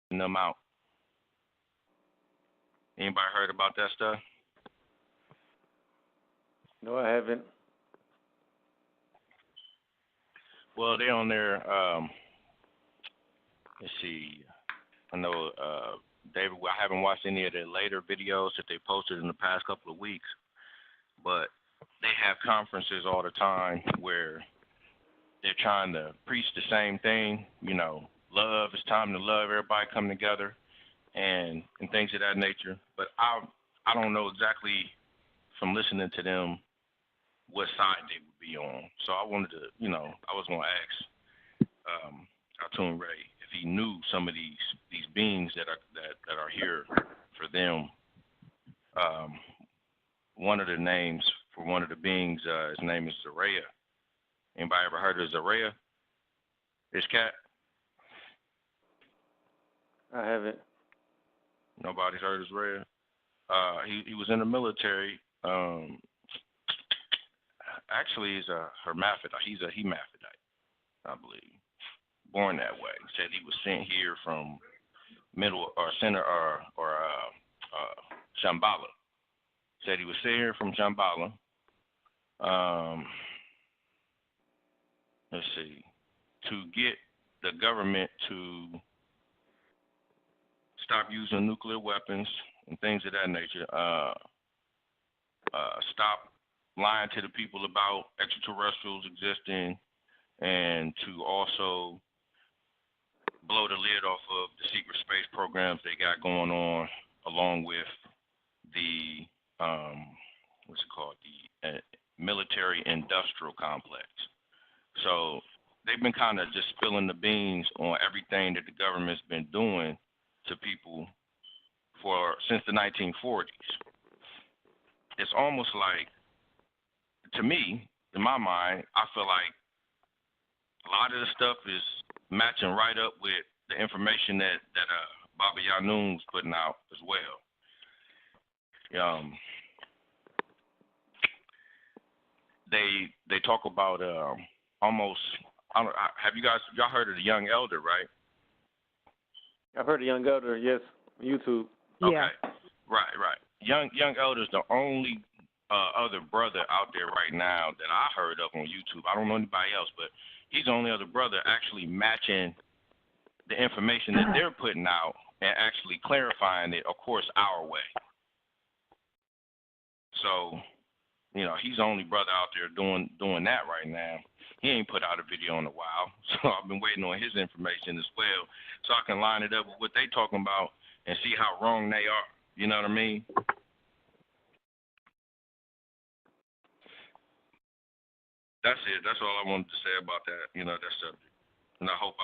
them out. Anybody heard about that stuff? No, I haven't. Well, they're on there. Let's see. I know, David, I haven't watched any of the later videos that they posted in the past couple of weeks, but they have conferences all the time where they're trying to preach the same thing, love, it's time to love, everybody come together and things of that nature. But I don't know exactly from listening to them what side they would be on. So I wanted to, I was going to ask ATUN-RE if he knew some of these beings that are here for them. One of the names for one of the beings, his name is Zaraya. Anybody ever heard of Zaraya? This cat? I haven't. Nobody's heard of Zaraya? He was in the military. Actually, he's a hermaphrodite. He's a hermaphrodite, I believe. Born that way. Said he was sent here from middle or center or Shambhala. Said he was sent here from Shambhala. Let's see, to get the government to stop using nuclear weapons and things of that nature. Stop lying to the people about extraterrestrials existing, and to also blow the lid off of the secret space programs they got going on, along with the what's it called, the military industrial complex. So they've been kind of just spilling the beans on everything that the government's been doing to people since the 1940s. It's almost like, to me, in my mind, I feel like a lot of the stuff is matching right up with the information that Baba Yanun's putting out as well. They talk about almost. Have y'all heard of the young elder, right? I've heard of young elder, yes, on YouTube. Okay. Yeah. Right. Young elder's the only other brother out there right now that I heard of on YouTube. I don't know anybody else, but he's the only other brother actually matching the information that they're putting out and actually clarifying it, of course, our way. So, he's the only brother out there doing that right now. He ain't put out a video in a while, so I've been waiting on his information as well, so I can line it up with what they talking about and see how wrong they are. You know what I mean? That's it. That's all I wanted to say about that. That subject, and I hope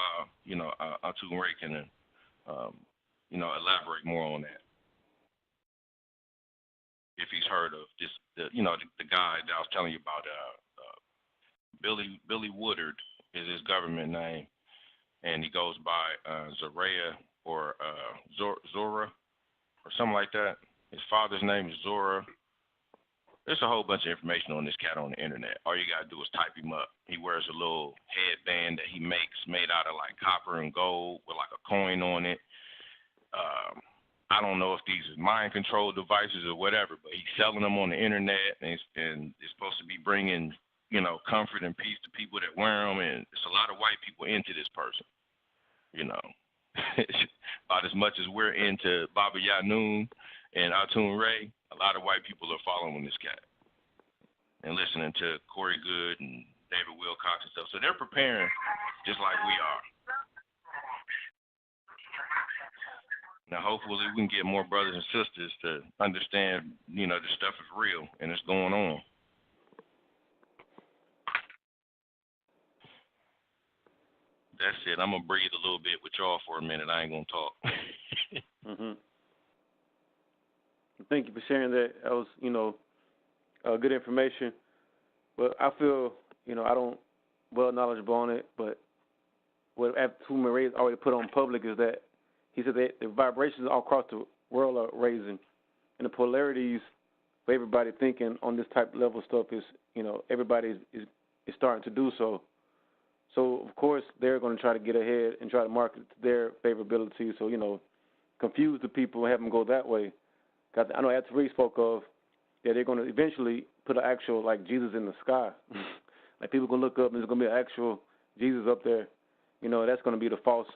ATUN-RE can, elaborate more on that. If he's heard of this, the guy that I was telling you about, Billy Woodard is his government name, and he goes by Zaraya or Zora or something like that. His father's name is Zora. There's a whole bunch of information on this cat on the internet. All you gotta do is type him up. He wears a little headband that he makes made out of like copper and gold with like a coin on it. I don't know if these are mind control devices or whatever, but he's selling them on the internet, and it's supposed to be bringing comfort and peace to people that wear them, and it's a lot of white people into this person. About as much as we're into Baba Yanun and ATUN-RE, a lot of white people are following this cat and listening to Corey Good and David Wilcox and stuff. So they're preparing just like we are. Now, hopefully, we can get more brothers and sisters to understand, this stuff is real and it's going on. That's it. I'm gonna breathe a little bit with y'all for a minute. I ain't gonna talk. Thank you for sharing that. That was, good information. But I feel, I don't well knowledgeable on it. But what ATUN-RE already put on public is that he said that the vibrations all across the world are raising, and the polarities for everybody thinking on this type of level stuff is, everybody is starting to do so. So, of course, they're going to try to get ahead and try to market it to their favorability. So, confuse the people and have them go that way. I know ATUN-RE spoke of that they're going to eventually put an actual, like, Jesus in the sky. Like, people can look up and there's going to be an actual Jesus up there. That's going to be the false,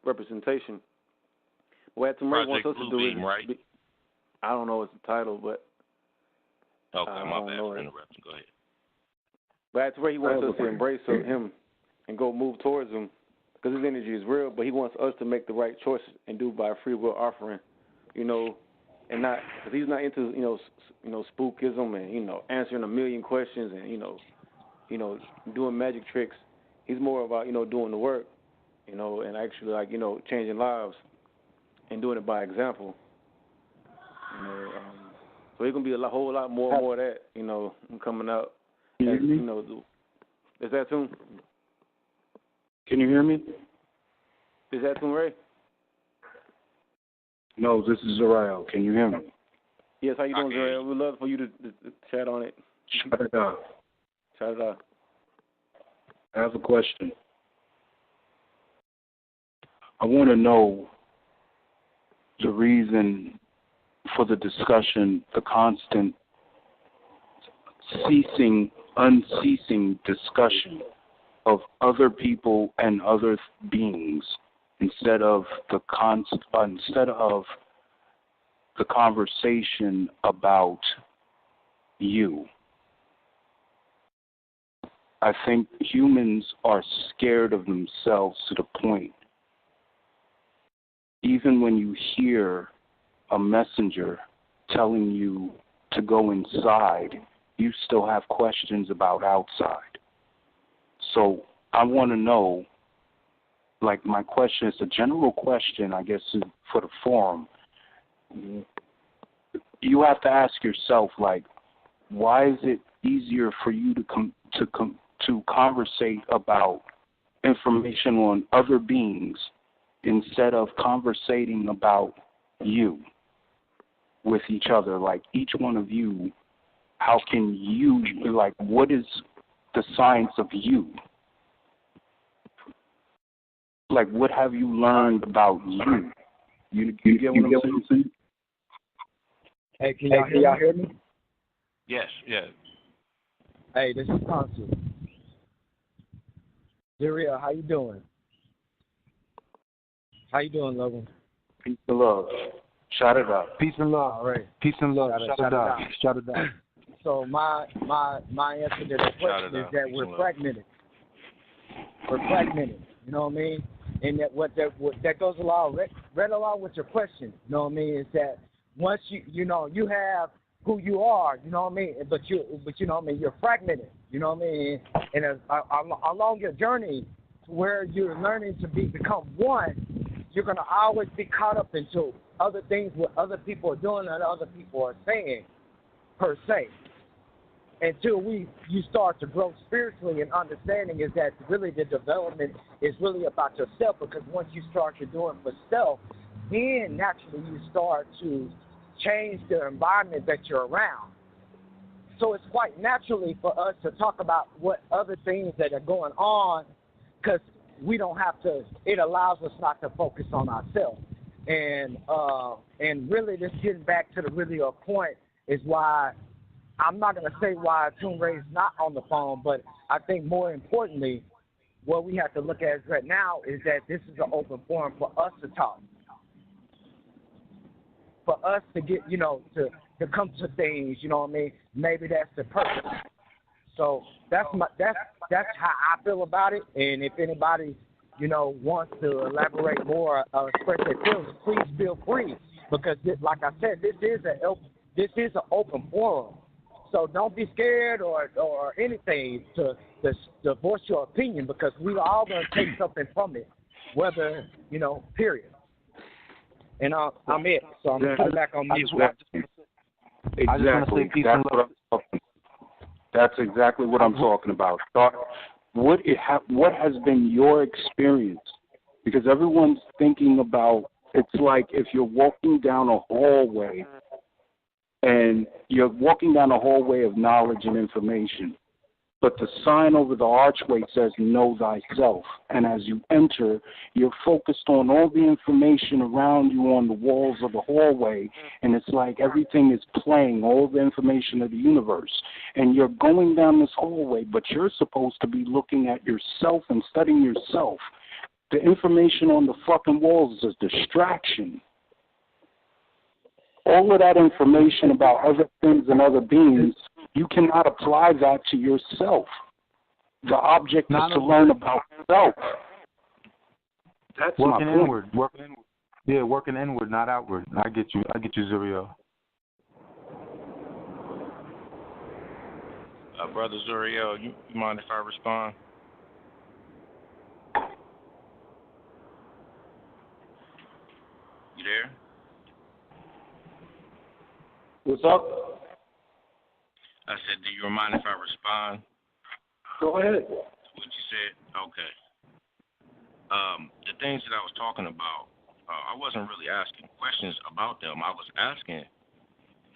representation. What ATUN-RE wants us to do is, right? I don't know what's the title, but okay, my bad for interrupting. Go ahead. But ATUN-RE, he wants us to embrace him and go move towards him because his energy is real. But he wants us to make the right choices and do by a free will offering, and not because he's not into spookism and answering a million questions and doing magic tricks. He's more about doing the work, and actually changing lives and doing it by example. So it's gonna be a whole lot more of that coming out. As, is that ATUN? Can you hear me? Is that ATUN-RE? No, this is Zariel. Can you hear me? Yes, how you doing, Zariel? We'd love for you to chat on it. Shaddah. Shaddah. I have a question. I want to know the reason for the discussion, the constant, unceasing discussion of other people and other beings instead of the conversation about you. I think humans are scared of themselves to the point, even when you hear a messenger telling you to go inside, you still have questions about outside. So I want to know, like, my question is a general question, I guess, for the forum. You have to ask yourself, like, why is it easier for you to conversate about information on other beings instead of conversating about you with each other? Like, each one of you, how can you, like, what is the science of you? Like, what have you learned about you? You get what I'm saying? Hey, can y'all hear me? Yes, yeah. Hey, this is Consul. Daria, how you doing? How you doing, Logan? Peace and love. Shout it out. Peace and love. All right. Peace and love. Shout it out. Shout it out. So my answer to the question is that we're fragmented. We're fragmented. You know what I mean? And that goes along right along with your question. You know what I mean? Is that once you have who you are, you know what I mean? But you know what I mean? You're fragmented. You know what I mean? And along your journey to where you're learning to become one, you're gonna always be caught up into other things, what other people are doing and other people are saying, per se. Until you start to grow spiritually and understanding is that really the development is really about yourself, because once you start to do it for self, then naturally you start to change the environment that you're around. So it's quite naturally for us to talk about what other things that are going on, because we don't have to, it allows us not to focus on ourselves. And really just getting back to the really point is why I'm not going to say why ATUN-RE is not on the phone, but I think more importantly, what we have to look at right now is that this is an open forum for us to talk, for us to get, to come to things, you know what I mean? Maybe that's the purpose. So that's how I feel about it. And if anybody, wants to elaborate more, express their feelings, please feel free, because like I said, this is an open forum. So don't be scared or anything to voice your opinion, because we all going to take something from it, whether, period. And I'm it. So I'm going to put it back on me. Exactly. That's exactly what I'm talking about. What has been your experience? Because everyone's thinking about, it's like if you're walking down a hallway, and you're walking down a hallway of knowledge and information, But the sign over the archway says, know thyself. And as you enter, you're focused on all the information around you on the walls of the hallway, and it's like everything is playing, all the information of the universe. And you're going down this hallway, but you're supposed to be looking at yourself and studying yourself. The information on the fucking walls is a distraction. All of that information about other things and other beings, you cannot apply that to yourself. The object is to learn about yourself. That's working my point. Inward. Working inward. Yeah, working inward, not outward. I get you, Zuriel. Brother Zuriel, you mind if I respond? You there? What's up? I said, do you mind if I respond? Go ahead. What you said? Okay. The things that I was talking about, I wasn't really asking questions about them. I was asking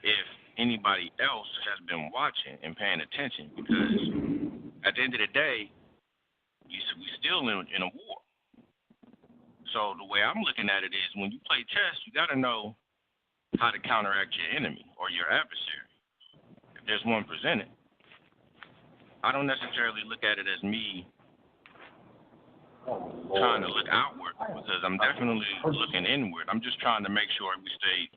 if anybody else has been watching and paying attention, because at the end of the day, we still in a war. So the way I'm looking at it is, when you play chess, you got to know how to counteract your enemy or your adversary, if there's one presented. I don't necessarily look at it as me trying to look outward, because I'm definitely looking inward. I'm just trying to make sure we stay,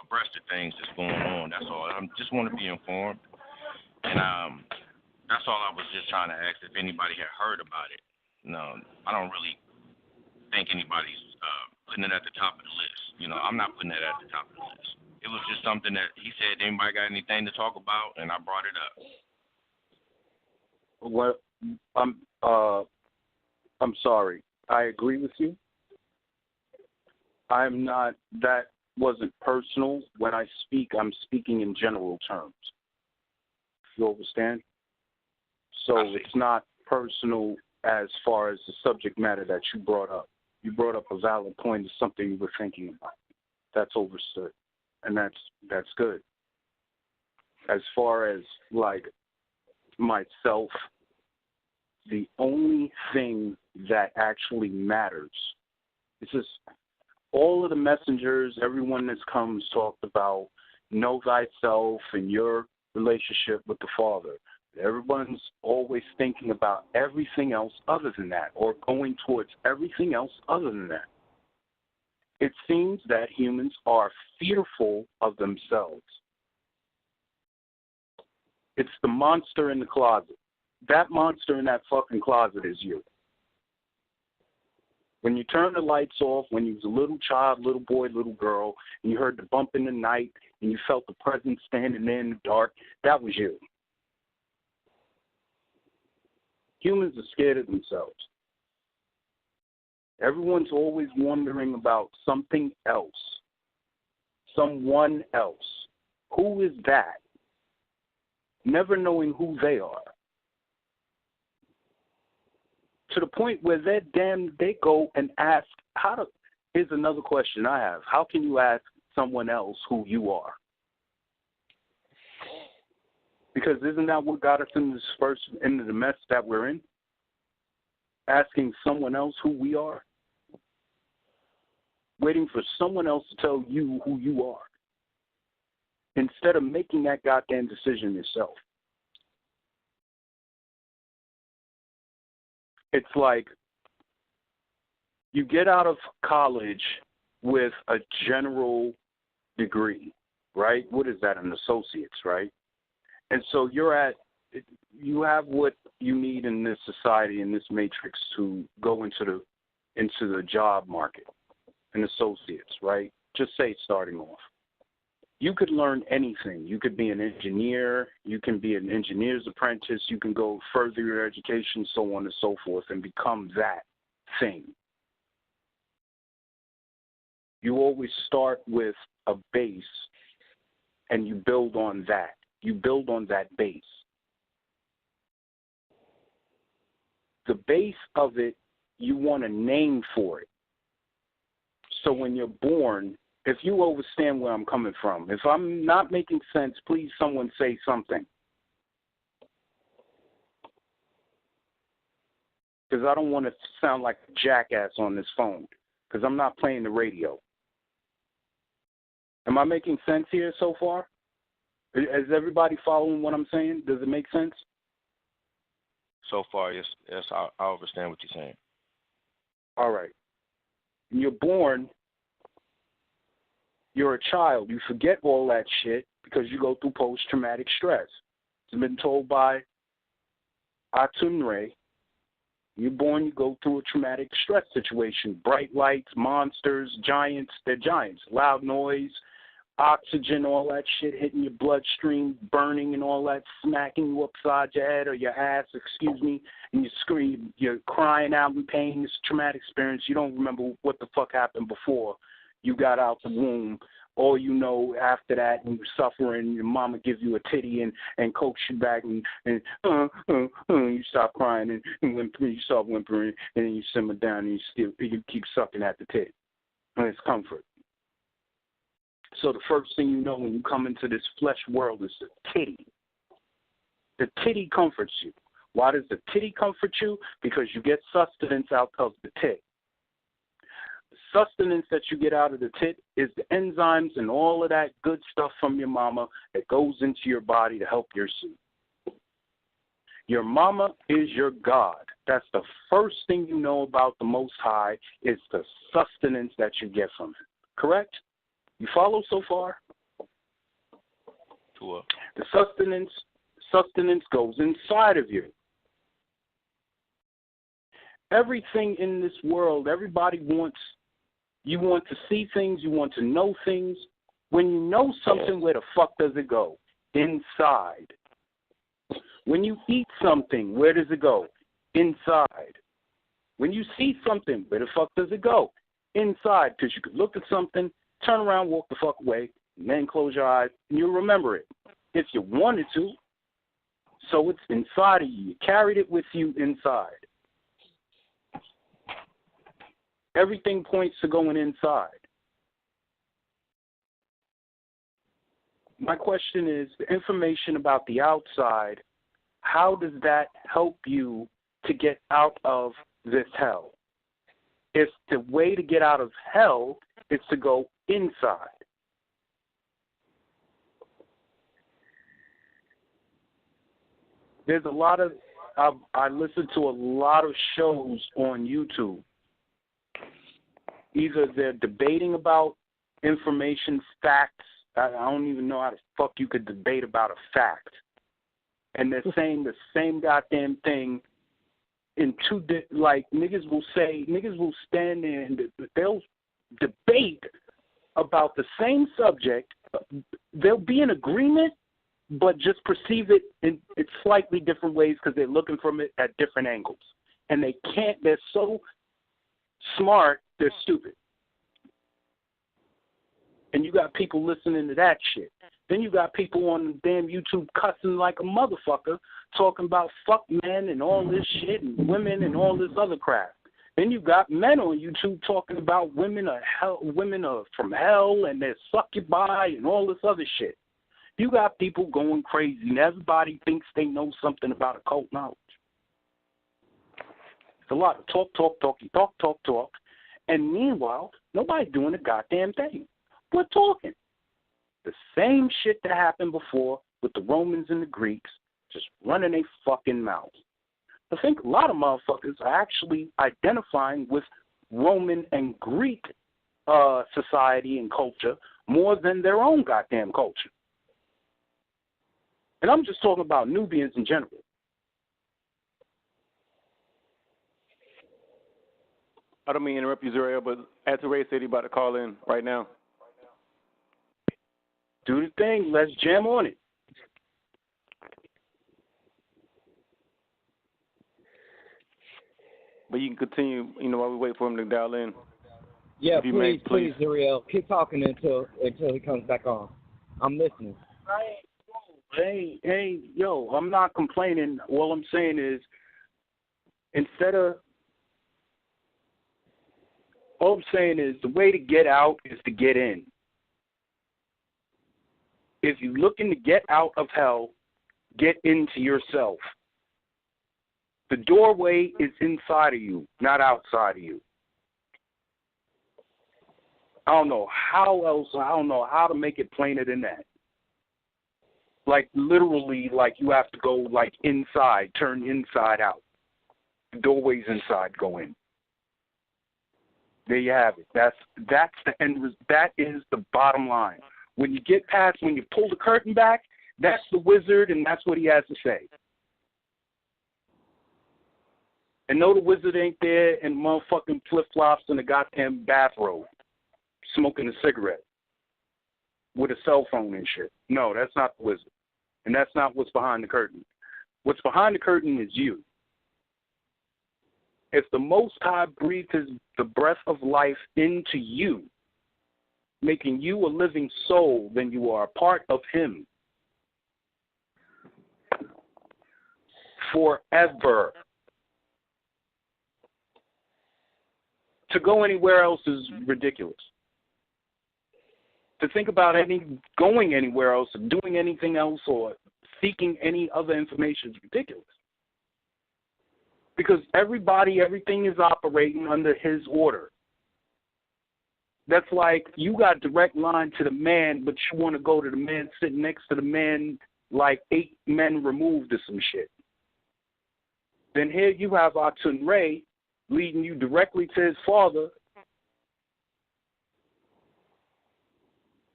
abreast of things that's going on. That's all. I just want to be informed. And that's all I was just trying to ask, if anybody had heard about it. No, I don't really think anybody's putting it at the top of the list. I'm not putting it at the top of the list. It was just something that he said, anybody got anything to talk about, and I brought it up. Well, I'm sorry. I agree with you. I'm not, that wasn't personal. When I speak, I'm speaking in general terms. You understand? So it's not personal as far as the subject matter that you brought up. You brought up a valid point of something you were thinking about. That's overstood. And that's good. As far as, like, myself, the only thing that actually matters is just all of the messengers, everyone that's come talked about know thyself and your relationship with the Father. Everyone's always thinking about everything else other than that, or going towards everything else other than that. It seems that humans are fearful of themselves. It's the monster in the closet. That monster in that fucking closet is you. When you turn the lights off, when you was a little child, little boy, little girl, and you heard the bump in the night, and you felt the presence standing there in the dark, that was you. Humans are scared of themselves. Everyone's always wondering about something else, someone else. Who is that? Never knowing who they are. To the point where they go and ask, here's another question I have. How can you ask someone else who you are? Because isn't that what got us into the mess that we're in? Asking someone else who we are? Waiting for someone else to tell you who you are, instead of making that goddamn decision yourself. It's like you get out of college with a general degree, right? What is that? An associate's, right? And so you have what you need in this society, in this matrix, to go into the job market. An associate's, right? Just say starting off. You could learn anything. You could be an engineer. You can be an engineer's apprentice. You can go further your education, so on and so forth, and become that thing. You always start with a base, and you build on that. You build on that base. The base of it, you want a name for it. So when you're born, if you understand where I'm coming from, if I'm not making sense, please someone say something. because I don't want to sound like a jackass on this phone, because I'm not playing the radio. Am I making sense here so far? Is everybody following what I'm saying? Does it make sense? So far, yes, I understand what you're saying. All right. When you're born, you're a child. You forget all that shit because you go through post-traumatic stress. It's been told by ATUN-RE. You're born, you go through a traumatic stress situation. Bright lights, monsters, giants, they're giants. Loud noise, oxygen, all that shit hitting your bloodstream, burning and all that, smacking you upside your head or your ass, and you scream, you're crying out in pain. It's a traumatic experience. You don't remember what the fuck happened before you got out the womb. All you know after that, and you're suffering, your mama gives you a titty and coax you back, and you stop crying and whimpering, you start whimpering, and then you simmer down and you keep sucking at the tit. And it's comfort. So the first thing you know when you come into this flesh world is the titty. The titty comforts you. Why does the titty comfort you? Because you get sustenance out of the tit. The sustenance that you get out of the tit is the enzymes and all of that good stuff from your mama that goes into your body to help your suit. Your mama is your God. That's the first thing you know about the Most High is the sustenance that you get from it. Correct? You follow so far? Sure. The sustenance goes inside of you. Everything in this world, everybody you want to see things, you want to know things. When you know something, where the fuck does it go? Inside. When you eat something, where does it go? Inside. When you see something, where the fuck does it go? Inside. Because you could look at something, turn around, walk the fuck away, and then close your eyes, and you'll remember it if you wanted to. So it's inside of you. You carried it with you inside. Everything points to going inside. My question is, the information about the outside, how does that help you to get out of this hell? If the way to get out of hell is to go inside. There's a lot of, I listen to a lot of shows on YouTube. Either they're debating about information, facts. I don't even know how the fuck you could debate about a fact. And they're saying the same goddamn thing in two, like niggas will stand there and they'll debate about the same subject. They'll be in agreement, but just perceive it in slightly different ways because they're looking from it at different angles. And they're so smart, they're stupid. And you got people listening to that shit. Then you got people on the damn YouTube cussing like a motherfucker, talking about fuck men and all this shit and women and all this other crap. Then you got men on YouTube talking about women are from hell and they're succubi and all this other shit. You got people going crazy and everybody thinks they know something about occult knowledge. It's a lot of talk. And meanwhile, nobody's doing a goddamn thing. We're talking. The same shit that happened before with the Romans and the Greeks, just running their fucking mouths. I think a lot of motherfuckers are actually identifying with Roman and Greek society and culture more than their own goddamn culture. And I'm just talking about Nubians in general. I don't mean to interrupt you, Zuriel, but ATUN-RE said he's about to call in right now. Do the thing. Let's jam on it. But you can continue, while we wait for him to dial in. Yeah, please, Zuriel. Keep talking until he comes back on. I'm listening. Hey, yo, I'm not complaining. All I'm saying is, all I'm saying is the way to get out is to get in. If you're looking to get out of hell, get into yourself. The doorway is inside of you, not outside of you. I don't know how to make it plainer than that. Like, literally, like, you have to go, like, inside, turn inside out. The doorway's inside, go in. There you have it. That's the end. That is the bottom line. When you get past, when you pull the curtain back, that's the wizard, and that's what he has to say. And no, the wizard ain't there in motherfucking flip-flops and a goddamn bathrobe, smoking a cigarette with a cell phone and shit. No, that's not the wizard. And that's not what's behind the curtain. What's behind the curtain is you. If the Most High breathes the breath of life into you, making you a living soul, then you are a part of Him. Forever. To go anywhere else is ridiculous. To think about going anywhere else or doing anything else or seeking any other information is ridiculous. Because everything is operating under His order. That's like you got direct line to the man, but you want to go to the man sitting next to the man like 8 men removed or some shit. Then here you have ATUN-RE leading you directly to his father.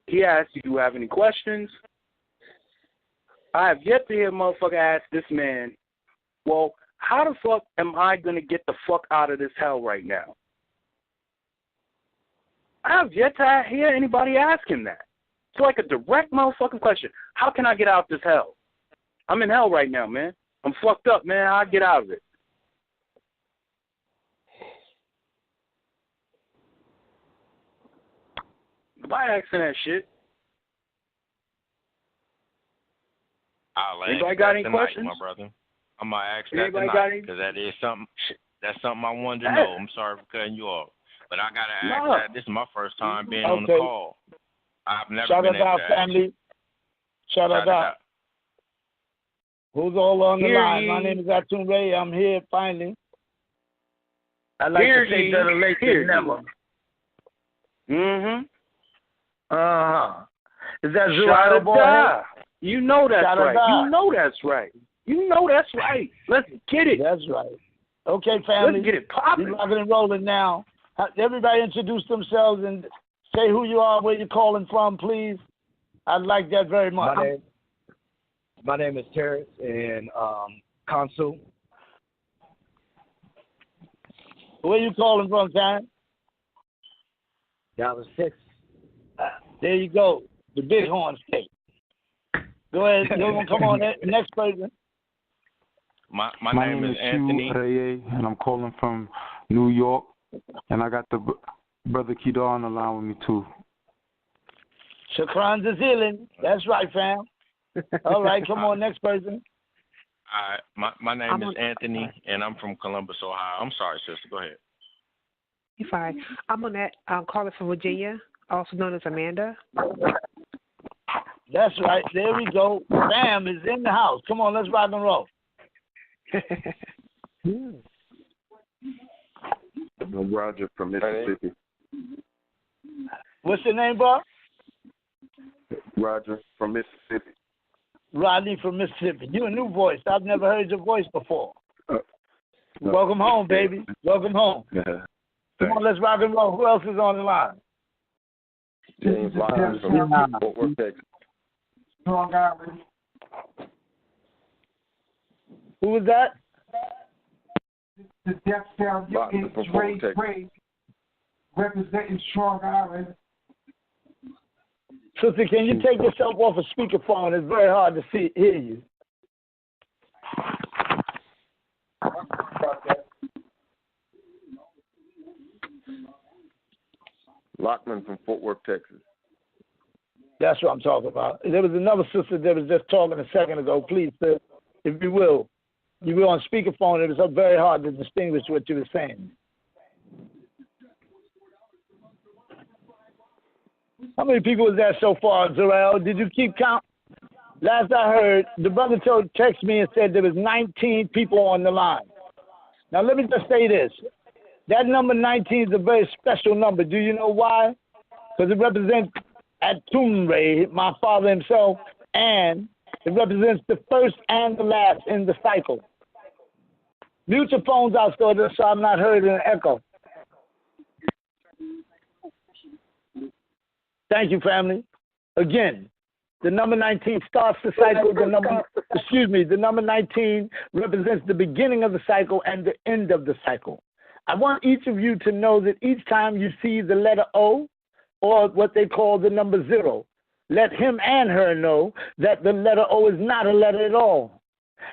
He asks, do you have any questions? I have yet to hear a motherfucker ask this man, well, how the fuck am I going to get the fuck out of this hell right now? I have yet to hear anybody ask him that. It's like a direct motherfucking question. How can I get out of this hell? I'm in hell right now, man. I'm fucked up, man. I'll get out of it. Nobody asking that shit. Anybody got any questions, my brother? I'm gonna ask that tonight because that's something I wanted to know. I'm sorry for cutting you off, but I gotta ask that. This is my first time being on the call. I've never been able to family. Shaddah Da. Who's all on the line? My name is ATUN-RE. I'm here finally. I'd like to say better late than never. Mm-hmm. Is that Shaddah Da? You know that's right. You know that's right. You know that's right. Let's get it. That's right. Okay, family. Let's get it popping. We're rocking and rolling now. Everybody introduce themselves and say who you are, where you're calling from, please. I'd like that very much. My name is Terrence, and Consul. Where you calling from, Terrence? Dallas, Texas. There you go. The Bighorn State. Go ahead. Come on. Next person. My name is Anthony. And I'm calling from New York. And I got the brother Kedar on the line with me, too. Shakran Zazilin. That's right, fam. All right, come on, next person. My name is Anthony, and I'm from Columbus, Ohio. I'm sorry, sister. Go ahead. You're fine. I'm on that. I'm calling from Virginia, also known as Amanda. That's right. There we go. Bam is in the house. Come on, let's rock and roll. I'm Roger from Mississippi. What's your name, bro? Roger from Mississippi. Rodney from Mississippi. You a new voice. I've never heard your voice before. Welcome home, baby. Welcome home. Come on, let's rock and roll. Who else is on the line? James Lyons from Fort Worth, Texas. Who was that? The Death Cell Ray representing Strong Island. Sister, can you take yourself off a speakerphone? It's very hard to hear you. Lockman from Fort Worth, Texas. That's what I'm talking about. There was another sister that was just talking a second ago. Please, sir, if you will. You were on speakerphone. It was very hard to distinguish what you were saying. How many people was that so far, Zarel? Did you keep count? Last I heard, the brother texted me and said there was 19 people on the line. Now, let me just say this. That number 19 is a very special number. Do you know why? Because it represents ATUN-RE, my father himself, and it represents the first and the last in the cycle. Mute your phones out so I'm not heard in an echo. Thank you, family. Again, the number 19 starts the cycle. The number 19 represents the beginning of the cycle and the end of the cycle. I want each of you to know that each time you see the letter O, or what they call the number 0, let him and her know that the letter O is not a letter at all.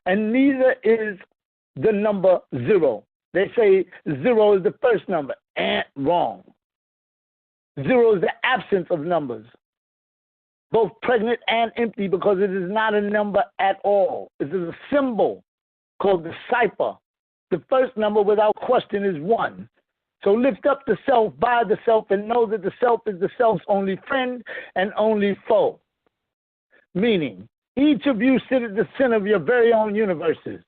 And neither is the number 0. They say 0 is the first number. Wrong. 0 is the absence of numbers, both pregnant and empty, because it is not a number at all. It is a symbol called the cipher. The first number, without question, is 1. So lift up the self by the self and know that the self is the self's only friend and only foe. Meaning, each of you sit at the center of your very own universes.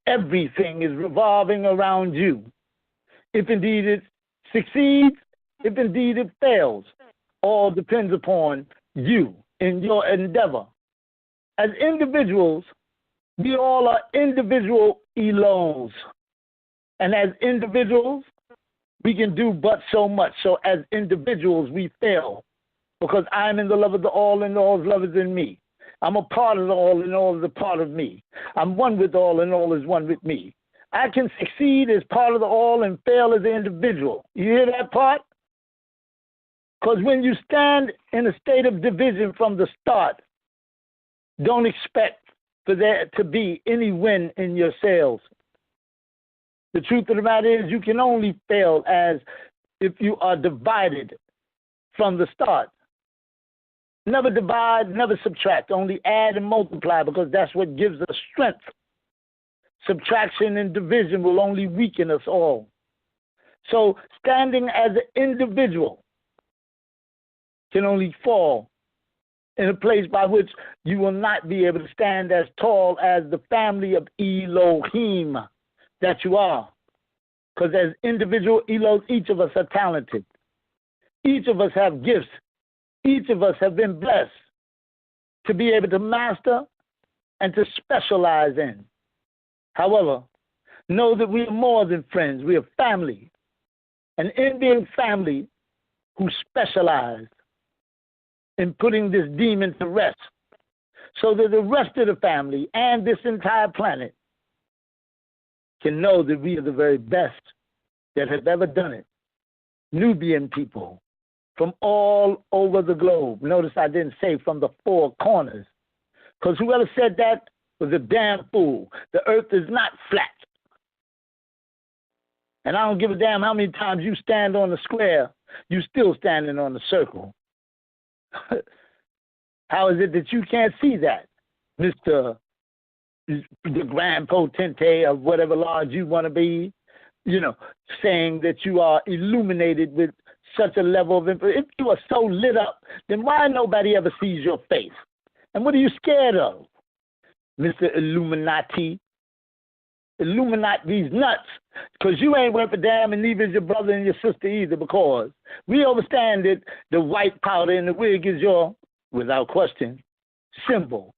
Everything is revolving around you. If indeed it succeeds, if indeed it fails, all depends upon you in your endeavor. As individuals, we all are individual elos. And as individuals, we can do but so much. So as individuals, we fail because I'm in the love of the all and all is love is in me. I'm a part of the all and all is a part of me. I'm one with all and all is one with me. I can succeed as part of the all and fail as an individual. You hear that part? Because when you stand in a state of division from the start, don't expect for there to be any win in your sales. The truth of the matter is you can only fail as if you are divided from the start. Never divide, never subtract, only add and multiply, because that's what gives us strength. Subtraction and division will only weaken us all. So standing as an individual can only fall in a place by which you will not be able to stand as tall as the family of Elohim that you are. Because as individual Elos, each of us are talented. Each of us have gifts. Each of us have been blessed to be able to master and to specialize in. However, know that we are more than friends. We are family. An Indian family who specialize in putting this demon to rest, so that the rest of the family and this entire planet can know that we are the very best that have ever done it. Nubian people from all over the globe. Notice I didn't say from the four corners, because whoever said that was a damn fool. The earth is not flat. And I don't give a damn how many times you stand on the square, you still standing on the circle. How is it that you can't see that, Mr. the grand potentate of whatever lodge you want to be, saying that you are illuminated with such a level of information? If you are so lit up, then why nobody ever sees your face? And what are you scared of, Mr. Illuminati? Illuminate these nuts, because you ain't worth a damn, and neither is your brother and your sister either, because we understand that the white powder in the wig is your, without question, symbol.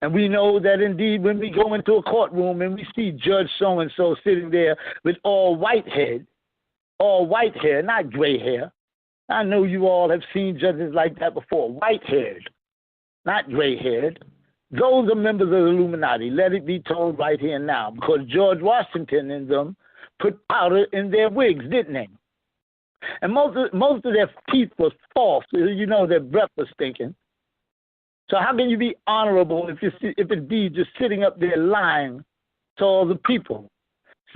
And we know that indeed when we go into a courtroom and we see Judge so-and-so sitting there with all white hair, not gray hair. I know you all have seen judges like that before, white-haired, not gray-haired. Those are members of the Illuminati. Let it be told right here and now, because George Washington and them put powder in their wigs, didn't they? And most of their teeth was false. Their breath was stinking. So how can you be honorable if indeed you're sitting up there lying to all the people,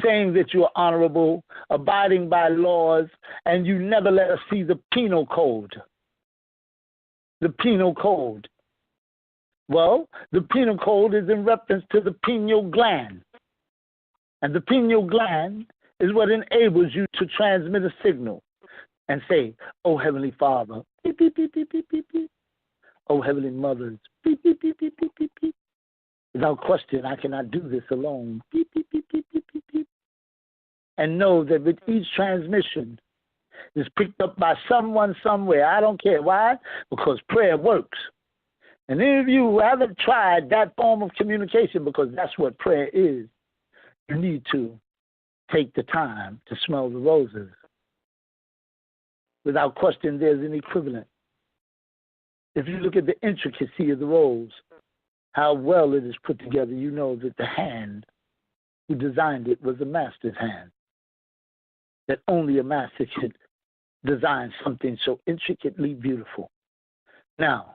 saying that you are honorable, abiding by laws, and you never let us see the penal code? The penal code. Well, the penal code is in reference to the pineal gland. And the pineal gland is what enables you to transmit a signal and say, "Oh, Heavenly Father, beep, beep, beep, beep, beep, beep, beep. Oh, Heavenly Mothers, beep, beep, beep, beep, beep, beep, beep. Without question, I cannot do this alone. Beep, beep, beep, beep, beep, beep, beep. and know that with each transmission is picked up by someone somewhere. I don't care. Why? Because prayer works. And any of you who haven't tried that form of communication, because that's what prayer is, you need to take the time to smell the roses. Without question, there's an equivalent. If you look at the intricacy of the rose, how well it is put together, you know that the hand who designed it was a master's hand. That only a master could design something so intricately beautiful. Now,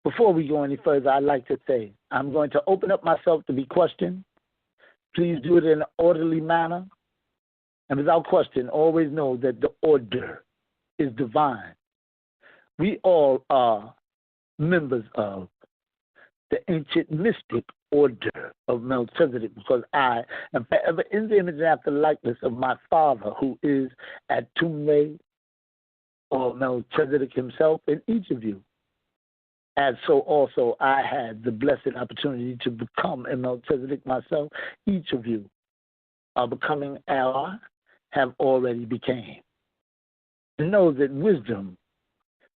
before we go any further, I'd like to say I'm going to open up myself to be questioned. Please do it in an orderly manner. And without question, always know that the order is divine. We all are members of the ancient mystic order of Melchizedek, because I am forever in the image and after likeness of my Father, who is ATUN-RE or Melchizedek himself, in each of you. And so also I had the blessed opportunity to become a Melchizedek myself. Each of you are becoming our, have already became. And know that wisdom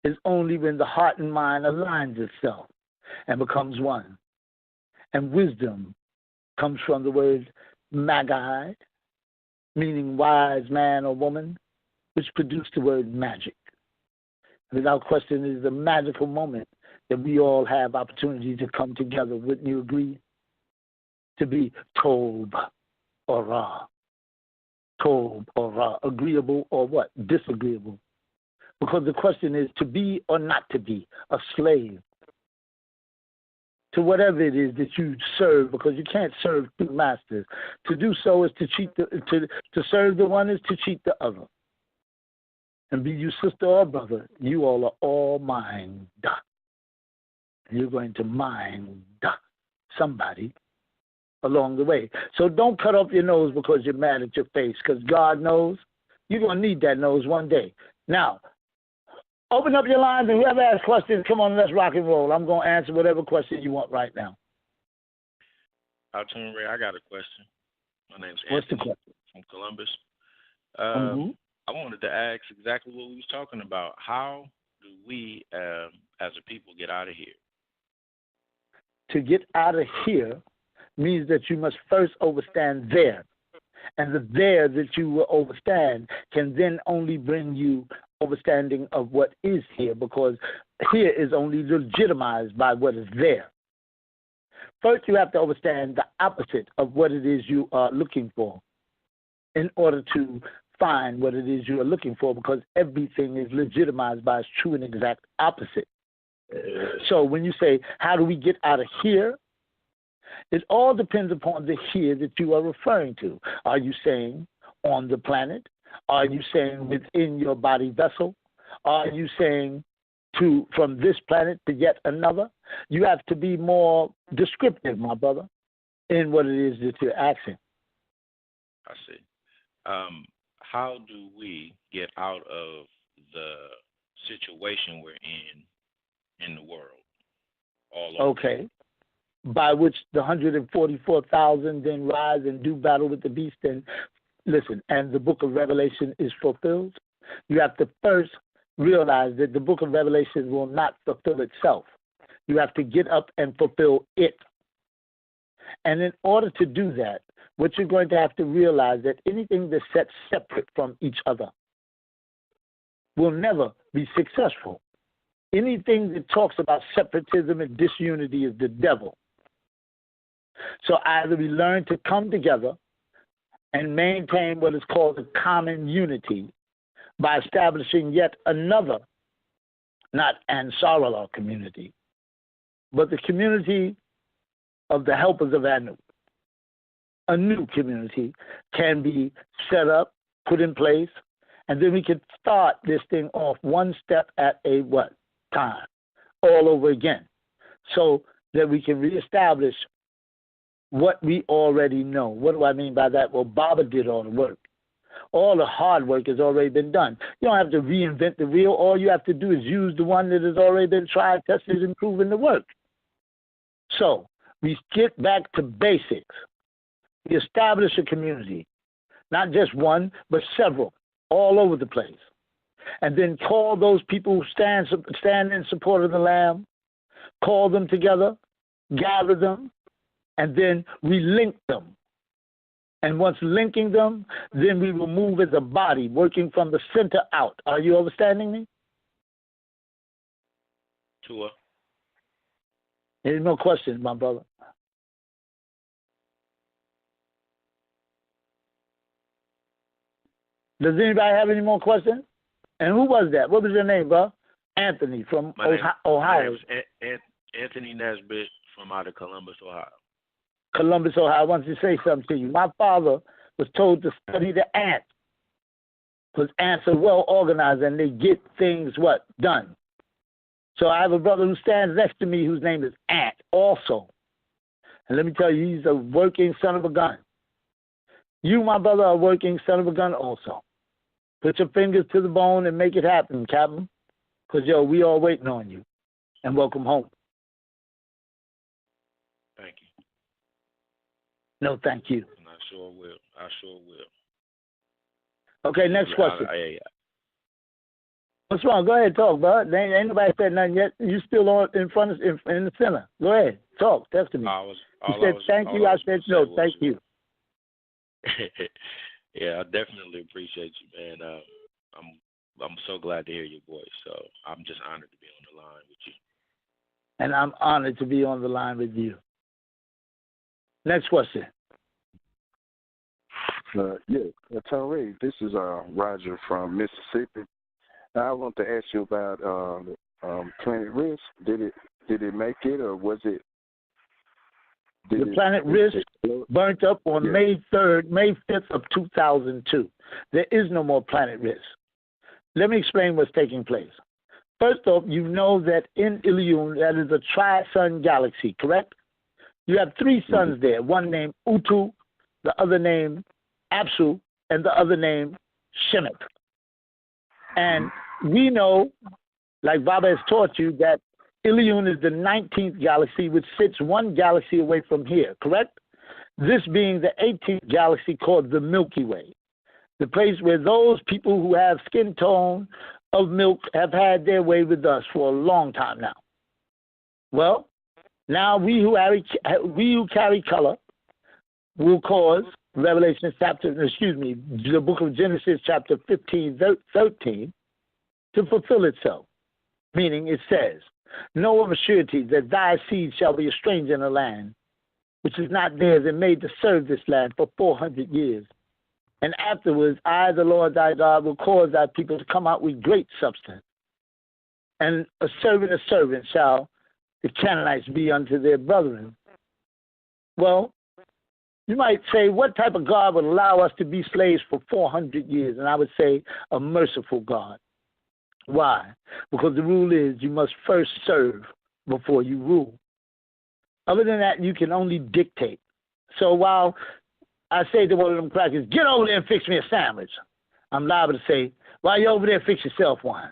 is only when the heart and mind aligns itself and becomes one. And wisdom comes from the word magi, meaning wise man or woman, which produced the word magic. Without question, it is a magical moment that we all have opportunity to come together. Wouldn't you agree? To be Tob or Ra. Tob or Ra. Agreeable or what? Disagreeable. Because the question is to be or not to be a slave to whatever it is that you serve, because you can't serve two masters. To do so is to cheat to serve the one is to cheat the other. And be you sister or brother, you all are all mine. And you're going to mind somebody along the way. So don't cut off your nose because you're mad at your face, because God knows you're going to need that nose one day. Now, open up your lines, and whoever has questions, come on, let's rock and roll. I'm going to answer whatever question you want right now. ATUN-RE, I got a question. My name's What's Anthony the question? from Columbus. I wanted to ask exactly what we was talking about. How do we, as a people, get out of here? To get out of here means that you must first overstand there. And the there that you will overstand can then only bring you understanding of what is here, because here is only legitimized by what is there. First, you have to understand the opposite of what it is you are looking for in order to find what it is you are looking for, because everything is legitimized by its true and exact opposite. So when you say, how do we get out of here? It all depends upon the here that you are referring to. Are you saying on the planet? Are you saying within your body vessel? Are you saying from this planet to yet another? You have to be more descriptive, my brother, in what it is that you're asking. I see. How do we get out of the situation we're in the world? All over. Okay. By which the 144,000 then rise and do battle with the beast, and listen, and the book of Revelation is fulfilled. You have to first realize that the book of Revelation will not fulfill itself. You have to get up and fulfill it. And in order to do that, what you're going to have to realize that anything that's set separate from each other will never be successful. Anything that talks about separatism and disunity is the devil. So either we learn to come together and maintain what is called a common unity by establishing yet another, not Ansarullah community, but the community of the helpers of Anu. A new community can be set up, put in place, and then we can start this thing off one step at a time, all over again, so that we can reestablish what we already know. What do I mean by that? Well, Baba did all the work. All the hard work has already been done. You don't have to reinvent the wheel. All you have to do is use the one that has already been tried, tested, and proven to work. So we get back to basics. We establish a community. not just one, but several, all over the place. And then call those people who stand in support of the Lamb, call them together, gather them, and then relink them. And once linking them, then we will move as a body, working from the center out. Are you understanding me? Tua. There's no question, my brother. Does anybody have any more questions? And who was that? What was your name, bro? Anthony from Ohio. My name's Anthony Nesbitt from out of Columbus, Ohio. Columbus, Ohio. I want to say something to you. My father was told to study the ants because ants are well organized and they get things, done. So I have a brother who stands next to me whose name is Ant also. And let me tell you, he's a working son of a gun. You, my brother, are a working son of a gun also. Put your fingers to the bone and make it happen, Captain. Because, we all waiting on you. And welcome home. Thank you. No, thank you. I sure will. Okay, next question. What's wrong? Go ahead, talk, bud. Ain't nobody said nothing yet. You still on in the center. Go ahead, talk. Talk to me. You said thank you. I said no, thank you. Yeah, I definitely appreciate you, man. I'm so glad to hear your voice. So I'm just honored to be on the line with you. And I'm honored to be on the line with you. Next question. ATUN-RE, this is Roger from Mississippi. I want to ask you about Planet Risk. Did it make it, or was it? The Planet Risk burnt up on May 5th of 2002. There is no more Planet Risk. Let me explain what's taking place. First off, you know that in Ilion, that is a tri-sun galaxy, correct? You have three suns there, one named Utu, the other named Apsu, and the other named Shemek. And we know, like Baba has taught you, that Ilion is the 19th galaxy, which sits one galaxy away from here, correct? This being the 18th galaxy called the Milky Way, the place where those people who have skin tone of milk have had their way with us for a long time now. Well, now we who carry color will cause the book of Genesis chapter 13 to fulfill itself. Meaning it says, know of a surety that thy seed shall be a stranger in a land which is not theirs, and made to serve this land for 400 years. And afterwards, I, the Lord thy God, will cause thy people to come out with great substance. And a servant shall the Canaanites be unto their brethren. Well, you might say, what type of God would allow us to be slaves for 400 years? And I would say, a merciful God. Why? Because the rule is you must first serve before you rule. Other than that, you can only dictate. So while I say to one of them crackers, get over there and fix me a sandwich, I'm liable to say, while you're over there, fix yourself one.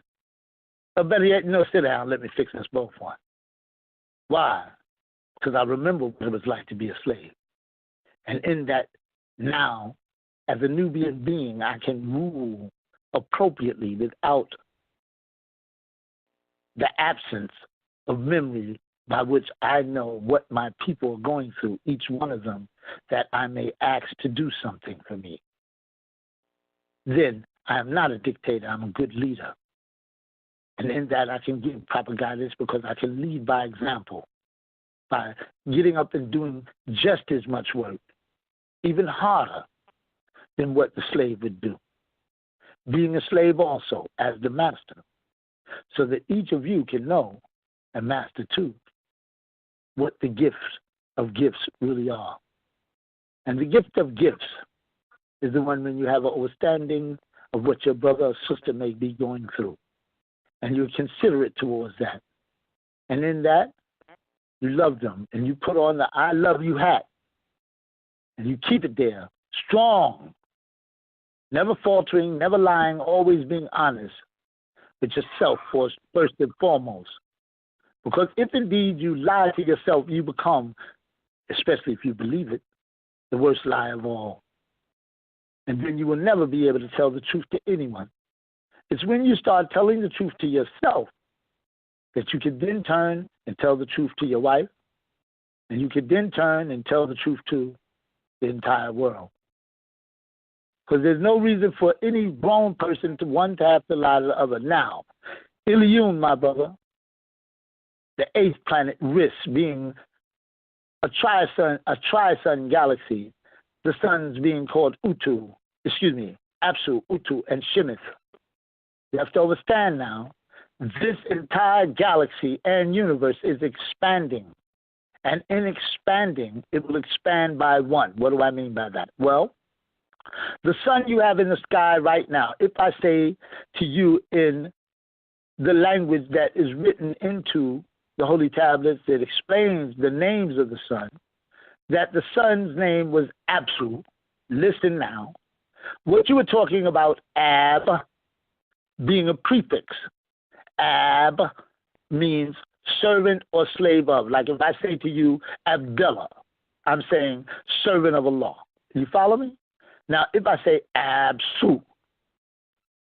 Or better yet, sit down, let me fix us both one. Why? Because I remember what it was like to be a slave. And in that, now, as a Nubian being, I can rule appropriately without the absence of memory by which I know what my people are going through, each one of them, that I may ask to do something for me. Then I am not a dictator, I'm a good leader. And in that I can give proper guidance because I can lead by example, by getting up and doing just as much work, even harder than what the slave would do. Being a slave also as the master, so that each of you can know, and master too, what the gifts of gifts really are. And the gift of gifts is the one when you have an understanding of what your brother or sister may be going through, and you're considerate towards that. And in that, you love them, and you put on the I love you hat, and you keep it there, strong, never faltering, never lying, always being honest with yourself first and foremost. Because if indeed you lie to yourself, you become, especially if you believe it, the worst lie of all. and then you will never be able to tell the truth to anyone. It's when you start telling the truth to yourself that you can then turn and tell the truth to your wife, and you can then turn and tell the truth to the entire world. Because there's no reason for any grown person to one to have to lie to the other. Now, Ilion, my brother, the eighth planet, Risk, being a tri-sun galaxy, the suns being called Apsu, Utu, and Shemith. You have to understand now, this entire galaxy and universe is expanding. And in expanding, it will expand by one. What do I mean by that? Well, the sun you have in the sky right now, if I say to you in the language that is written into the holy tablets that explains the names of the sun, that the sun's name was Apsu, listen now, what you were talking about, Ab, being a prefix. Ab means servant or slave of. Like if I say to you, Abdullah, I'm saying servant of Allah. You follow me? Now, if I say Absu,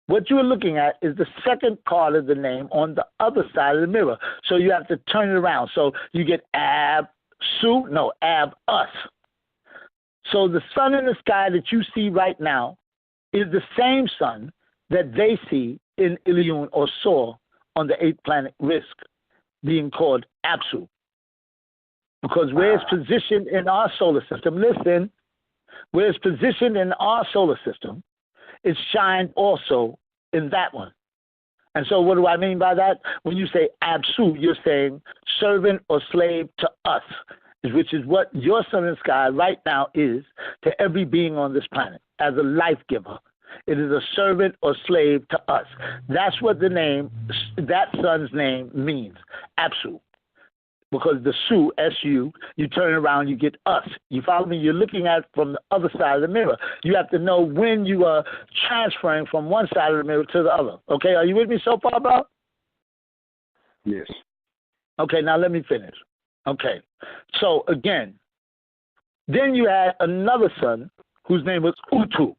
what you're looking at is the second part of the name on the other side of the mirror. So you have to turn it around. So you get Abus. So the sun in the sky that you see right now is the same sun that they see in Ilion or saw on the eighth planet Risk, being called Apsu. Because where it's positioned in our solar system, listen, where it's positioned in our solar system, it's shined also in that one. And so what do I mean by that? When you say Apsu, you're saying servant or slave to us, which is what your sun in the sky right now is to every being on this planet as a life giver. It is a servant or slave to us. That's what the name, that sun's name means, Apsu. Because the Su, S-U, you turn around, you get us. You follow me? You're looking at it from the other side of the mirror. You have to know when you are transferring from one side of the mirror to the other. Okay, are you with me so far, bro? Yes. Okay, now let me finish. Okay, so again, then you had another son whose name was Utu,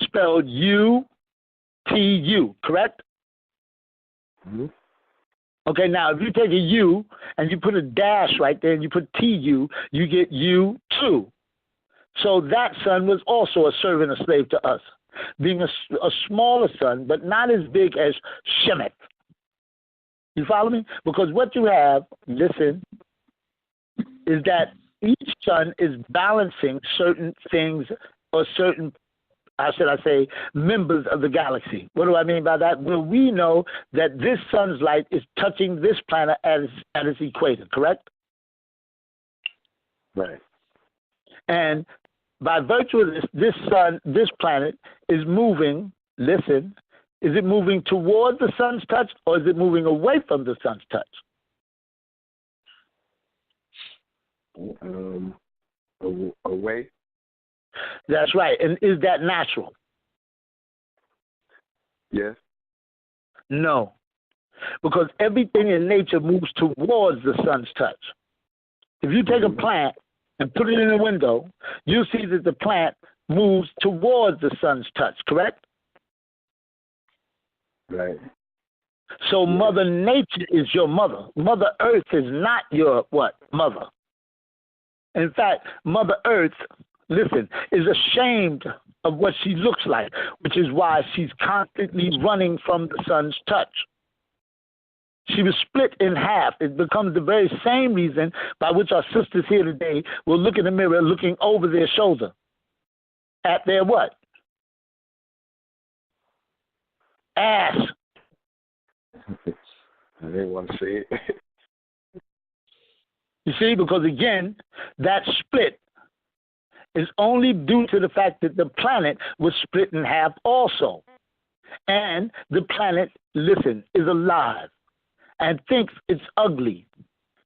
spelled U-T-U, correct? Mm-hmm. Okay, now if you take a U and you put a dash right there and you put TU, you get U2. So that son was also a servant or slave to us, being a smaller son, but not as big as Shemeth. You follow me? Because what you have, listen, is that each sun is balancing certain things or certain, how should I say, members of the galaxy. What do I mean by that? Well, we know that this sun's light is touching this planet at its equator, correct? Right. And by virtue of this sun, this planet is moving, listen, is it moving toward the sun's touch or is it moving away from the sun's touch? Away. That's right. And is that natural? Yes. No. Because everything in nature moves towards the sun's touch. If you take a plant and put it in a window, you'll see that the plant moves towards the sun's touch, correct? Right. So Mother Nature is your mother. Mother Earth is not your what? Mother. In fact, Mother Earth, listen, is ashamed of what she looks like, which is why she's constantly running from the sun's touch. She was split in half. It becomes the very same reason by which our sisters here today will look in the mirror looking over their shoulder at their what? Ass. I didn't want to say it. You see, because again, that split is only due to the fact that the planet was split in half also. And the planet, listen, is alive and thinks it's ugly,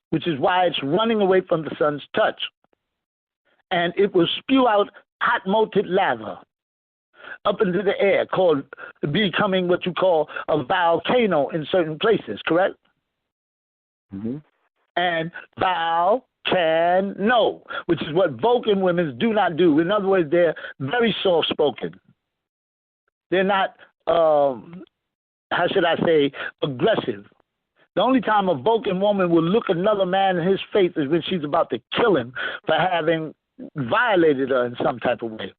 which is why it's running away from the sun's touch. And it will spew out hot molten lava up into the air, called becoming what you call a volcano in certain places, correct? Mm-hmm. And Baal can, no, which is what Vulcan women do not do. In other words, they're very soft-spoken. They're not, how should I say, aggressive. The only time a Vulcan woman will look another man in his face is when she's about to kill him for having violated her in some type of way.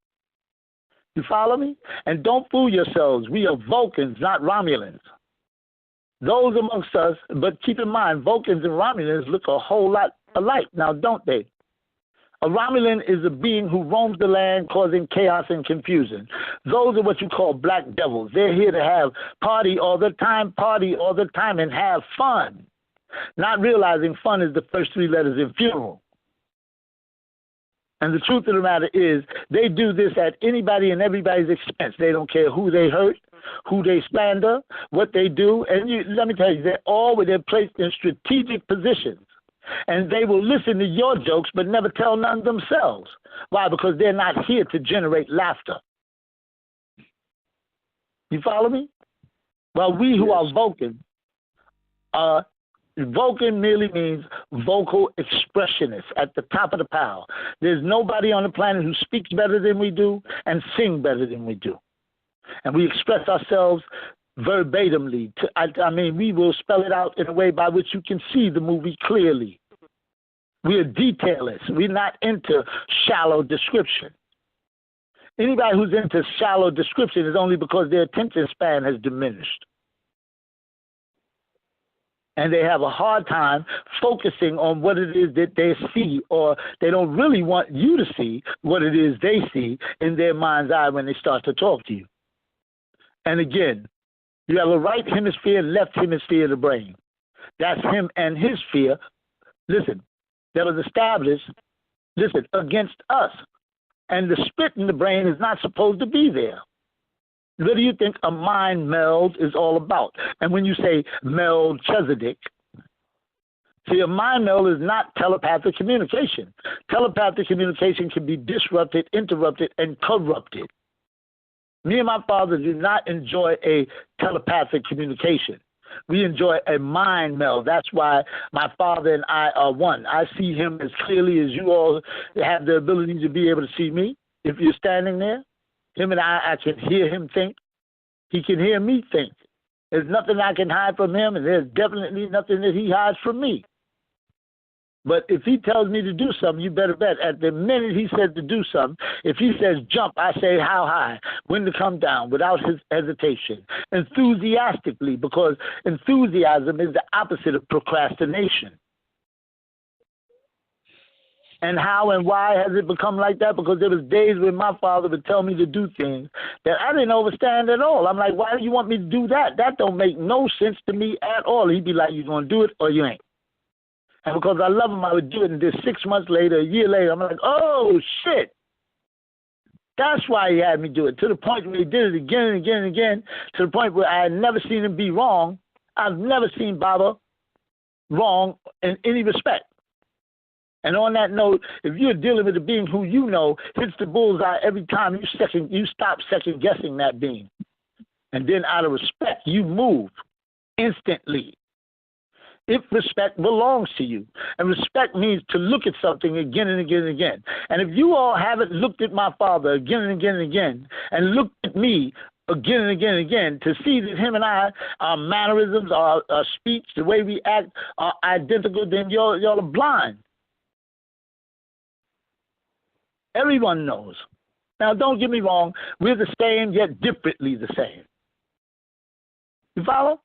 You follow me? And don't fool yourselves. We are Vulcans, not Romulans. Those amongst us, but keep in mind, Vulcans and Romulans look a whole lot alike now, don't they? A Romulan is a being who roams the land causing chaos and confusion. Those are what you call black devils. They're here to have party all the time, and have fun. Not realizing fun is the first three letters in funeral. And the truth of the matter is, they do this at anybody and everybody's expense. They don't care who they hurt, who they slander, what they do. And let me tell you, they're placed in strategic positions. And they will listen to your jokes but never tell none themselves. Why? Because they're not here to generate laughter. You follow me? Well, we who are Vulcan, Vulcan merely means vocal expressionists at the top of the pile. There's nobody on the planet who speaks better than we do and sing better than we do. And we express ourselves verbatimly. We will spell it out in a way by which you can see the movie clearly. We are detailists. We're not into shallow description. Anybody who's into shallow description is only because their attention span has diminished. And they have a hard time focusing on what it is that they see, or they don't really want you to see what it is they see in their mind's eye when they start to talk to you. And again, you have a right hemisphere and left hemisphere of the brain. That's him and his sphere, that was established, against us. And the split in the brain is not supposed to be there. What do you think a mind meld is all about? And when you say Melchizedek, see, a mind meld is not telepathic communication. Telepathic communication can be disrupted, interrupted, and corrupted. Me and my father do not enjoy a telepathic communication. We enjoy a mind meld. That's why my father and I are one. I see him as clearly as you all have the ability to be able to see me. If you're standing there, him and I can hear him think. He can hear me think. There's nothing I can hide from him, and there's definitely nothing that he hides from me. But if he tells me to do something, you better bet at the minute he said to do something, if he says jump, I say how high, when to come down without his hesitation, enthusiastically, because enthusiasm is the opposite of procrastination. And how and why has it become like that? Because there was days when my father would tell me to do things that I didn't understand at all. I'm like, why do you want me to do that? That don't make no sense to me at all. He'd be like, you going to do it or you ain't. And because I love him, I would do it. And then 6 months later, a year later, I'm like, oh, shit. That's why he had me do it, to the point where he did it again and again and again, to the point where I had never seen him be wrong. I've never seen Baba wrong in any respect. And on that note, if you're dealing with a being who you know hits the bullseye every time, you stop second-guessing that being. And then out of respect, you move instantly. If respect belongs to you. And respect means to look at something again and again and again. And if you all haven't looked at my father again and again and again, and looked at me again and again and again, to see that him and I, our mannerisms, our speech, the way we act are identical, then y'all are blind. Everyone knows. Now, don't get me wrong. We're the same, yet differently the same. You follow?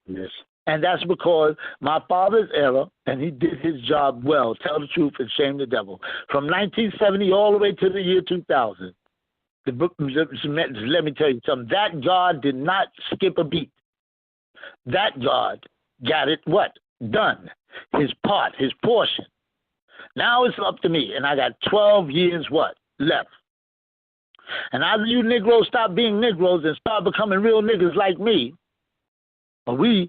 Yes. And that's because my father's era, and he did his job well, tell the truth and shame the devil. From 1970 all the way to the year 2000, the book, let me tell you something, that God did not skip a beat. That God got it what? Done. His part, his portion. Now it's up to me, and I got 12 years what? Left. And either you Negroes stop being Negroes and start becoming real niggas like me, or listen,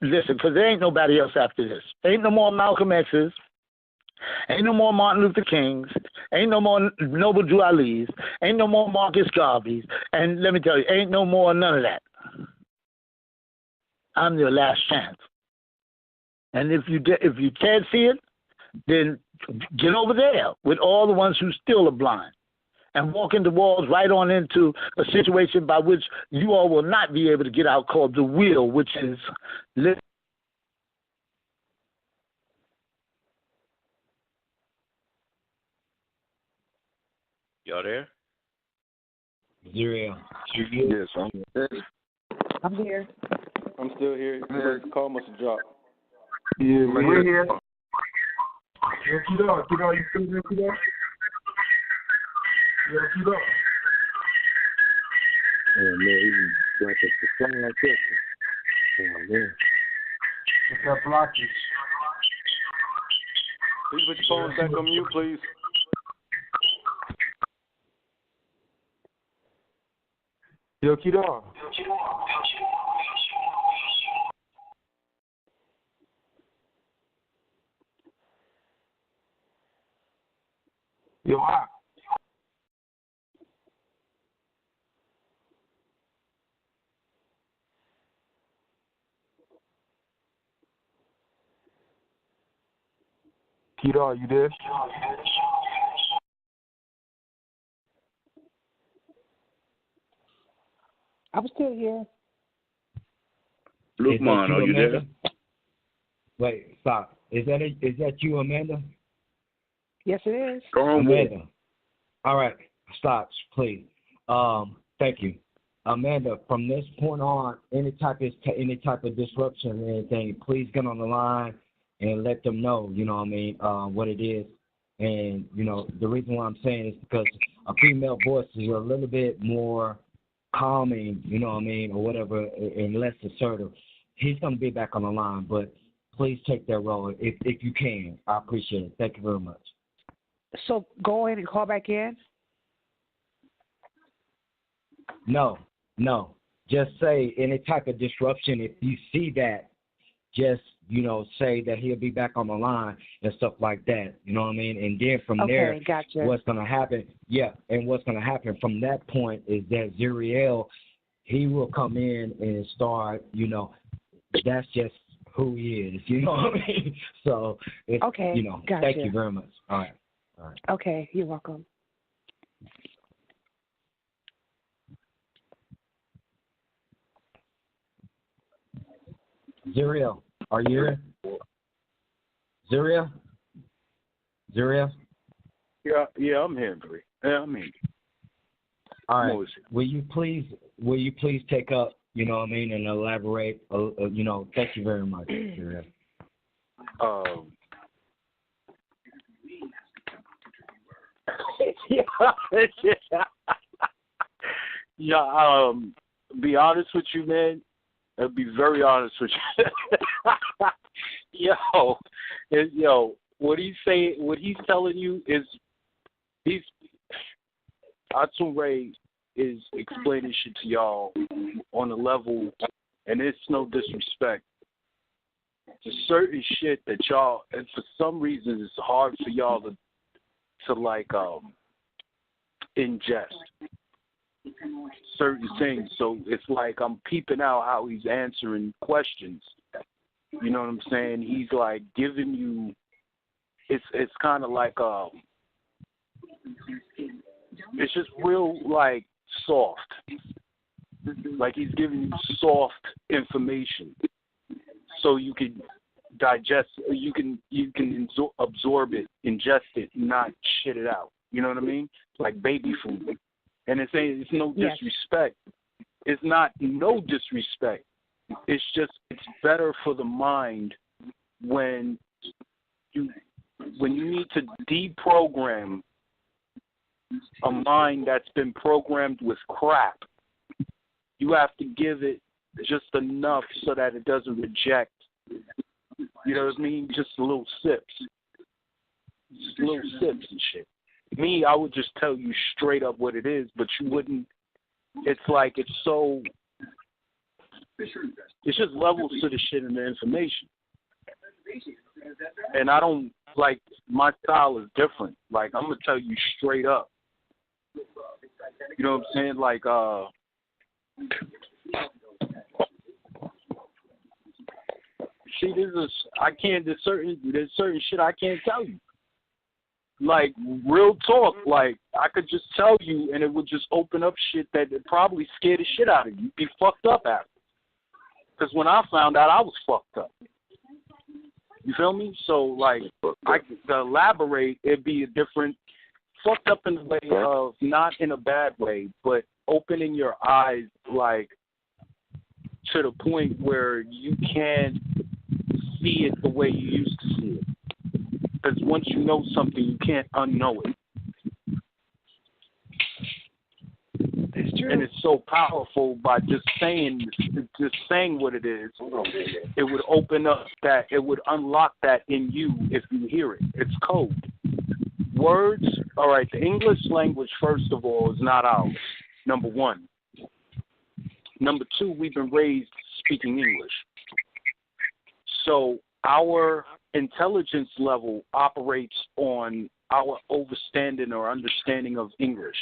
because there ain't nobody else after this. Ain't no more Malcolm X's. Ain't no more Martin Luther Kings. Ain't no more Noble Drew Ali's. Ain't no more Marcus Garveys. And let me tell you, ain't no more none of that. I'm your last chance. And if you can't see it, then get over there with all the ones who still are blind, and walk into walls right on into a situation by which you all will not be able to get out, called the will, which is Y'all there? Zero. Yes, I'm there. I'm here. I'm still here. The call must have dropped. Yeah, We're here. Yeah, Kidar, you still there, Kidar? Yeah, Kidar. Oh, man, he's like a song like this. Oh, man. It's that blockage. Please put your phones back on mute, please. Yo, Kidar. Yo, hi. Kidar, you there? I'm still here. Lukman, are you there? Wait, stop. Is that you, Amanda? Yes, it is. Go on, Amanda. All right, stop, please. Thank you, Amanda. From this point on, any type of disruption or anything, please get on the line and let them know. You know what I mean? What it is, and you know the reason why I'm saying is because a female voice is a little bit more calming. You know what I mean, or whatever, and less assertive. He's gonna be back on the line, but please take that role if you can. I appreciate it. Thank you very much. So go ahead and call back in. No. Just say any type of disruption. If you see that, just, say that he'll be back on the line and stuff like that. You know what I mean? And then from there, gotcha. what's going to happen, and what's going to happen from that point is that Zuriel, he will come in and start, that's just who he is. You know what I mean? So, gotcha. Thank you very much. All right. Okay, you're welcome. Zuriel, are you here? Zuriel? Yeah, I'm here, Bree. Yeah, I'm here. All right. Will you please take up, you know what I mean, and elaborate, thank you very much, Zuriel. Be honest with you, man. I'll be very honest with you. What he's telling you is ATUN-RE is explaining shit to y'all on a level, and it's no disrespect. There's certain shit that y'all, and for some reason, it's hard for y'all to ingest certain things. So it's like I'm peeping out how he's answering questions. You know what I'm saying? He's like giving you. It's kind of like it's just real like soft. Like he's giving you soft information, so you can digest. You can absorb it, ingest it, not shit it out. You know what I mean? Like baby food. And it's no disrespect. It's not no disrespect. It's just it's better for the mind when you need to deprogram a mind that's been programmed with crap. You have to give it just enough so that it doesn't reject. You know what I mean? Just little sips. Just little sips and shit. Me, I would just tell you straight up what it is, but you wouldn't. It's like it's just levels to the shit and the information. And I don't, like, my style is different. Like, I'm going to tell you straight up. You know what I'm saying? Like, See, there's certain shit I can't tell you. Like, real talk, like, I could just tell you and it would just open up shit that would probably scare the shit out of you. You'd be fucked up after. Because when I found out, I was fucked up. You feel me? So, like, to elaborate, it'd be a different, fucked up in the way of, not in a bad way, but opening your eyes, like, to the point where you can't see it the way you used to see it. Because once you know something, you can't unknow it. That's true. And it's so powerful by just saying what it is. It would open up that, it would unlock that in you if you hear it. It's code. Words, all right, the English language, first of all, is not ours, number one. Number two, we've been raised speaking English. So our intelligence level operates on our understanding of English.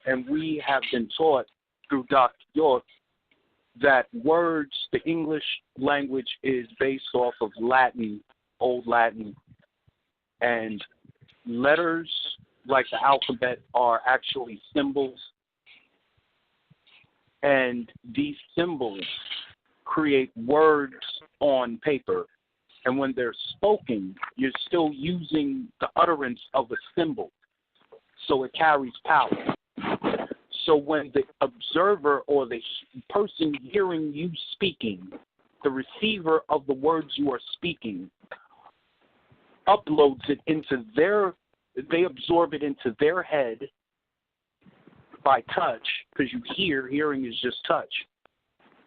And we have been taught through Dr. York that words, the English language is based off of Latin, Old Latin, and letters like the alphabet are actually symbols. And these symbols create words on paper. And when they're spoken, you're still using the utterance of a symbol. So it carries power. So when the observer or the person hearing you speaking, the receiver of the words you are speaking, uploads it into they absorb it into their head by touch, because hearing is just touch.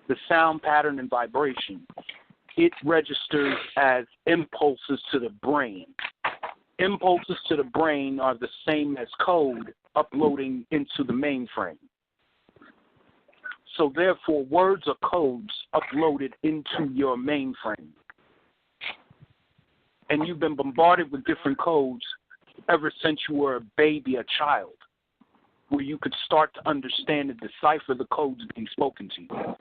The sound pattern and vibration. It registers as impulses to the brain. Impulses to the brain are the same as code uploading into the mainframe. So therefore, words are codes uploaded into your mainframe. And you've been bombarded with different codes ever since you were a baby, a child, where you could start to understand and decipher the codes being spoken to you.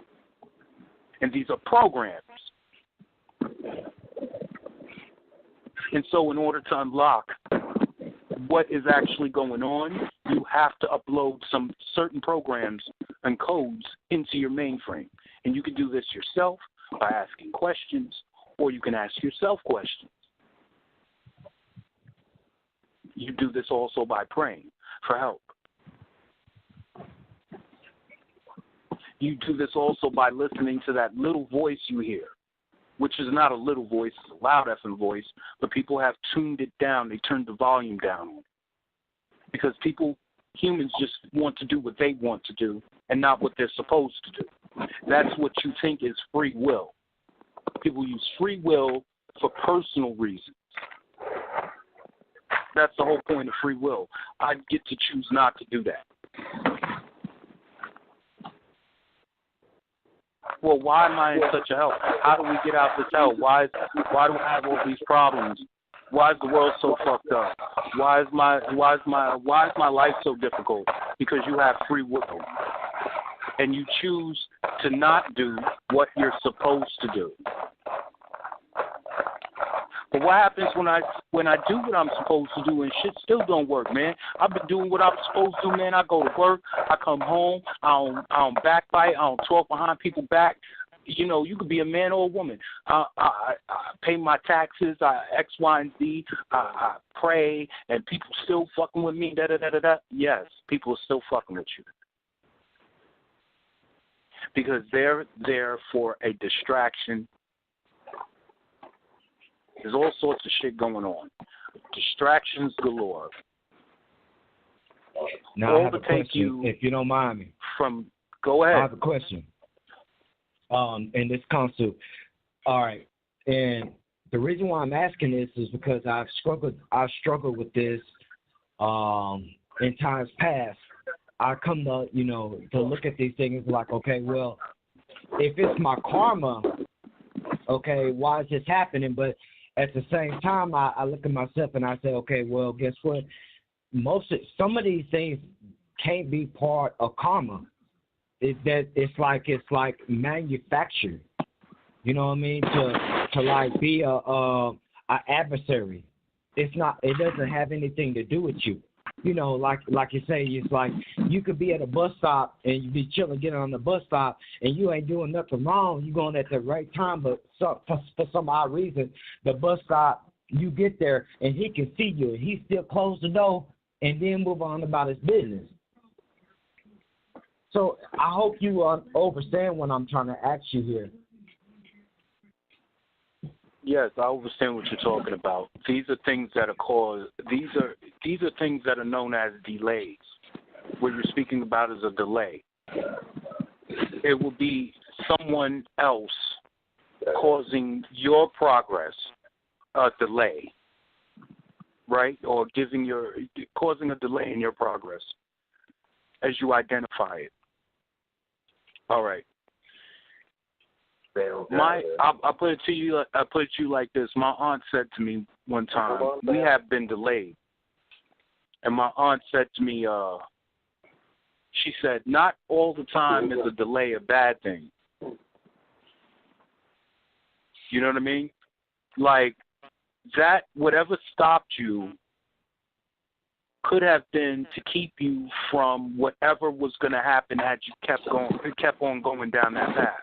And these are programs. And so in order to unlock what is actually going on, you have to upload some certain programs and codes into your mainframe. And you can do this yourself by asking questions, or you can ask yourself questions. You do this also by praying for help. You do this also by listening to that little voice you hear, which is not a little voice, it's a loud effing voice, but people have tuned it down. They turned the volume down. Because humans just want to do what they want to do and not what they're supposed to do. That's what you think is free will. People use free will for personal reasons. That's the whole point of free will. I get to choose not to do that. Well, why am I in such a hell? How do we get out this hell? Why do I have all these problems? Why is the world so fucked up? Why is my life so difficult? Because you have free will, and you choose to not do what you're supposed to do. But what happens when I do what I'm supposed to do and shit still don't work, man? I've been doing what I'm supposed to do, man. I go to work, I come home, I don't backbite, I don't talk behind people's back. You know, you could be a man or a woman. I pay my taxes, X, Y, and Z. I pray, and people still fucking with me. Da-da-da-da-da. Yes, people are still fucking with you. Because they're there for a distraction. There's all sorts of shit going on. Distractions galore. Now I have a question, if you don't mind me. Go ahead. I have a question. And this comes to, all right. And the reason why I'm asking this is because I've struggled with this in times past. I come to, to look at these things like, okay, well, if it's my karma, okay, why is this happening? But at the same time, I look at myself and I say, okay, well, guess what? Some of these things can't be part of karma. It's like manufactured. You know what I mean? To to like be a adversary. It's not. It doesn't have anything to do with you. You know, like you say, it's like you could be at a bus stop and you be chilling, getting on the bus stop, and you ain't doing nothing wrong. You going at the right time, but for some odd reason, the bus stop, you get there and he can see you, and he still close the door and then move on about his business. So I hope you understand what I'm trying to ask you here. Yes, I understand what you're talking about. These are things that are caused. These are things that are known as delays. What you're speaking about is a delay. It will be someone else causing your progress a delay, right? Or causing a delay in your progress as you identify it. All right. I put it to you. I put it to you like this. My aunt said to me one time, "We have been delayed," and my aunt said to me, she said, "Not all the time is a delay a bad thing." You know what I mean? Like that, whatever stopped you could have been to keep you from whatever was going to happen had you kept on going down that path.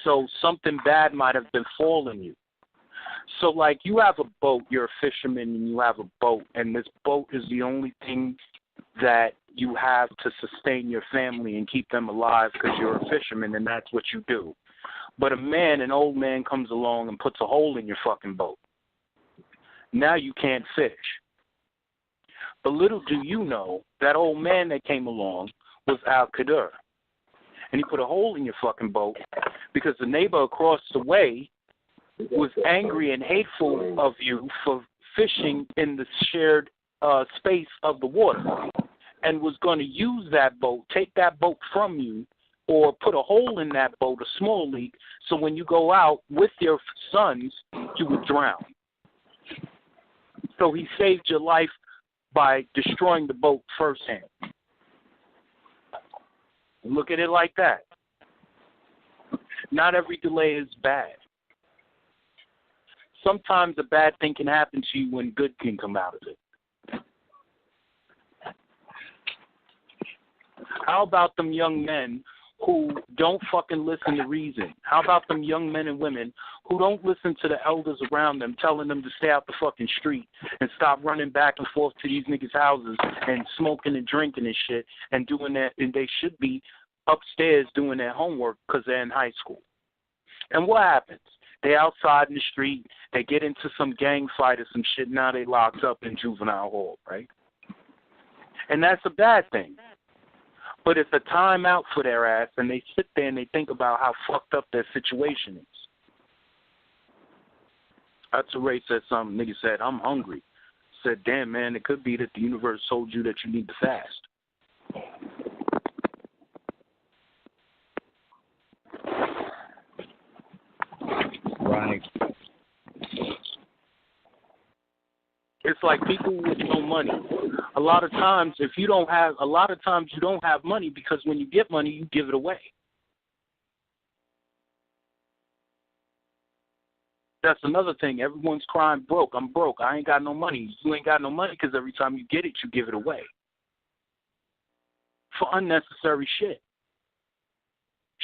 So something bad might have been falling you. So like you have a boat, you're a fisherman and you have a boat, and this boat is the only thing that you have to sustain your family and keep them alive because you're a fisherman and that's what you do. But an old man comes along and puts a hole in your fucking boat. Now you can't fish. But little do you know, that old man that came along was Al-Qadir. And he put a hole in your fucking boat because the neighbor across the way was angry and hateful of you for fishing in the shared space of the water and was going to use that boat, take that boat from you, or put a hole in that boat, a small leak, so when you go out with your sons, you would drown. So he saved your life by destroying the boat firsthand. Look at it like that. Not every delay is bad. Sometimes a bad thing can happen to you when good can come out of it. How about them young men who don't fucking listen to reason? How about them young men and women who don't listen to the elders around them telling them to stay out the fucking street and stop running back and forth to these niggas' houses and smoking and drinking and shit and doing that, and they should be upstairs doing their homework because they're in high school. And what happens? They outside in the street, they get into some gang fight or some shit, now they locked up in juvenile hall, right? And that's a bad thing. But it's a time out for their ass, and they sit there and they think about how fucked up their situation is. That's a Ray said something. Nigga said, "I'm hungry." Said, "Damn, man, it could be that the universe told you that you need to fast." Right. It's like people with no money. A lot of times you don't have money because when you get money, you give it away. That's another thing. Everyone's crying broke. I'm broke. I ain't got no money. You ain't got no money because every time you get it, you give it away. For unnecessary shit.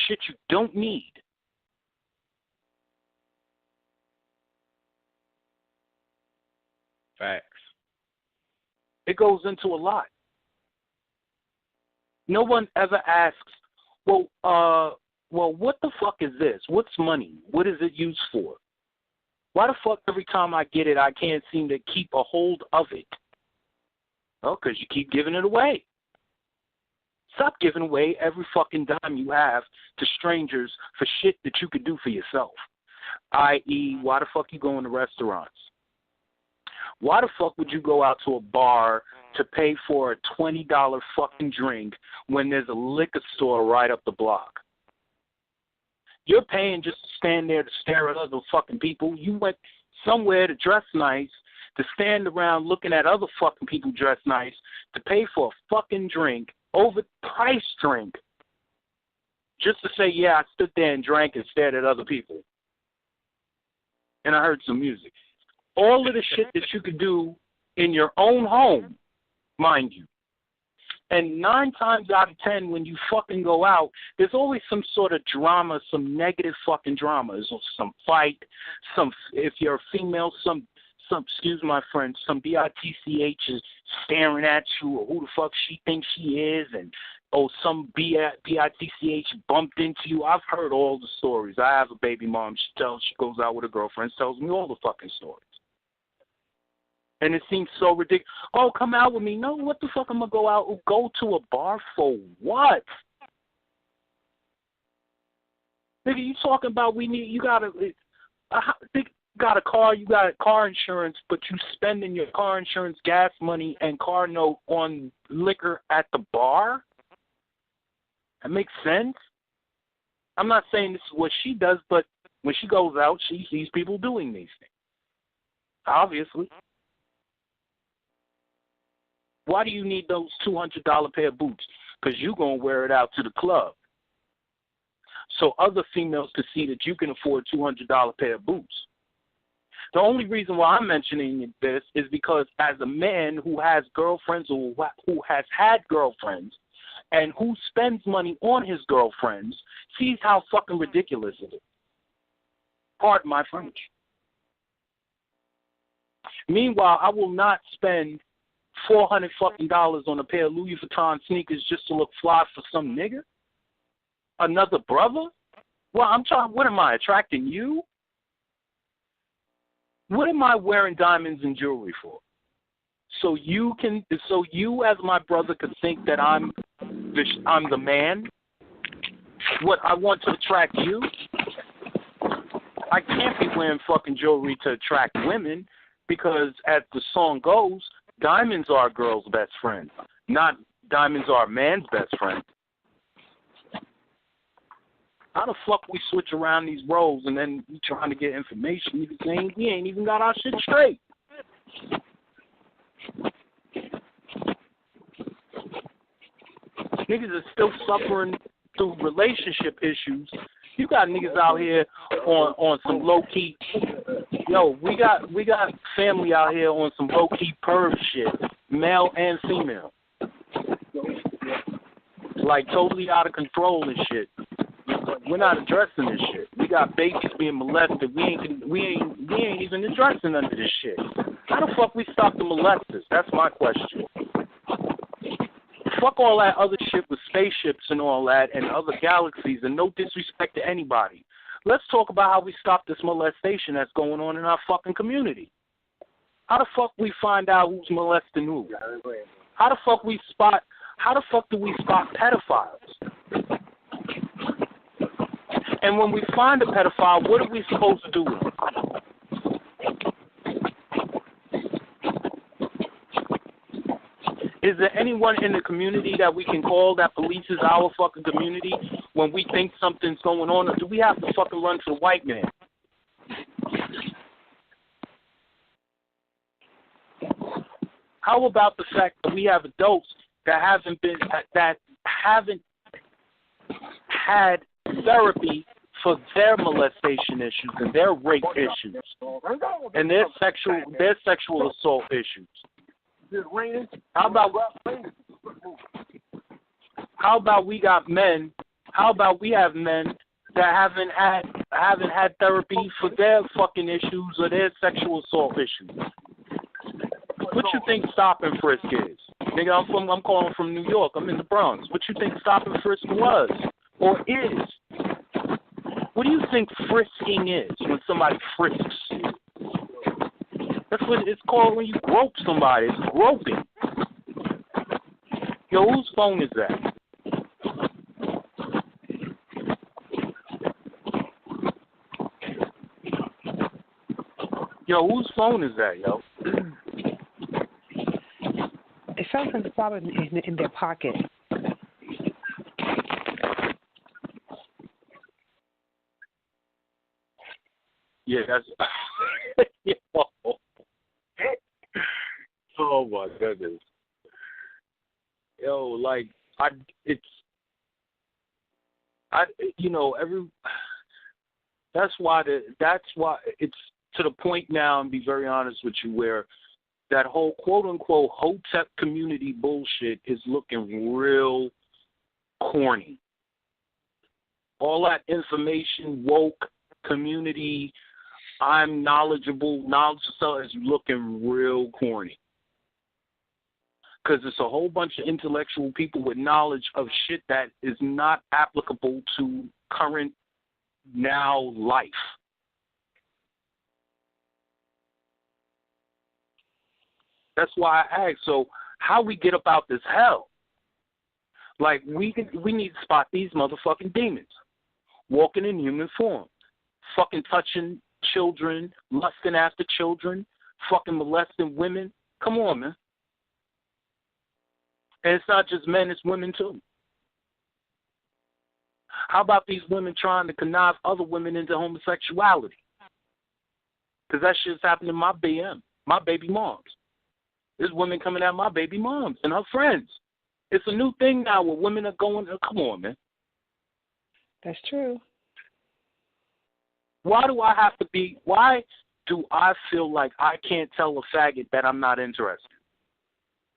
Shit you don't need. Facts. It goes into a lot. No one ever asks, well, what the fuck is this? What's money? What is it used for? Why the fuck every time I get it, I can't seem to keep a hold of it? Well, because you keep giving it away. Stop giving away every fucking dime you have to strangers for shit that you could do for yourself. I.e., why the fuck you going to restaurants? Why the fuck would you go out to a bar to pay for a $20 fucking drink when there's a liquor store right up the block? You're paying just to stand there to stare at other fucking people. You went somewhere to dress nice, to stand around looking at other fucking people dress nice, to pay for a fucking drink, overpriced drink, just to say, yeah, I stood there and drank and stared at other people. and I heard some music. All of the shit that you could do in your own home, mind you. And 9 times out of 10, when you fucking go out, there's always some sort of drama, some negative fucking drama. There's some fight, if you're a female, some excuse my friend, some bitch is staring at you, or who the fuck she thinks she is, and some bitch bumped into you. I've heard all the stories. I have a baby mom. She goes out with her girlfriends, tells me all the fucking stories. And it seems so ridiculous. Oh, come out with me. No, what the fuck am I go to a bar for what? Nigga, you talking about you got a car, you got car insurance, but you spending your car insurance, gas money, and car note on liquor at the bar? That makes sense? I'm not saying this is what she does, but when she goes out, she sees people doing these things. Obviously. Why do you need those $200 pair of boots? Because you're going to wear it out to the club. So other females can see that you can afford $200 pair of boots. The only reason why I'm mentioning this is because as a man who has girlfriends or who has had girlfriends and who spends money on his girlfriends sees how fucking ridiculous it is. Pardon my French. Meanwhile, I will not spend $400 fucking on a pair of Louis Vuitton sneakers just to look fly for some nigga? Another brother? Well, what am I, attracting you? What am I wearing diamonds and jewelry for? So you as my brother could think that I'm the man? What, I want to attract you? I can't be wearing fucking jewelry to attract women because as the song goes, diamonds are a girl's best friend, not diamonds are a man's best friend. How the fuck we switch around these roles and then we trying to get information? We ain't even got our shit straight. Niggas are still suffering through relationship issues. You got niggas out here on some low key. Yo, we got family out here on some low key perv shit, male and female. Like totally out of control and shit. We're not addressing this shit. We got babies being molested. We ain't even addressing none of this shit. How the fuck we stop the molesters? That's my question. Fuck all that other shit with spaceships and all that and other galaxies, and no disrespect to anybody. Let's talk about how we stop this molestation that's going on in our fucking community. How the fuck we find out who's molesting who? How the fuck do we spot pedophiles? And when we find a pedophile, what are we supposed to do with him? Is there anyone in the community that we can call that polices our fucking community when we think something's going on, or do we have to fucking run to the white man? How about the fact that we have adults that haven't had therapy for their molestation issues and their rape issues and their sexual assault issues? How about we got men? How about we have men that haven't had therapy for their fucking issues or their sexual assault issues? What you think stop and frisk is? Nigga, I'm calling from New York. I'm in the Bronx. What you think stop and frisk was or is? What do you think frisking is when somebody frisks you? That's what it's called when you grope somebody. It's groping. Yo, whose phone is that? Yo, whose phone is that, yo? It sounds like it's probably in their pocket. Yeah, that's... Oh my goodness. Yo, like that's why it's to the point now, and be very honest with you, where that whole quote-unquote Hotep community bullshit is looking real corny. All that information, woke, community, I'm knowledgeable, knowledge is looking real corny. Because it's a whole bunch of intellectual people with knowledge of shit that is not applicable to current now life. That's why I asked, so how we get up out this hell? Like, we need to spot these motherfucking demons walking in human form, fucking touching children, lusting after children, fucking molesting women. Come on, man. And it's not just men, it's women too. How about these women trying to connive other women into homosexuality? Because that shit's happening to my BM, my baby moms. There's women coming at my baby moms and her friends. It's a new thing now where women are going, come on, man. That's true. Why do I feel like I can't tell a faggot that I'm not interested?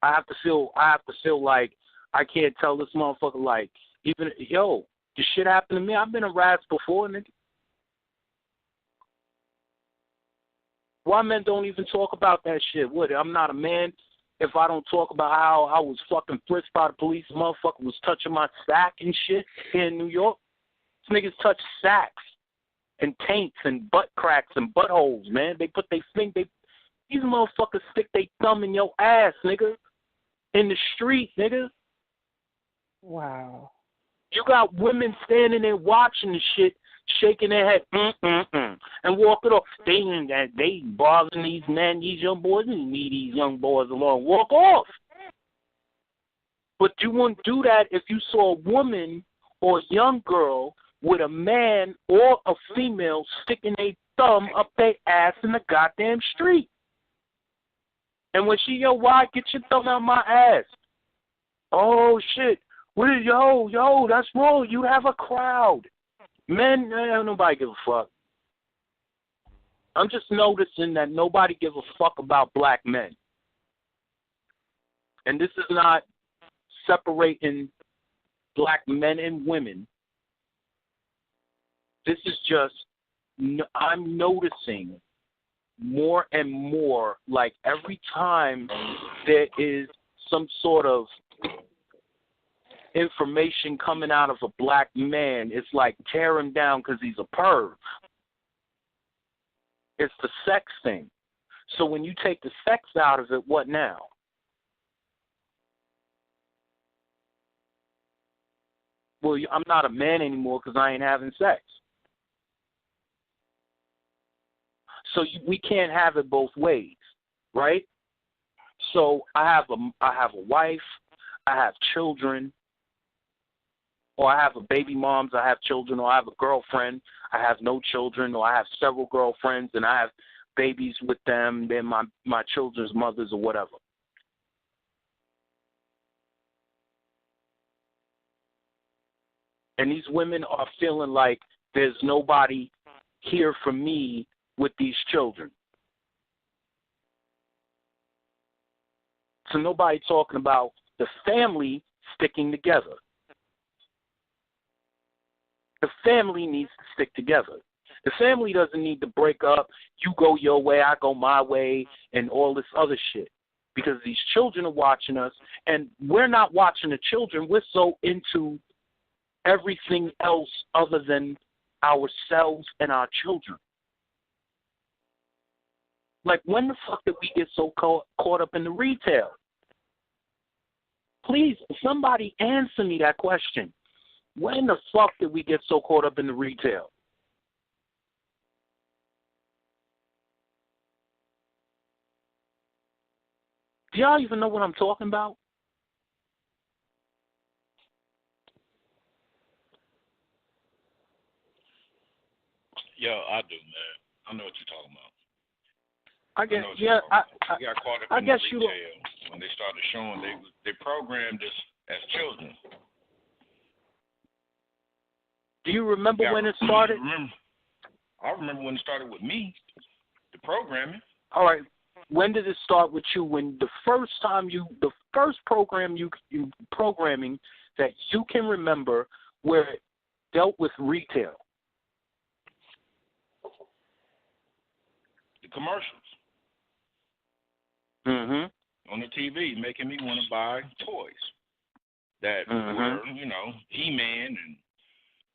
I have to feel like I can't tell this motherfucker, like, even, this shit happened to me. I've been harassed before, nigga. Why men don't even talk about that shit? What, I'm not a man if I don't talk about how I was fucking frisked by the police, motherfucker was touching my sack and shit here in New York? These niggas touch sacks and taints and butt cracks and buttholes, man. They put these motherfuckers stick their thumb in your ass, nigga. In the street, nigga. Wow. You got women standing there watching the shit, shaking their head, and walking off. They bothering these men, these young boys, and leave these young boys alone. Walk off. But you wouldn't do that if you saw a woman or a young girl with a man or a female sticking their thumb up their ass in the goddamn street. And when she, why get your thumb out my ass? Oh, shit. That's wrong. You have a crowd. Men, nobody give a fuck. I'm just noticing that nobody give a fuck about black men. And this is not separating black men and women. This is just, I'm noticing more and more, like every time there is some sort of information coming out of a black man, it's like tear him down because he's a perv. It's the sex thing. So when you take the sex out of it, what now? Well, I'm not a man anymore because I ain't having sex. So we can't have it both ways, right? So I have a wife, I have children, or I have a baby moms, I have children, or I have a girlfriend, I have no children, or I have several girlfriends and I have babies with them, they're my children's mothers or whatever. And these women are feeling like there's nobody here for me with these children. So nobody talking about the family sticking together. The family needs to stick together. The family doesn't need to break up. You go your way, I go my way, and all this other shit. Because these children are watching us, and we're not watching the children. We're so into everything else other than ourselves and our children. Like, when the fuck did we get so caught up in the retail? Please, somebody answer me that question. When the fuck did we get so caught up in the retail? Do y'all even know what I'm talking about? Yo, I do, man. I know what you're talking about. I guess, we got caught up in the retail when they started showing they programmed us as children. Do you remember when it started? I remember when it started with me. The programming. All right. When did it start with you? When the first programming that you can remember where it dealt with retail? The commercials. Mm-hmm. On the TV, making me want to buy toys that were, He-Man and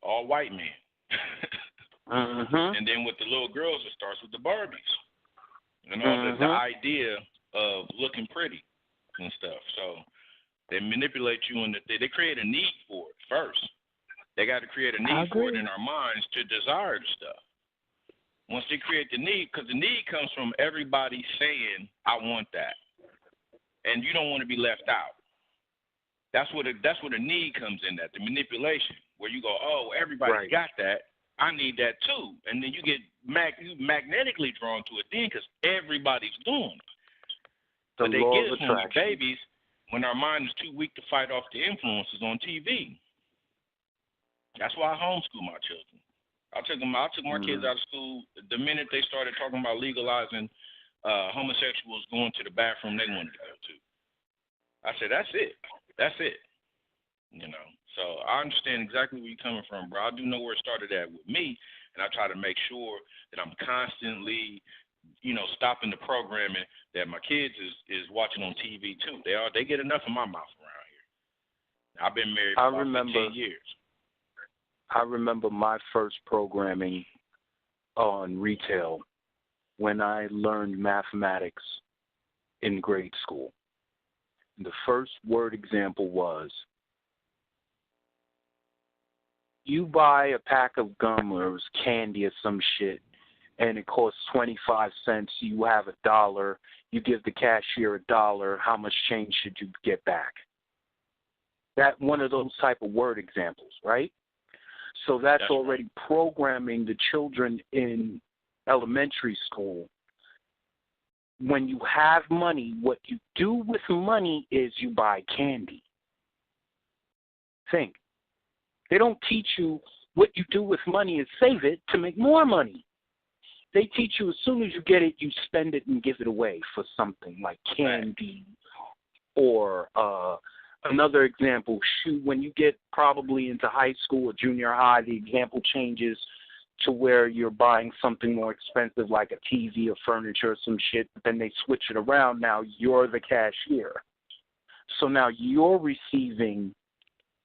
all white men. And then with the little girls, it starts with the Barbies. The idea of looking pretty and stuff. So they manipulate you, and they create a need for it first. They got to create a need for it in our minds to desire the stuff. Once they create the need, because the need comes from everybody saying, I want that. And you don't want to be left out. That's where the need comes in, the manipulation, where you go, oh, everybody got that. I need that too. And then you get magnetically drawn to it then because everybody's doing it. So they get us when we're babies, when our mind is too weak to fight off the influences on TV. That's why I homeschool my children. I took my kids out of school the minute they started talking about legalizing homosexuals going to the bathroom they wanted to go to. I said, that's it. So I understand exactly where you're coming from, bro. I do know where it started at with me, and I try to make sure that I'm constantly, stopping the programming that my kids is watching on TV too. They get enough of my mouth around here. I've been married for about 15 years. I remember my first programming on retail when I learned mathematics in grade school. The first word example was, you buy a pack of gum or it was candy or some shit, and it costs 25 cents. You have $1. You give the cashier $1. How much change should you get back? That one of those type of word examples, right? So that's already programming the children in elementary school. When you have money, what you do with money is you buy candy. Think. They don't teach you what you do with money is save it to make more money. They teach you as soon as you get it, you spend it and give it away for something like candy or another example. When you get probably into high school or junior high, the example changes to where you're buying something more expensive like a TV or furniture or some shit, but then they switch it around. Now you're the cashier. So now you're receiving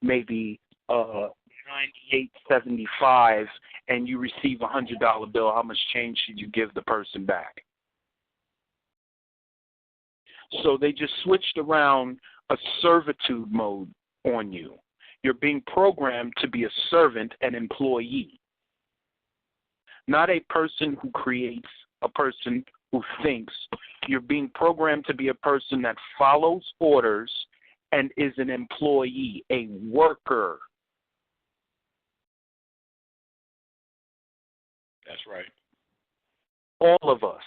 maybe $98.75 and you receive a $100 bill. How much change should you give the person back? So they just switched around a servitude mode on you. You're being programmed to be a servant, an employee, not a person who creates, a person who thinks. You're being programmed to be a person that follows orders and is an employee, a worker. That's right. All of us.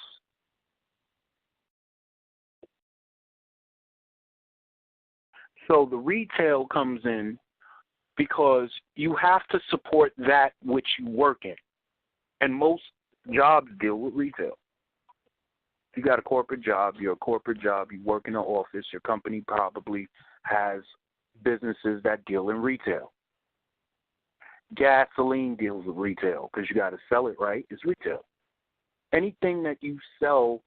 So the retail comes in because you have to support that which you work in. And most jobs deal with retail. If you got a corporate job, you work in an office, your company probably has businesses that deal in retail. Gasoline deals with retail because you got to sell it, right? It's retail. Anything that you sell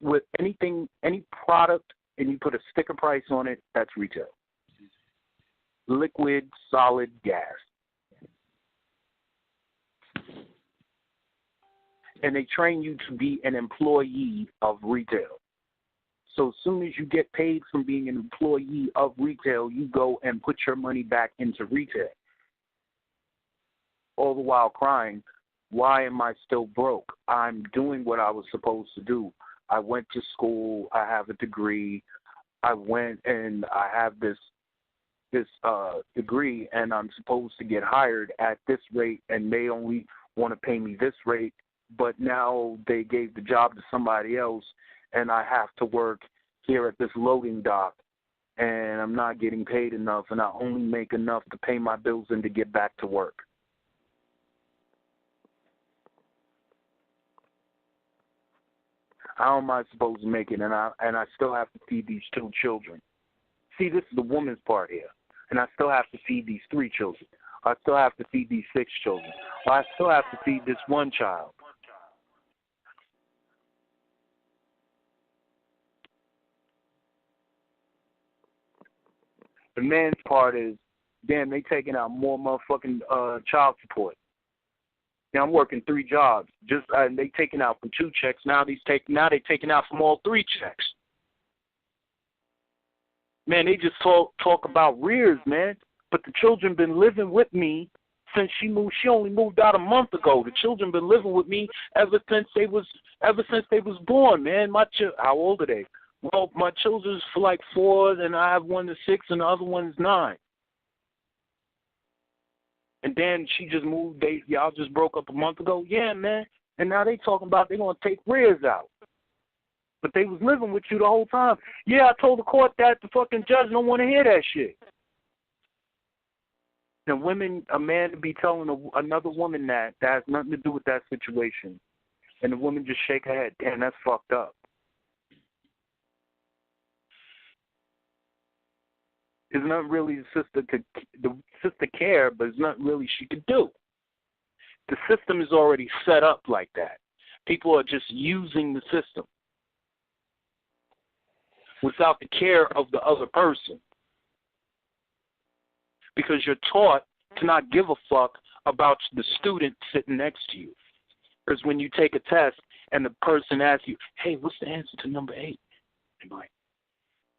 with any product and you put a sticker price on it, that's retail. Liquid, solid, gas. And they train you to be an employee of retail. So as soon as you get paid from being an employee of retail, you go and put your money back into retail. All the while crying, why am I still broke? I'm doing what I was supposed to do. I went to school. I have a degree. I went and I have this degree, and I'm supposed to get hired at this rate, and they only want to pay me this rate. But now they gave the job to somebody else, and I have to work here at this loading dock, and I'm not getting paid enough, and I only make enough to pay my bills and to get back to work. How am I supposed to make it? And I still have to feed these 2 children. See, this is the woman's part here. And I still have to feed these 3 children. I still have to feed these 6 children. I still have to feed this 1 child. The man's part is, damn, they taking out more motherfucking child support. Now I'm working 3 jobs. Just they taking out from 2 checks. Now they taking out from all 3 checks. Man, they just talk about rears, man. But the children been living with me since she moved. She only moved out a month ago. The children been living with me ever since they was born, man. How old are they? Well, my children's for like 4, and I have one that's 6, and the other one's 9. And then she just moved. Y'all just broke up a month ago. Yeah, man. And now they talking about they gonna take rears out. But they was living with you the whole time. Yeah, I told the court that. The fucking judge don't want to hear that shit. And a man to be telling another woman that has nothing to do with that situation, and the woman just shake her head. Damn, that's fucked up. There's not really the sister care, but there's not really she could do. The system is already set up like that. People are just using the system without the care of the other person. Because you're taught to not give a fuck about the student sitting next to you. Because when you take a test and the person asks you, hey, what's the answer to number 8? You're like,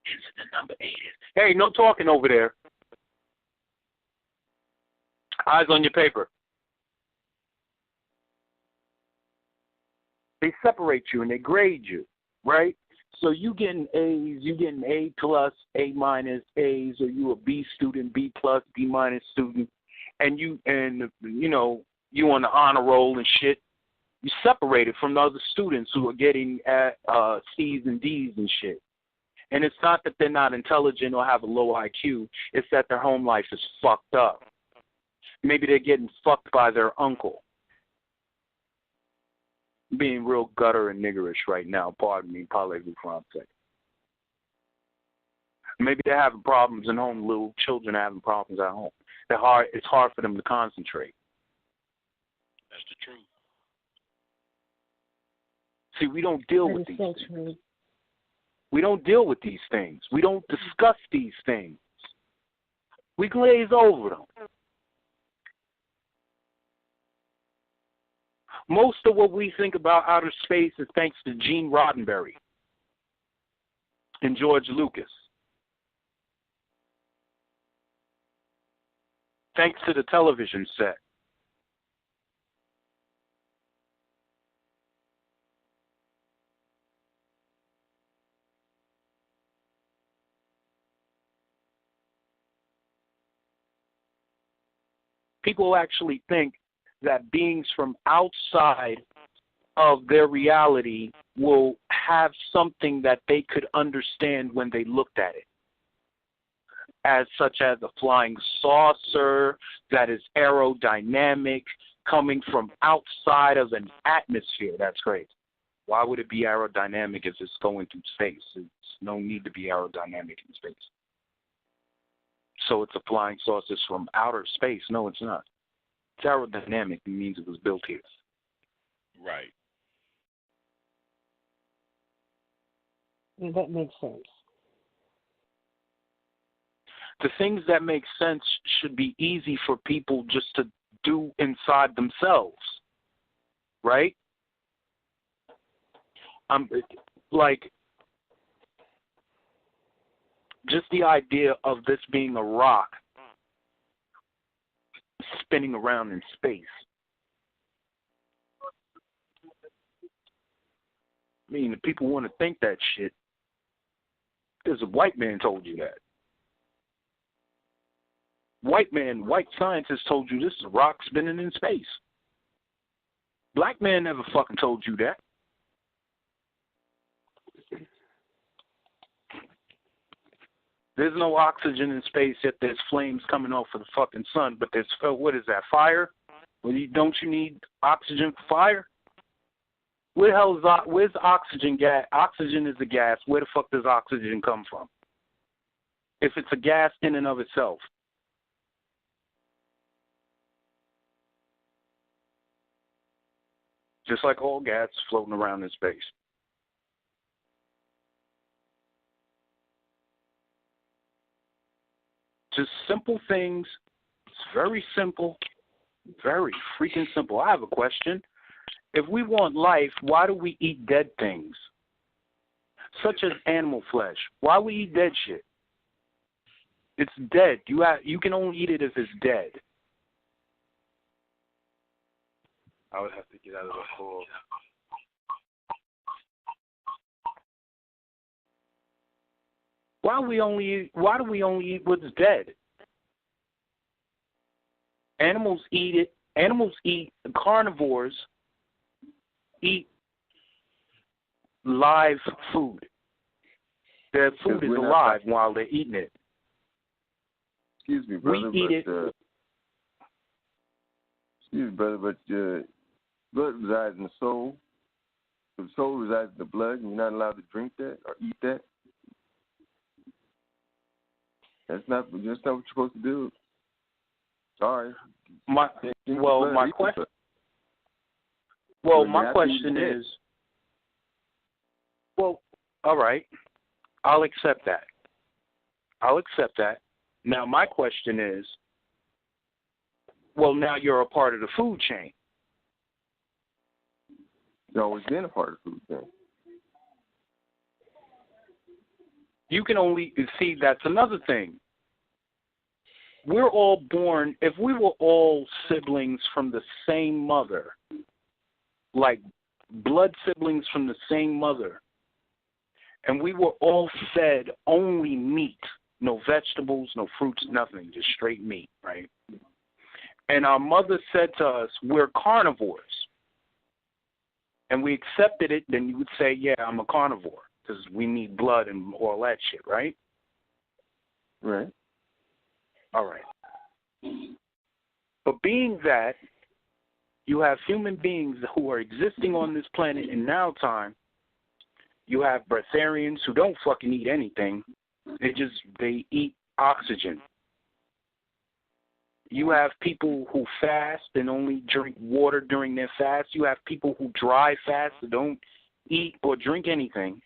answer to number 8 is, hey, no talking over there. Eyes on your paper. They separate you and they grade you, right? So you getting A's, you getting A+, A-, A's, or you a B student, B+, B- student, and you on the honor roll and shit. You separated from the other students who are getting C's and D's and shit. And it's not that they're not intelligent or have a low IQ. It's that their home life is fucked up. Maybe they're getting fucked by their uncle. Being real gutter and niggerish right now. Pardon me, parlez-vous français. Maybe they're having problems at home. Little children are having problems at home. It's hard for them to concentrate. That's the truth. See, we don't deal with these things. We don't deal with these things. We don't discuss these things. We glaze over them. Most of what we think about outer space is thanks to Gene Roddenberry and George Lucas. Thanks to the television set. People actually think that beings from outside of their reality will have something that they could understand when they looked at it, as such as a flying saucer that is aerodynamic coming from outside of an atmosphere. That's great. Why would it be aerodynamic if it's going through space? There's no need to be aerodynamic in space. So it's a flying saucer from outer space. No, it's not. It's aerodynamic. It means it was built here. Right. Yeah, that makes sense. The things that make sense should be easy for people just to do inside themselves, right? Like, just the idea of this being a rock spinning around in space. I mean, if people want to think that shit, there's a white man told you that. White scientists told you this is a rock spinning in space. Black man never fucking told you that. There's no oxygen in space, yet there's flames coming off of the fucking sun. But there's, what is that, fire? Well, don't you need oxygen for fire? Where's oxygen gas? Oxygen is a gas. Where the fuck does oxygen come from? If it's a gas in and of itself. Just like all gas floating around in space. Just simple things. It's very simple. Very freaking simple. I have a question. If we want life, why do we eat dead things? Such as animal flesh. Why we eat dead shit? It's dead. You can only eat it if it's dead. I would have to get out of the call. Why do we only eat what's dead? Animals eat it. Carnivores eat live food. Their food is alive while they're eating it. Excuse me, brother. We eat it. Excuse me, brother, but blood resides in the soul. The soul resides in the blood, and you're not allowed to drink that or eat that. That's not what you're supposed to do. Sorry. My question is, well, all right, I'll accept that. Now my question is, well, now you're a part of the food chain. You've always been a part of the food chain. You can only see, that's another thing. We're all born, if we were all siblings from the same mother, like blood siblings from the same mother, and we were all fed only meat, no vegetables, no fruits, nothing, just straight meat, right? And our mother said to us, we're carnivores. And we accepted it, then you would say, yeah, I'm a carnivore, because we need blood and all that shit, right? Right. All right. But being that you have human beings who are existing on this planet in now time, you have breatharians who don't fucking eat anything. They eat oxygen. You have people who fast and only drink water during their fast. You have people who dry fast and don't eat or drink anything.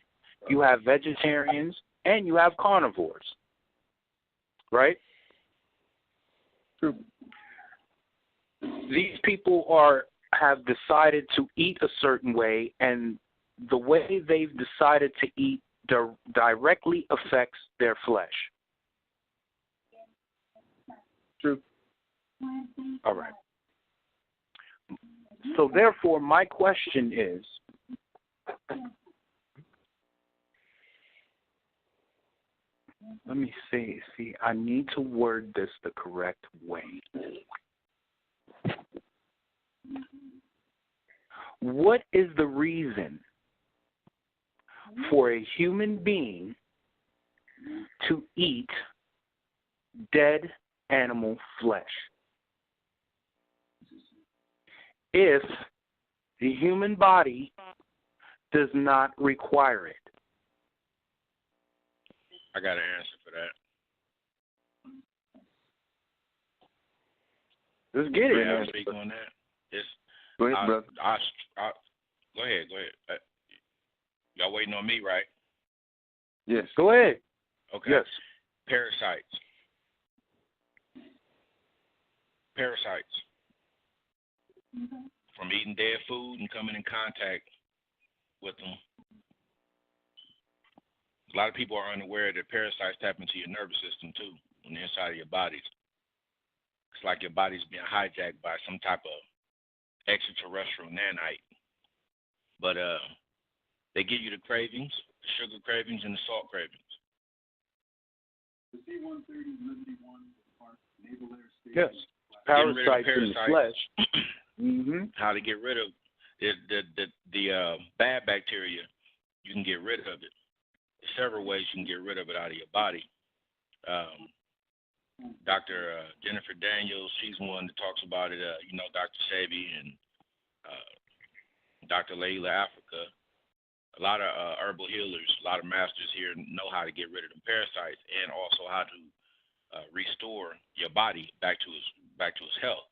You have vegetarians and you have carnivores. Right? True. These people have decided to eat a certain way, and the way they've decided to eat directly affects their flesh. True. All right. So therefore, my question is, let me see. I need to word this the correct way. What is the reason for a human being to eat dead animal flesh if the human body does not require it? I got an answer for that. Let's get it. I'll speak on that. Go ahead, brother. Go ahead. Y'all waiting on me, right? Yes. Go ahead. Okay. Yes. Parasites. From eating dead food and coming in contact with them. A lot of people are unaware that parasites tap into your nervous system too, on the inside of your bodies. It's like your body's being hijacked by some type of extraterrestrial nanite. But they give you the cravings, the sugar cravings, and the salt cravings. The C-130 Liberty One naval air station. Yes. Parasites in the flesh. Mm-hmm. How to get rid of the bad bacteria? You can get rid of it. There's several ways you can get rid of it out of your body. Dr. Jennifer Daniels, she's one that talks about it. Dr. Sebi and Dr. Layla Africa, a lot of herbal healers, a lot of masters here know how to get rid of the parasites and also how to restore your body back to its health.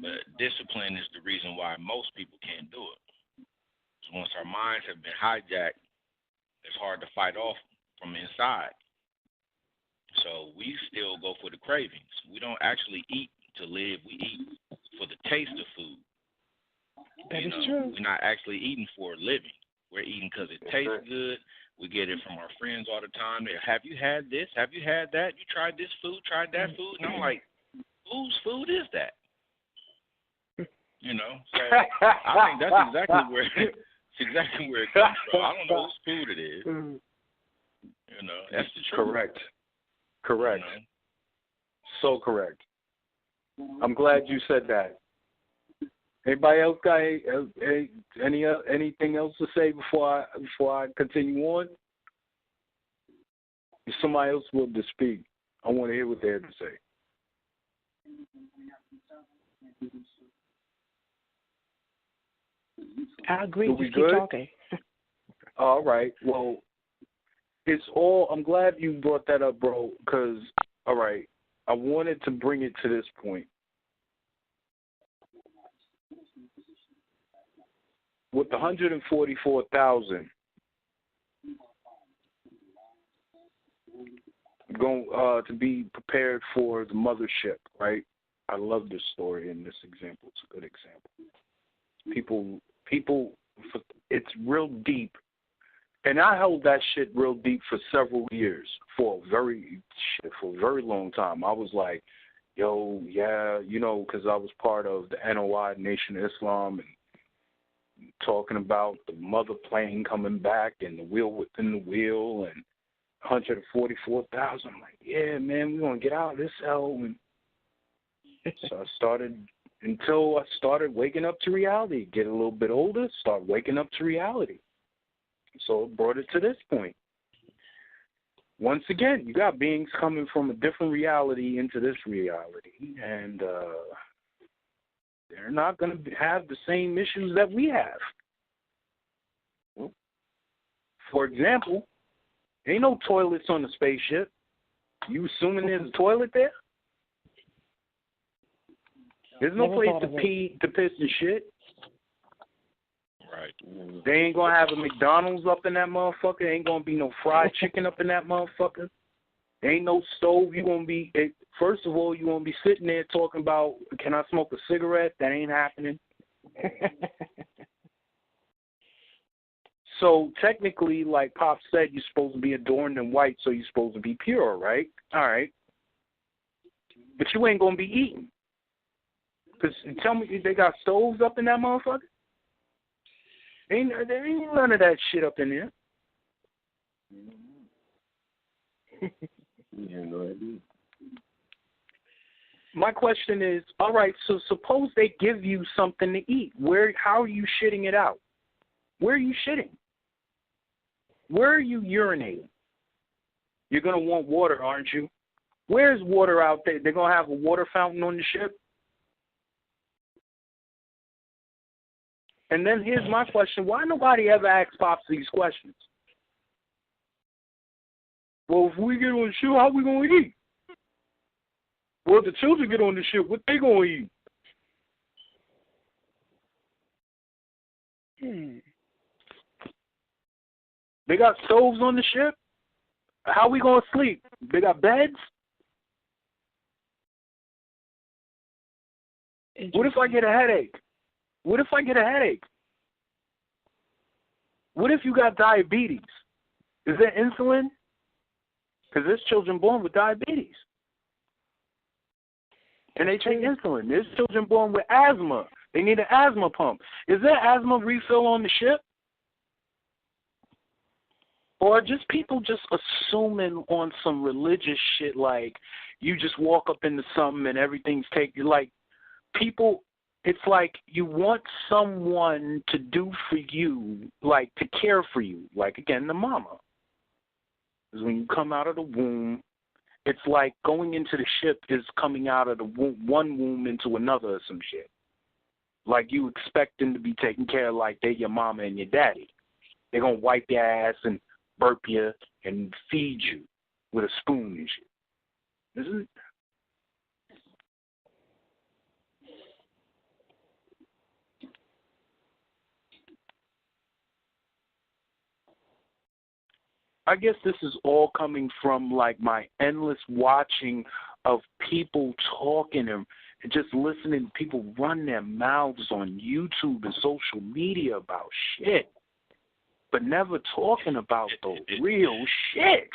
But discipline is the reason why most people can't do it. So once our minds have been hijacked, it's hard to fight off from inside. So we still go for the cravings. We don't actually eat to live. We eat for the taste of food. That is true. We're not actually eating for a living. We're eating because it tastes good. We get it from our friends all the time. Have you had this? Have you had that? You tried this food? Tried that food? And I'm like, whose food is that? You know, so I think that's exactly where it comes from. I don't know whose food it is. You know, that's the truth. Correct. You know? So correct. I'm glad you said that. Anybody else got anything else to say before I continue on? If somebody else will to speak, I want to hear what they have to say. I agree. Just keep good? Talking. All right. Well, I'm glad you brought that up, bro, because, all right, I wanted to bring it to this point. With the 144,000 going to be prepared for the mothership, right? I love this story and this example. It's a good example. People, it's real deep. And I held that shit real deep for several years, for a very long time. I was like, yo, yeah, because I was part of the NOI, Nation of Islam, and talking about the mother plane coming back and the wheel within the wheel and 144,000. I'm like, yeah, man, we're going to get out of this hell. And so I started waking up to reality, get a little bit older, start waking up to reality. So it brought it to this point. Once again, you got beings coming from a different reality into this reality, and they're not going to have the same issues that we have. For example, ain't no toilets on the spaceship. You assuming there's a toilet there? There's no place to piss and shit. Right. They ain't going to have a McDonald's up in that motherfucker. Ain't going to be no fried chicken up in that motherfucker. Ain't no stove. First of all, you're going to be sitting there talking about, can I smoke a cigarette? That ain't happening. So technically, like Pop said, you're supposed to be adorned in white, so you're supposed to be pure, right? All right. But you ain't going to be eating. Because tell me, they got stoves up in that motherfucker? There ain't none of that shit up in there. Yeah, no idea. My question is, all right, so suppose they give you something to eat. How are you shitting it out? Where are you shitting? Where are you urinating? You're going to want water, aren't you? Where's water out there? They're going to have a water fountain on the ship? And then here's my question. Why nobody ever asks Pops these questions? Well, if we get on the ship, how we going to eat? Well, if the children get on the ship, what they going to eat? They got stoves on the ship? How we going to sleep? They got beds? What if I get a headache? What if you got diabetes? Is there insulin? Because there's children born with diabetes. And they take insulin. There's children born with asthma. They need an asthma pump. Is there asthma refill on the ship? Or just people just assuming on some religious shit like you just walk up into something and everything's taken. Like people, it's like you want someone to do for you, like to care for you. Like, again, the mama. Because when you come out of the womb, it's like going into the ship is coming out of the womb, one womb into another or some shit. like you expect them to be taken care of like they're your mama and your daddy. They're going to wipe your ass and burp you and feed you with a spoon and shit. Isn't it? I guess this is all coming from like my endless watching of people talking and just listening to people run their mouths on YouTube and social media about shit, but never talking about the real shit.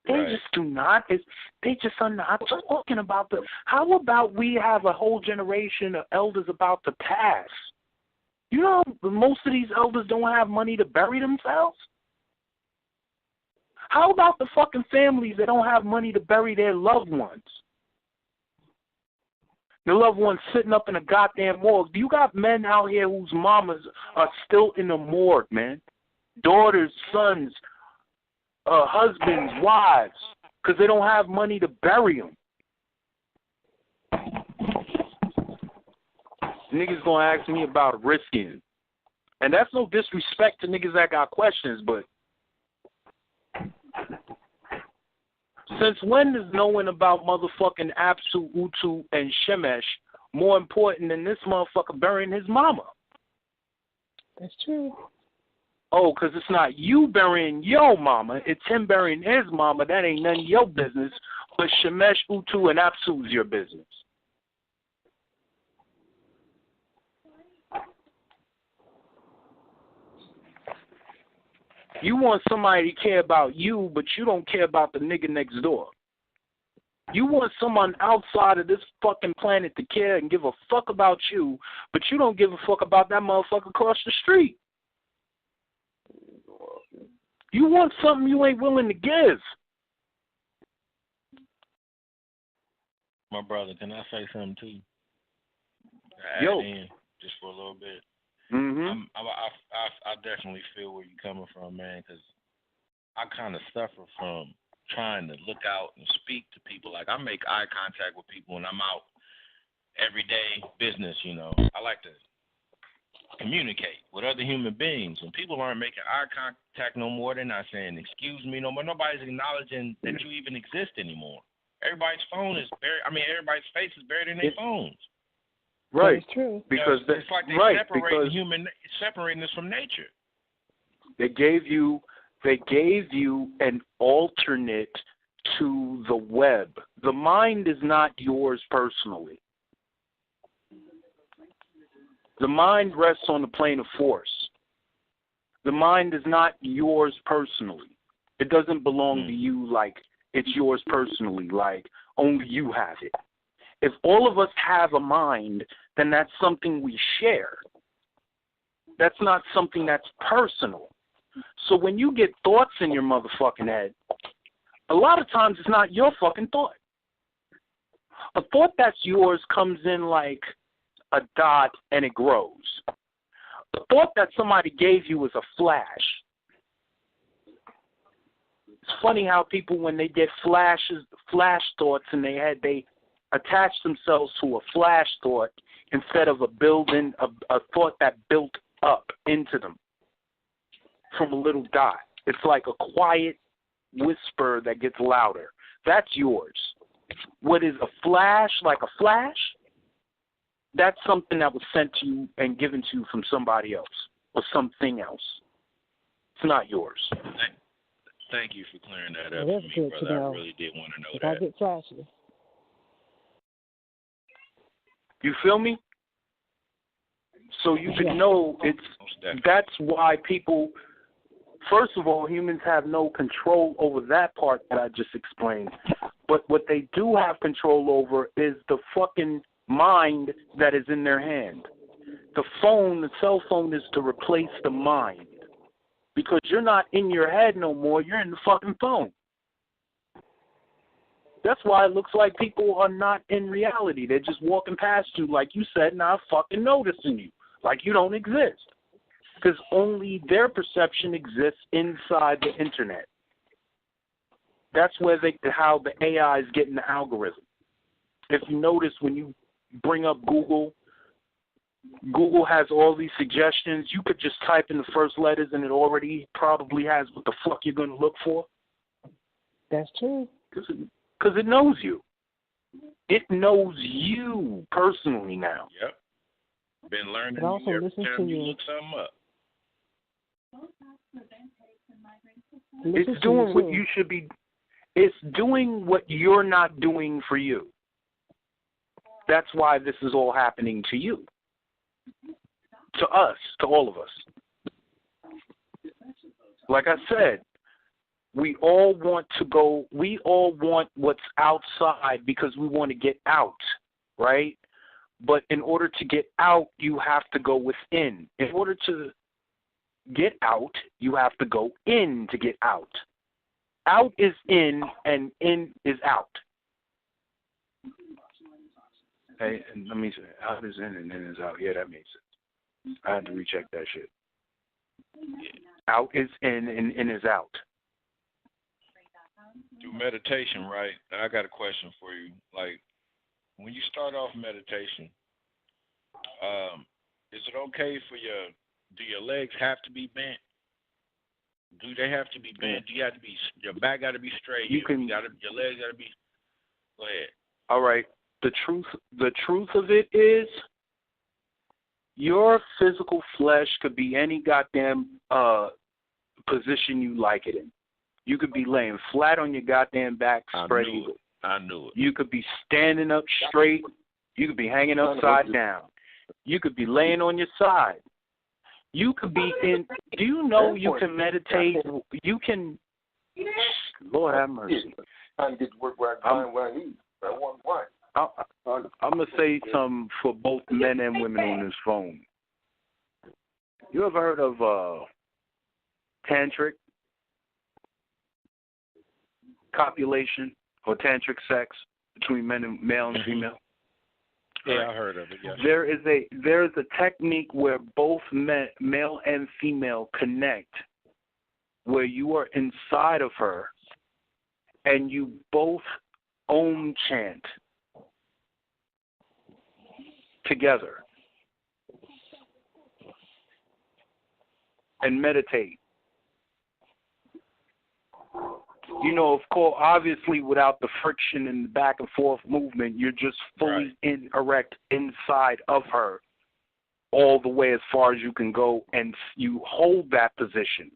They just do not. They just are not talking about the. How about we have a whole generation of elders about to pass? You know, most of these elders don't have money to bury themselves. How about the fucking families that don't have money to bury their loved ones? Their loved ones sitting up in a goddamn morgue. You got men out here whose mamas are still in the morgue, man. Daughters, sons, husbands, wives, because they don't have money to bury them. Niggas gonna ask me about risking. And that's no disrespect to niggas that got questions, but since when is knowing about motherfucking Apsu, Utu, and Shemesh more important than this motherfucker burying his mama? That's true. Oh, because it's not you burying your mama, it's him burying his mama. That ain't none of your business, but Shemesh, Utu, and Apsu's your business. You want somebody to care about you, but you don't care about the nigga next door. You want someone outside of this fucking planet to care and give a fuck about you, but you don't give a fuck about that motherfucker across the street. You want something you ain't willing to give. My brother, can I say something too? Yo. In just for a little bit. Mm-hmm. I definitely feel where you're coming from, man, because I kind of suffer from trying to look out and speak to people. Like, I make eye contact with people when I'm out everyday business, you know. I like to communicate with other human beings. When people aren't making eye contact no more, they're not saying, excuse me no more. Nobody's acknowledging that you even exist anymore. Everybody's phone is buried. I mean, everybody's face is buried in their phones. Right. That's true. Because you know, it's like they're separating us from nature. They gave you an alternate to the web. The mind is not yours personally. The mind rests on the plane of force. The mind is not yours personally. It doesn't belong to you like it's yours personally, like only you have it. If all of us have a mind, then that's something we share. That's not something that's personal. So when you get thoughts in your motherfucking head, a lot of times it's not your fucking thought. A thought that's yours comes in like a dot and it grows. The thought that somebody gave you is a flash. It's funny how people, when they get flash thoughts in their head, they attach themselves to a flash thought instead of a thought that built up into them from a little dot. It's like a quiet whisper that gets louder. That's yours. What is a flash, like a flash? That's something that was sent to you and given to you from somebody else or something else. It's not yours. Thank you for clearing that up Well, for me, brother. I really did want to know that. I get flashy. You feel me? So you can know that's why people, first of all, humans have no control over that part that I just explained. But what they do have control over is the fucking mind that is in their hand. The cell phone is to replace the mind. Because you're not in your head no more, you're in the fucking phone. That's why it looks like people are not in reality. They're just walking past you, like you said, not fucking noticing you, like you don't exist. Because only their perception exists inside the internet. That's where how the AI is getting the algorithm. If you notice, when you bring up Google, Google has all these suggestions. You could just type in the first letters and it already probably has what the fuck you're going to look for. That's true. Because it knows you. It knows you personally now. Yep. Been learning It also every listens time to you you. look something up. It's doing what you should be. It's doing what you're not doing for you. That's why this is all happening to you. To us, to all of us. Like I said, we all want what's outside because we want to get out, right? But in order to get out, you have to go within. In order to get out, you have to go in to get out. Out is in, and in is out. Hey, and let me say, out is in and in is out. Yeah, that makes sense. I had to recheck that shit. Out is in and in is out. Through meditation, right? I got a question for you. Like, when you start off meditation, is it okay for do your legs have to be bent? Do they have to be bent? Do you have to be, your back got to be straight? Your legs got to be, go ahead. All right. The truth of it is, your physical flesh could be any goddamn position you like it in. You could be laying flat on your goddamn back, spread eagle. I knew it. You could be standing up straight. You could be hanging upside down. You could be laying on your side. You could be in. Do you know you can meditate? You can. Lord have mercy. Trying to get to work where I need. Why? I'm going to say something for both men and women on this phone. You ever heard of tantric copulation or tantric sex between male and female? Yeah, I heard of it. Yeah. There is a technique where both male and female connect, where you are inside of her and you both Om chant together and meditate. You know, of course, obviously without the friction and the back and forth movement, you're just fully erect inside of her all the way as far as you can go, and you hold that position.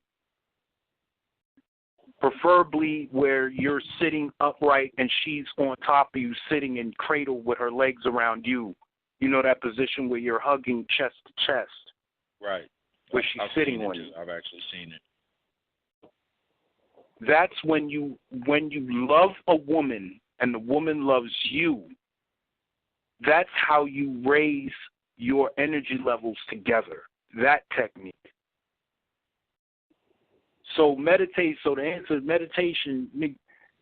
Preferably where you're sitting upright and she's on top of you, sitting in cradle with her legs around you. You know that position where you're hugging chest to chest. Right. Where she's sitting on you. I've actually seen it. That's when you love a woman and the woman loves you. That's how you raise your energy levels together. That technique. So the answer is meditation.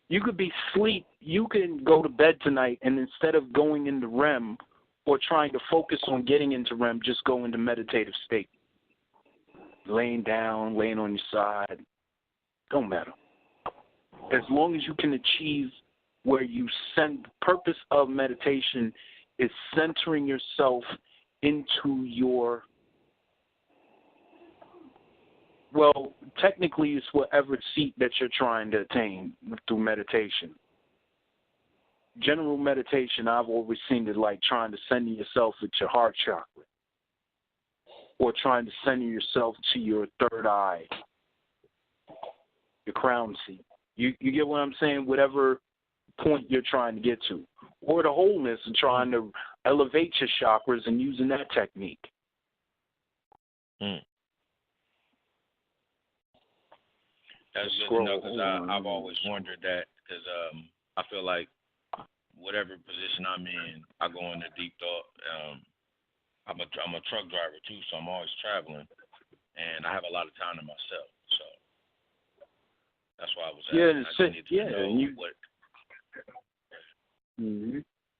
You could be asleep. You can go to bed tonight, and instead of going into REM or trying to focus on getting into REM, just go into meditative state. Laying down, laying on your side, don't matter. As long as you can achieve where you the purpose of meditation is centering yourself into your, well, technically it's whatever seat that you're trying to attain through meditation. General meditation, I've always seen it like trying to center yourself with your heart chakra, or trying to center yourself to your third eye, your crown seat. You get what I'm saying? Whatever point you're trying to get to. Or the wholeness and trying to elevate your chakras and using that technique. That's good to know, because I've always wondered that, because I feel like whatever position I'm in, I go into deep thought. I'm a truck driver too, so I'm always traveling, and I have a lot of time to myself. So that's why I was asking.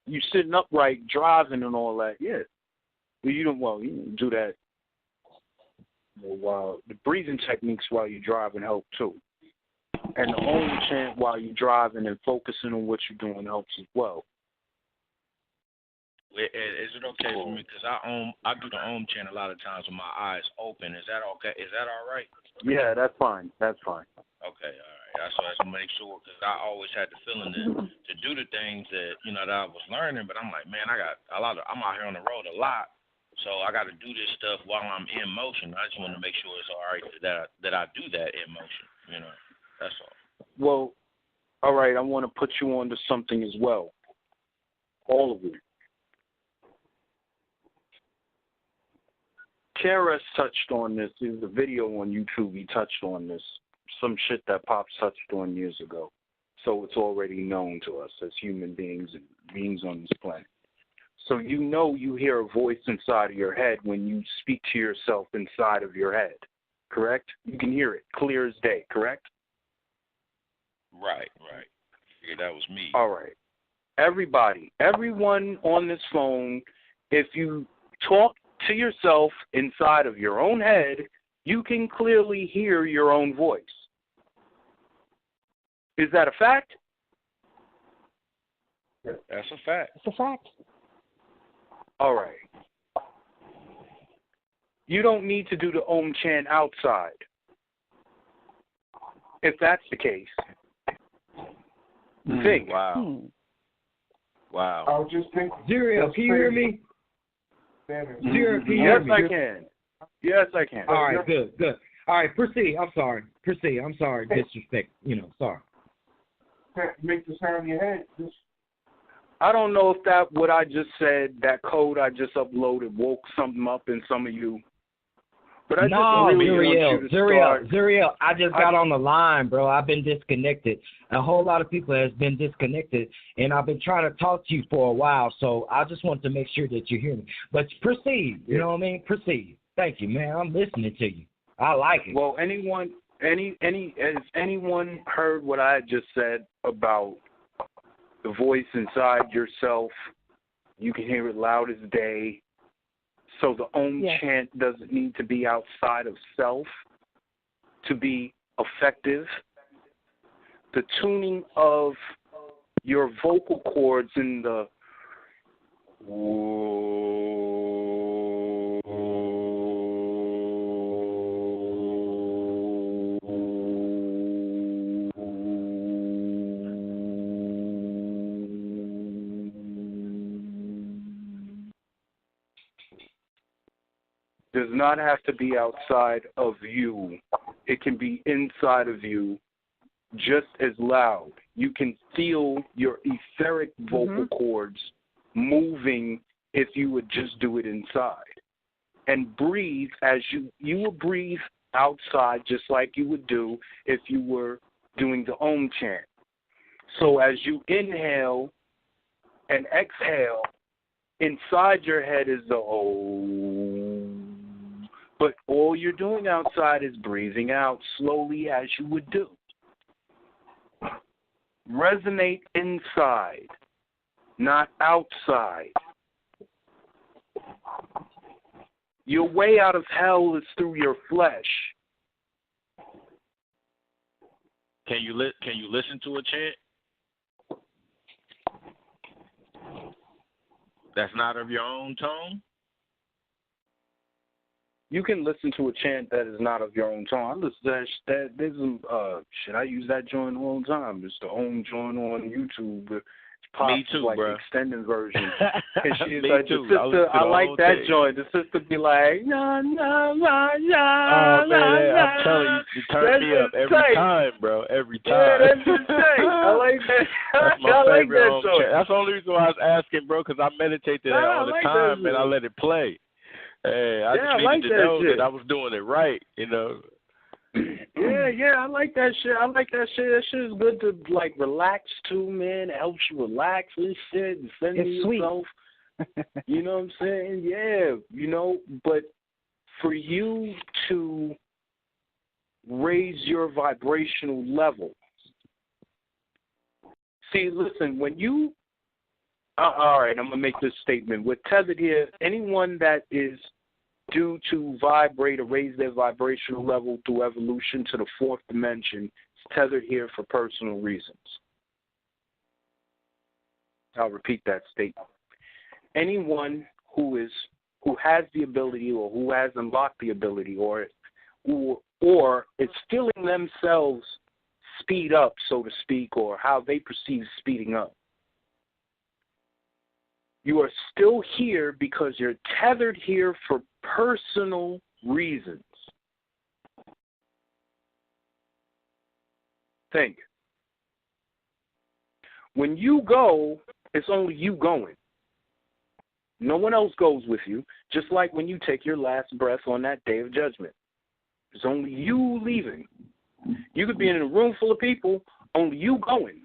You sitting upright, driving, and all that. Yeah, you don't do that. While the breathing techniques while you're driving help too, and the Om chant while you're driving and focusing on what you're doing helps as well. Is it okay for me? Because I do the chant a lot of times with my eyes open. Is that okay? Is that all right? Yeah, that's fine. That's fine. Okay, all right. That's what I have to make sure, because I always had the feeling to do the things that that I was learning, but I'm like, man, I got I'm out here on the road a lot, so I got to do this stuff while I'm in motion. I just want to make sure it's all right that I do that in motion. That's all. Well, all right. I want to put you on to something as well. All of you. KRS touched on this. There's a video on YouTube. He touched on this. Some shit that Pops touched on years ago. So it's already known to us as human beings and beings on this planet. So you hear a voice inside of your head when you speak to yourself inside of your head. Correct? You can hear it clear as day, correct? Right. Yeah, that was me. All right. Everyone on this phone, if you talk to yourself inside of your own head, you can clearly hear your own voice. Is that a fact? That's a fact. It's a fact. All right. You don't need to do the Om chant outside. If that's the case. Think. Wow. Wow. I was just thinking. Zero, can you hear me? Zero, can you Yes, hear me? I can. Yes, I can. All right, good. All right, proceed. I'm sorry. Disrespect. Sorry. Make the sound in your head. I don't know if what I just said, that code I just uploaded, woke something up in some of you. But I just really want you to start. Zuriel, I just got on the line, bro. I've been disconnected. A whole lot of people has been disconnected, and I've been trying to talk to you for a while, so I just want to make sure that you hear me. But proceed, you know what I mean? Proceed. Thank you, man. I'm listening to you. I like it. Well, has anyone heard what I just said about the voice inside yourself? You can hear it loud as day. So the Om chant doesn't need to be outside of self to be effective. The tuning of your vocal cords in the does not have to be outside of you. It can be inside of you just as loud. You can feel your etheric vocal cords moving if you would just do it inside. And breathe as you would breathe outside just like you would do if you were doing the Om chant. So as you inhale and exhale, inside your head is the Om. But all you're doing outside is breathing out slowly as you would do. Resonate inside, not outside. Your way out of hell is through your flesh. Can you listen to a chant that's not of your own tone? You can listen to a chant that is not of your own tone. I listen to that. There's some I use that joint all the time. It's the Om joint on YouTube. It's Me too, like bro. The extended version. And she's Me like, too. the sister, I like that thing. joint. The sister be like, na na na na. Oh man, I'm telling you, you turn me up every time, bro. Every time. Yeah, that's just tight. I like that. That's my I like favorite that Om joint. chant. That's the only reason why I was asking, bro, because I meditate to that all the time, and I let it play. Hey, I just needed to know that I was doing it right, Yeah, I like that shit. That shit is good to like relax too, man. It helps you relax and shit and send yourself. You know what I'm saying? Yeah, but for you to raise your vibrational level. See, listen, when you all right, I'm going to make this statement. We're tethered here. Anyone that is due to vibrate or raise their vibrational level through evolution to the fourth dimension is tethered here for personal reasons. I'll repeat that statement. anyone who has the ability or who has unlocked the ability or is feeling themselves speed up, so to speak, or how they perceive speeding up. You are still here because you're tethered here for personal reasons. Think. When you go, it's only you going. No one else goes with you, just like when you take your last breath on that day of judgment. It's only you leaving. You could be in a room full of people, only you going.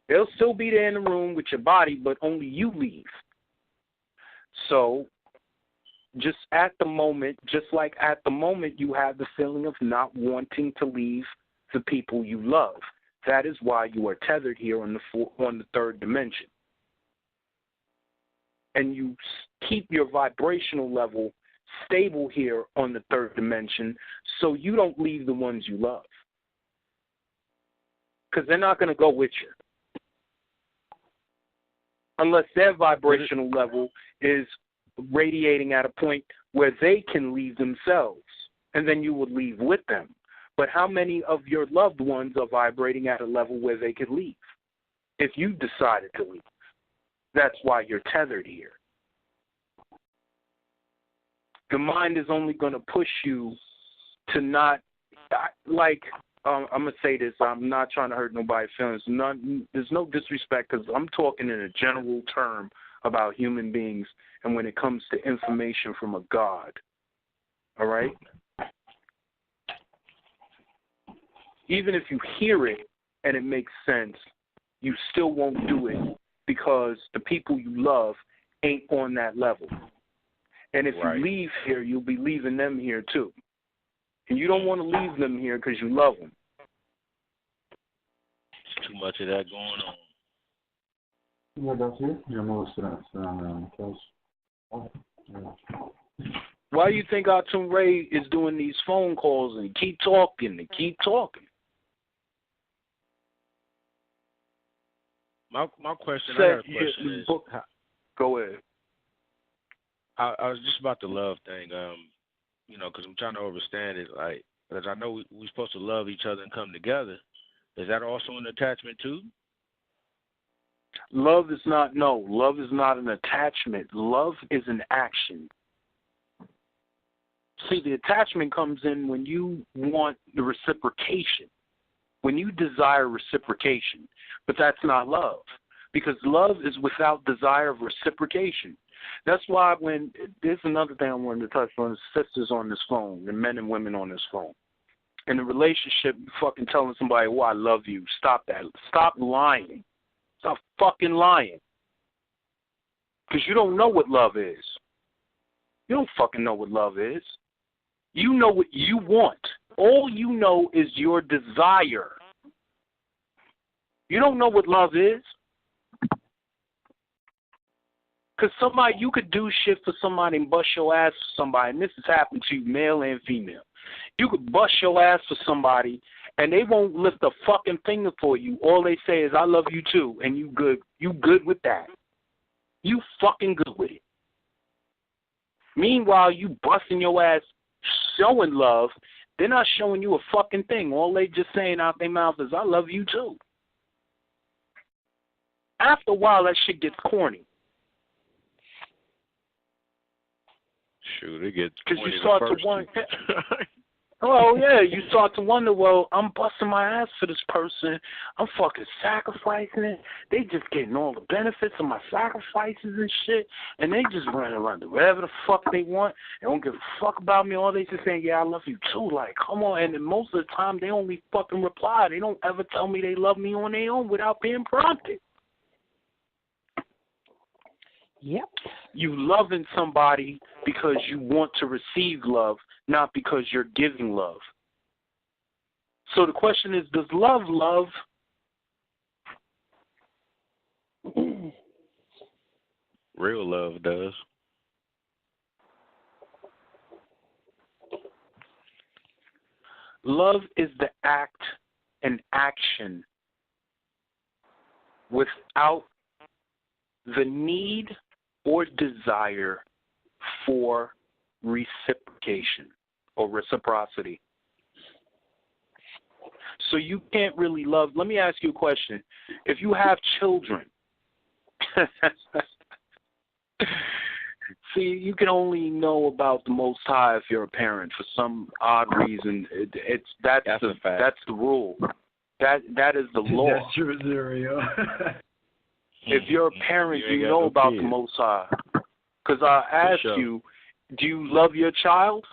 They'll still be there in the room with your body, but only you leave. So, just like at the moment, you have the feeling of not wanting to leave the people you love. That is why you are tethered here on the third dimension. And you keep your vibrational level stable here on the third dimension so you don't leave the ones you love. Because they're not going to go with you. Unless their vibrational level is radiating at a point where they can leave themselves, and then you would leave with them. But how many of your loved ones are vibrating at a level where they could leave if you decided to leave? That's why you're tethered here. The mind is only going to push you to not, like, I'm going to say this, I'm not trying to hurt nobody's feelings. There's no disrespect because I'm talking in a general term about human beings and when it comes to information from a God. All right? Even if you hear it and it makes sense, you still won't do it because the people you love ain't on that level. And if you leave here, you'll be leaving them here too. And you don't want to leave them here because you love them. There's too much of that going on. Why do you think ATUN-RE is doing these phone calls and keep talking and keep talking? My question, I got a question is, go ahead. I was just about the love thing, because I'm trying to understand it. Like, because I know we're supposed to love each other and come together. Is that also an attachment too? Love is not an attachment. Love is an action. See, the attachment comes in when you want the reciprocation, when you desire reciprocation. But that's not love, because love is without desire of reciprocation. That's why there's another thing I wanted to touch on, sisters on this phone, and men and women on this phone. In a relationship, you fucking telling somebody, oh, I love you. Stop that. Stop lying. Stop fucking lying. Because you don't know what love is. You don't fucking know what love is. You know what you want. All you know is your desire. You don't know what love is. Because you could do shit for somebody and bust your ass for somebody, and this has happened to you, male and female. You could bust your ass for somebody, and they won't lift a fucking finger for you. All they say is, I love you too, and you good. You good with that. You fucking good with it. Meanwhile, you busting your ass, showing love, they're not showing you a fucking thing. All they just saying out their mouth is, I love you too. After a while, that shit gets corny. Shoot, it gets because you start to wonder. Oh yeah, you start to wonder. Well, I'm busting my ass for this person. I'm fucking sacrificing it. They just getting all the benefits of my sacrifices and shit, and they just running around do whatever the fuck they want. They don't give a fuck about me. All they just saying, yeah, I love you too. Like, come on. And then most of the time, they only fucking reply. They don't ever tell me they love me on their own without being prompted. Yep. You loving somebody because you want to receive love, not because you're giving love. So the question is, does love love? Real love does. Love is the act and action without the need or desire for reciprocation or reciprocity. So you can't really love. Let me ask you a question. If you have children, see, you can only know about the Most High if you're a parent. For some odd reason, that's the rule. That is the law. That's true, Zerio. If you're a parent, you know about the Most High. Because I ask you, do you love your child?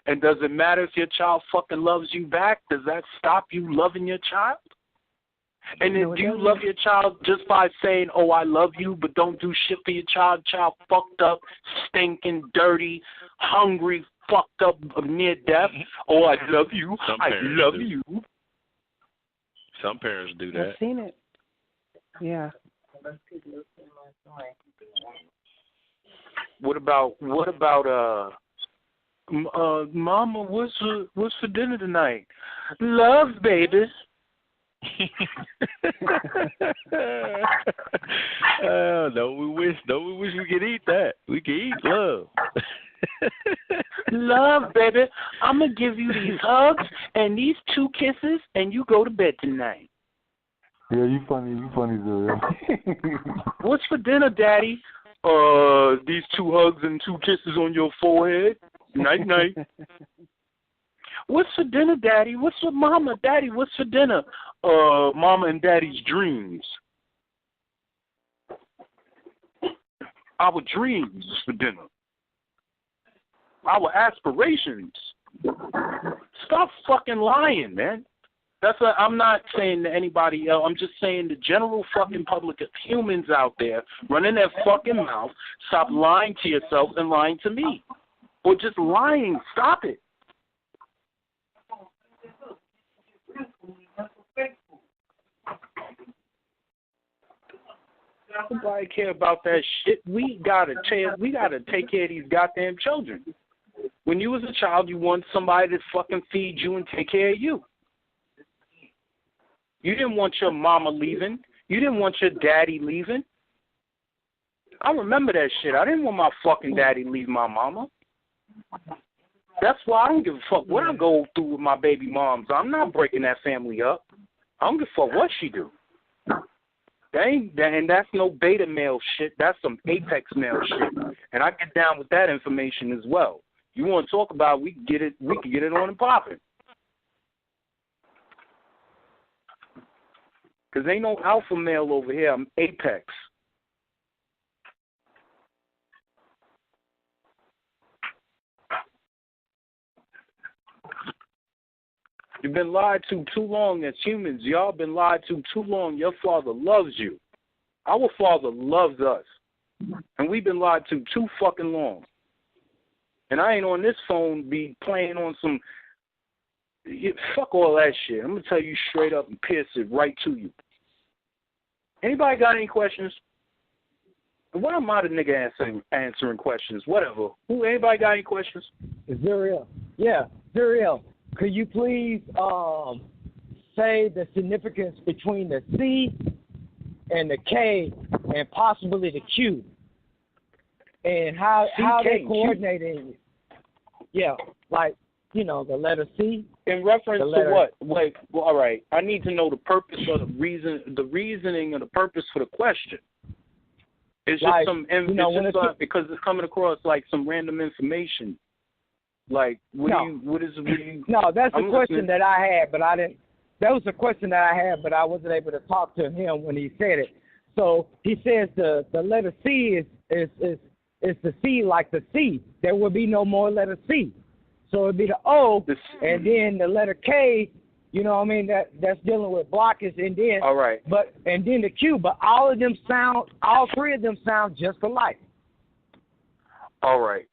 And does it matter if your child fucking loves you back? Does that stop you loving your child? And then do you love your child just by saying, oh, I love you, but don't do shit for your child? Child fucked up, stinking, dirty, hungry, fucked up, near death. Oh, I love you. I love you. Some parents do that. I've seen it. Yeah. What about Mama, what's for dinner tonight? Love, baby. Don't we wish we could eat that? We could eat love. Love, baby. I'm gonna give you these hugs and these 2 kisses, and you go to bed tonight. Yeah, you funny, Zero. What's for dinner, Daddy? These 2 hugs and 2 kisses on your forehead. Night, night. What's for dinner, Daddy? What's for Mama? Daddy, what's for dinner? Mama and Daddy's dreams. Our dreams is for dinner. Our aspirations. Stop fucking lying, man. I'm not saying to anybody else. I'm just saying the general fucking public of humans out there running their fucking mouth. Stop lying to yourself and lying to me. Or just lying. Stop it. Nobody care about that shit. We gotta take care of these goddamn children. When you was a child, you wanted somebody to fucking feed you and take care of you. You didn't want your mama leaving. You didn't want your daddy leaving. I remember that shit. I didn't want my fucking daddy leave my mama. That's why I don't give a fuck what I go through with my baby moms. I'm not breaking that family up. I don't give a fuck what she do. And that's no beta male shit. That's some apex male shit. And I get down with that information as well. You want to talk about it, we can get it on and popping. Because ain't no alpha male over here. I'm apex. You've been lied to too long as humans. Y'all been lied to too long. Your father loves you. Our father loves us. And we've been lied to too fucking long. And I ain't on this phone be playing on some... Fuck all that shit. I'm going to tell you straight up and pierce it right to you. Anybody got any questions? What am I the nigga answering questions? Whatever. Anybody got any questions? Zuriel. Yeah, Zuriel. Could you please say the significance between the C and the K and possibly the Q? And how they coordinating? Yeah, like, the letter C. In reference to what? Wait, well, all right. I need to know the purpose or the reasoning or the purpose for the question. It's just because it's coming across like some random information. Like, what is? No, that's a question that I had, but I didn't. That was a question that I had, but I wasn't able to talk to him when he said it. So he says the letter C is the C like the C. There will be no more letter C. So it'd be the O, and then the letter K. You know what I mean? That's dealing with blockage, and then all right. And then the Q. But all 3 of them sound just alike. All right.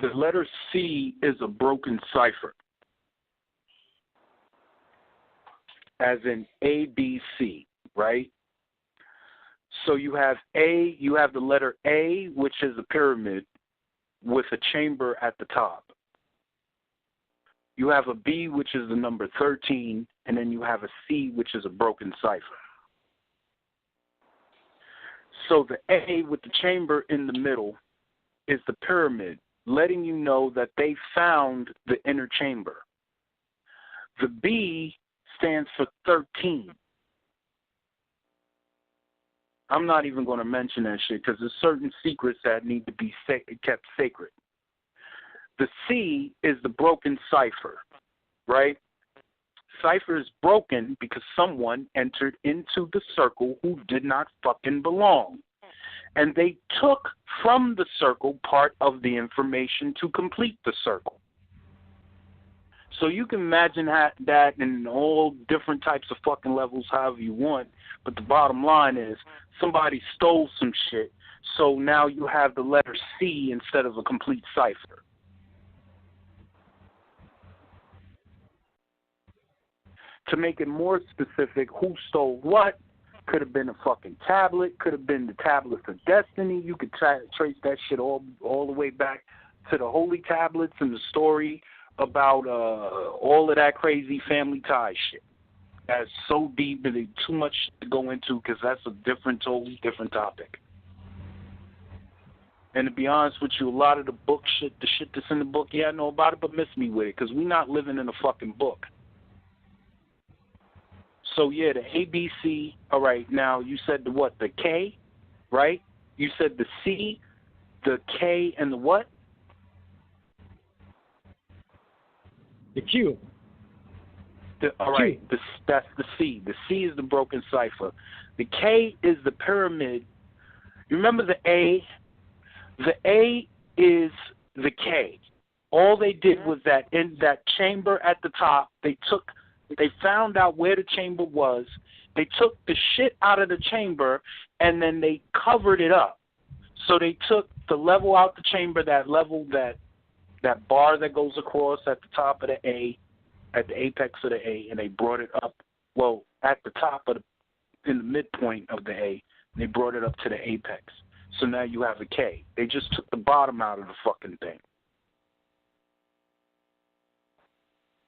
The letter C is a broken cipher, as in A, B, C, right? So you have the letter A, which is a pyramid with a chamber at the top. You have a B, which is the number 13, and then you have a C, which is a broken cipher. So the A with the chamber in the middle is the pyramid, letting you know that they found the inner chamber. The B stands for 13. I'm not even going to mention that shit because there's certain secrets that need to be kept sacred. The C is the broken cipher, right? Cipher is broken because someone entered into the circle who did not fucking belong. And they took from the circle part of the information to complete the circle. So you can imagine that in all different types of fucking levels, however you want. But the bottom line is somebody stole some shit. So now you have the letter C instead of a complete cipher. To make it more specific, who stole what? Could have been a fucking tablet. Could have been the tablets of destiny. You could trace that shit all the way back to the holy tablets and the story about all of that crazy family tie shit. That's so deep and too much to go into because that's a totally different topic. And to be honest with you, a lot of the book shit, the shit that's in the book, yeah, I know about it, but miss me with it because we're not living in a fucking book. So, yeah, the ABC, all right, now you said the what? The K, right? You said the C, the K, and the what? The Q. All right, that's the C. The C is the broken cipher. The K is the pyramid. You remember the A? The A is the K. All they did was that in that chamber at the top, they found out where the chamber was. They took the shit out of the chamber, and then they covered it up. So they took the level out the chamber, that level, that bar that goes across at the top of the A, at the apex of the A, and they brought it up, well, at the top of in the midpoint of the A, and they brought it up to the apex. So now you have a K. They just took the bottom out of the fucking thing.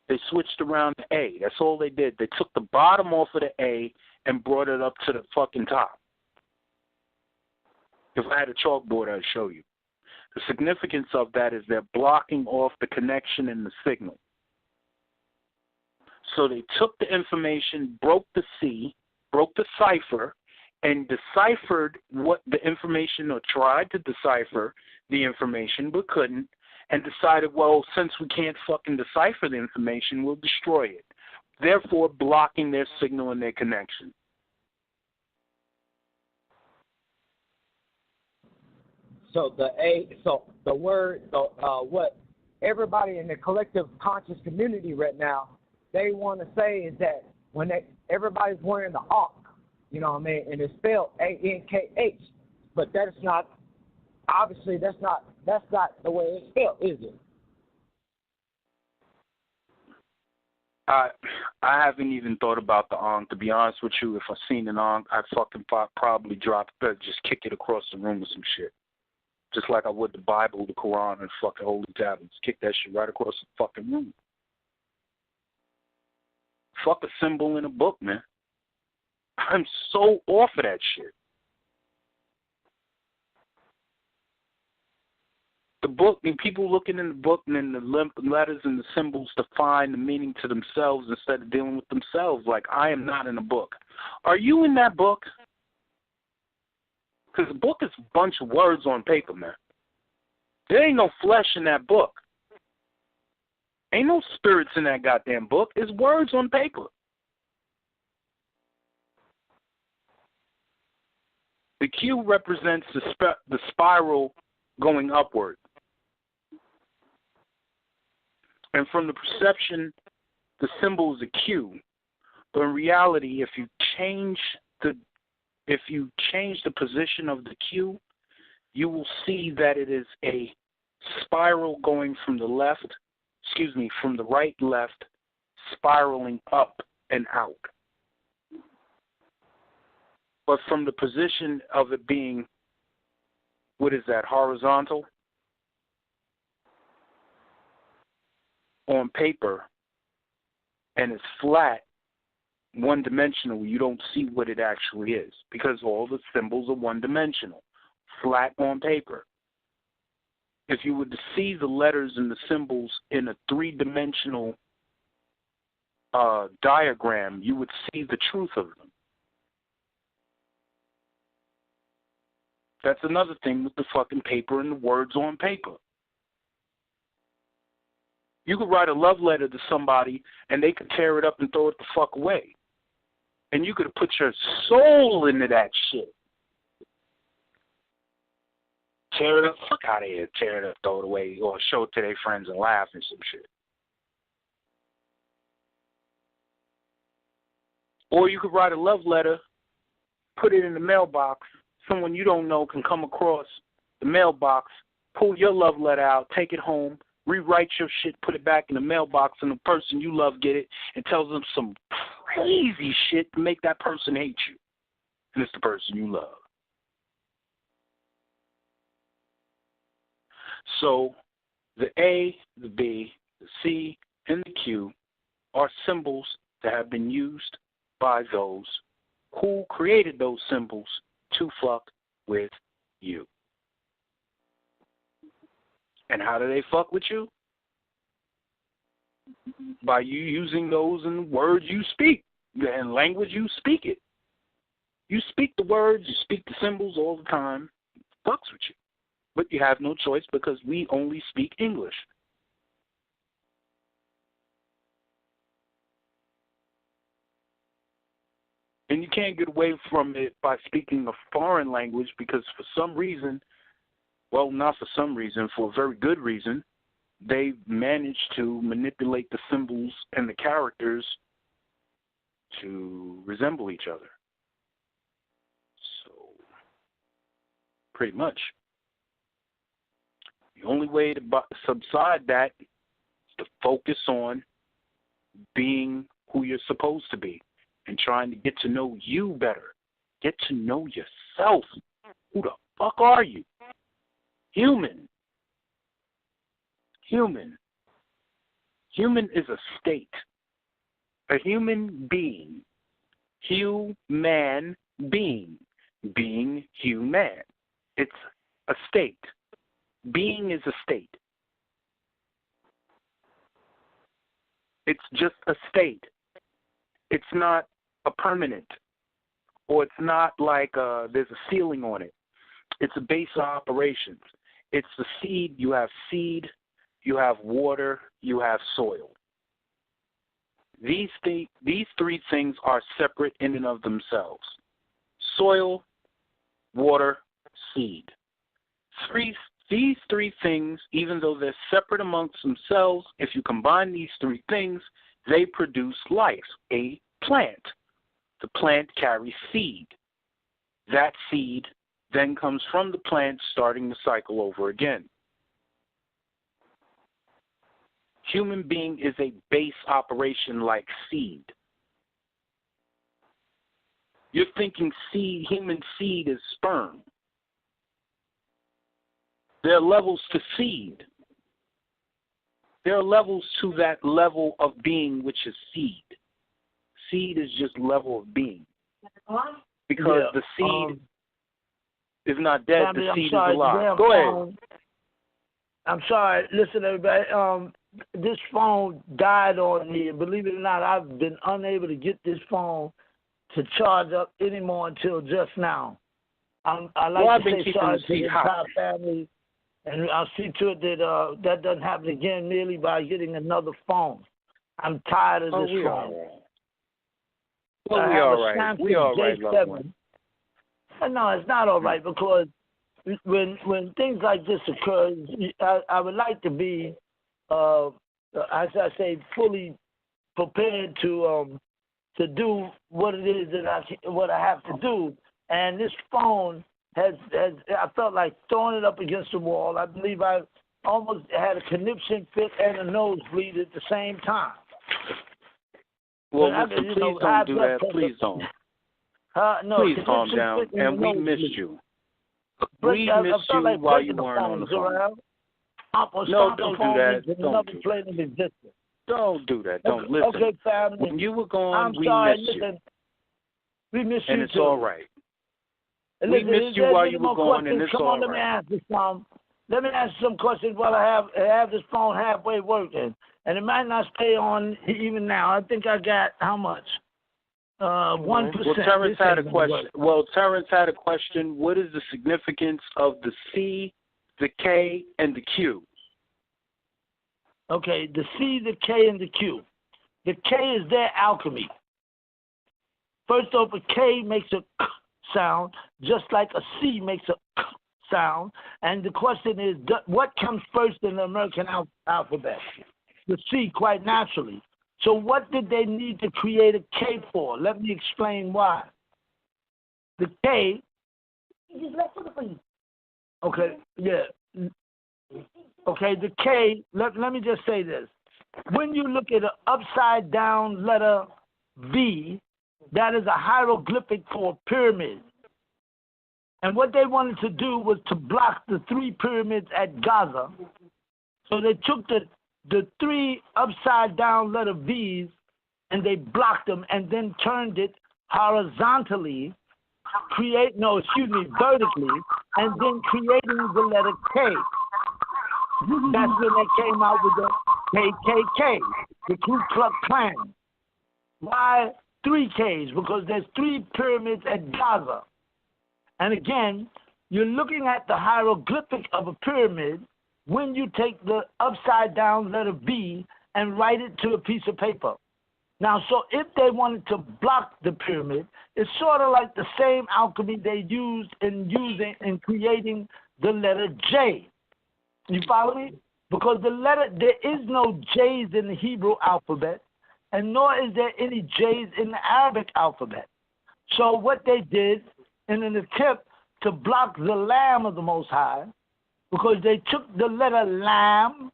They switched around the A. That's all they did. They took the bottom off of the A and brought it up to the fucking top. If I had a chalkboard, I'd show you. The significance of that is they're blocking off the connection and the signal. So they took the information, broke the C, broke the cipher, and deciphered what the information, or tried to decipher the information but couldn't, and decided, well, since we can't fucking decipher the information, we'll destroy it. Therefore, blocking their signal and their connection. So the word, what everybody in the collective conscious community right now, they want to say is that when everybody's wearing the Ankh, you know what I mean, and it's spelled A-N-K-H, but that's not, obviously that's not the way it's spelled, is it? I haven't even thought about the Ankh, to be honest with you. If I seen an Ankh, I'd fucking probably just kick it across the room with some shit. Just like I would the Bible, the Quran, and fucking holy tablets. Kick that shit right across the fucking room. Fuck a symbol in a book, man. I'm so off of that shit. The book, and people looking in the book and in the letters and the symbols to find the meaning to themselves instead of dealing with themselves. Like, I am not in a book. Are you in that book? Because the book is a bunch of words on paper, man. There ain't no flesh in that book. Ain't no spirits in that goddamn book. It's words on paper. The Q represents the spiral going upward. And from the perception, the symbol is a Q. But in reality, if you change the position of the Q, you will see that it is a spiral going from the right, left, spiraling up and out. But from the position of it being, what is that, horizontal? On paper, and it's flat, one-dimensional, you don't see what it actually is because all the symbols are one-dimensional, flat on paper. If you were to see the letters and the symbols in a three-dimensional diagram, you would see the truth of them. That's another thing with the fucking paper and the words on paper. You could write a love letter to somebody and they could tear it up and throw it the fuck away. And you could have put your soul into that shit. Tear it up, fuck out of here, tear it up, throw it away, or show it to their friends and laugh and some shit. Or you could write a love letter, put it in the mailbox. Someone you don't know can come across the mailbox, pull your love letter out, take it home, rewrite your shit, put it back in the mailbox, and the person you love get it and tells them some crazy shit to make that person hate you. And it's the person you love. So the A, the B, the C, and the Q are symbols that have been used by those who created those symbols to fuck with you. And how do they fuck with you? By you using those in the words you speak, and language you speak it. You speak the words, you speak the symbols all the time. It fucks with you. But you have no choice because we only speak English. And you can't get away from it by speaking a foreign language because for some reason, well, not for some reason, for a very good reason, they managed to manipulate the symbols and the characters to resemble each other. So, pretty much. The only way to subside that is to focus on being who you're supposed to be and trying to get to know you better. Get to know yourself. Who the fuck are you? Human. Human. Human is a state. A human being. Human being. Being human. It's a state. Being is a state. It's just a state. It's not a permanent, or it's not like there's a ceiling on it. It's a base of operations. It's the seed. You have water, you have soil. These three things are separate in and of themselves. Soil, water, seed. These three things, even though they're separate amongst themselves, if you combine these three things, they produce life, a plant. The plant carries seed. That seed then comes from the plant, starting the cycle over again. Human being is a base operation like seed. You're thinking seed, human seed is sperm. There are levels to seed. There are levels to that level of being, which is seed. Seed is just level of being. Because the seed is not dead, the seed is alive. Go ahead. I'm sorry. Listen, everybody. This phone died on me. Believe it or not, I've been unable to get this phone to charge up anymore until just now. I like to say sorry to the entire family, and I'll see to it that that doesn't happen again merely by getting another phone. I'm tired of this phone. Well, we all right. We all right, loved one. No, it's not all right because when things like this occur, I would like to be, as I say, fully prepared to do what it is that what I have to do. And this phone has I felt like throwing it up against the wall. I believe I almost had a conniption fit and a nosebleed at the same time. Well, listen, please don't do that. Please don't. No, please calm down. And we missed you. We missed you while you weren't on the phone. No, don't do that. Don't do that. Don't do that. Don't listen. Okay, family. When you were gone, I'm sorry. missed Listen, you. we missed And you it's too. all right. Listen, We missed you while you were gone, and it's Come all on, let me right. ask you some. Let me ask you some questions while I have this phone halfway working. And it might not stay on even now. I think I got how much? 1%. Well, Terrence had a question. What is the significance of the C, the K, and the Q? Okay, the C, the K, and the Q. The K is their alchemy. First off, a K makes a K sound, just like a C makes a K sound. And the question is, what comes first in the American alphabet? The C, quite naturally. So what did they need to create a K for? Let me explain why. The K. Okay, yeah. Okay, the K, let me just say this. When you look at an upside down letter V, that is a hieroglyphic for a pyramid. And what they wanted to do was to block the 3 pyramids at Gaza. So they took the 3 upside down letter V's and they blocked them and then turned it horizontally, vertically, and then creating the letter K. That's when they came out with the KKK, the Ku Klux Klan. Why 3 Ks? Because there's 3 pyramids at Gaza. And again, you're looking at the hieroglyphic of a pyramid when you take the upside down letter B and write it to a piece of paper. Now, so if they wanted to block the pyramid, it's sort of like the same alchemy they used in creating the letter J. You follow me? Because there is no J's in the Hebrew alphabet, and nor is there any J's in the Arabic alphabet. So what they did in an attempt to block the Lamb of the Most High, because they took the letter Lam,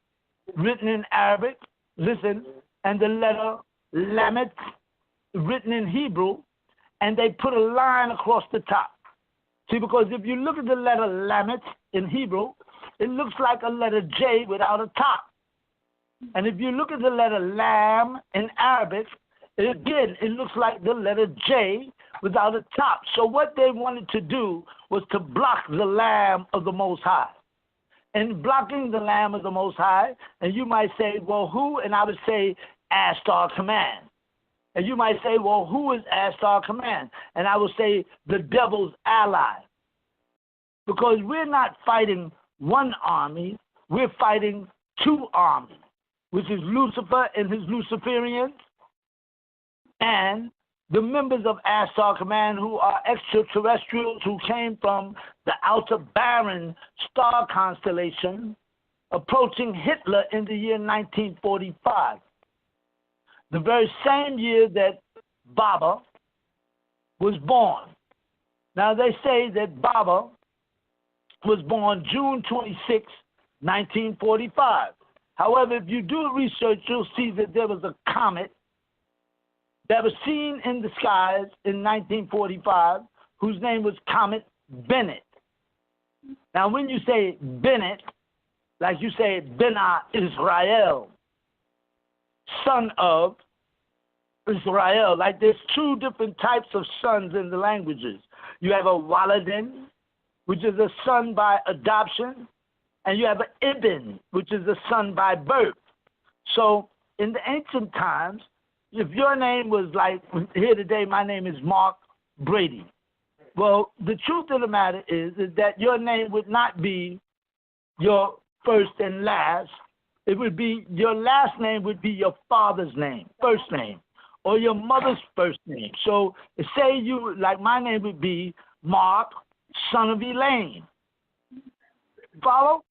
written in Arabic, and the letter Lamet, written in Hebrew, and they put a line across the top. See, because if you look at the letter Lamet in Hebrew, it looks like a letter J without a top. And if you look at the letter Lam in Arabic, it looks like the letter J without a top. So what they wanted to do was to block the Lamb of the Most High. And blocking the Lamb of the Most High, and you might say, well, who? And I would say, Ashtar Command. And you might say, well, who is Ashtar Command? And I will say, the devil's ally. Because we're not fighting one army, we're fighting 2 armies, which is Lucifer and his Luciferians, and the members of Ashtar Command, who are extraterrestrials who came from the Aldebaran star constellation, approaching Hitler in the year 1945. The very same year that Baba was born. Now they say that Baba was born June 26, 1945. However, if you do research, you'll see that there was a comet that was seen in the skies in 1945 whose name was Comet Bennett. Now, when you say Bennett, like you say Bena Israel, son of Israel, like there's 2 different types of sons in the languages. You have a Waladin, which is a son by adoption, and you have an Ibn, which is a son by birth. So in the ancient times, if your name was like, here today, my name is Mark Brady. Well, the truth of the matter is that your name would not be your first and last. It would be, your last name would be your father's name, first name, or your mother's first name. So say you, like my name would be Mark, son of Elaine. Follow?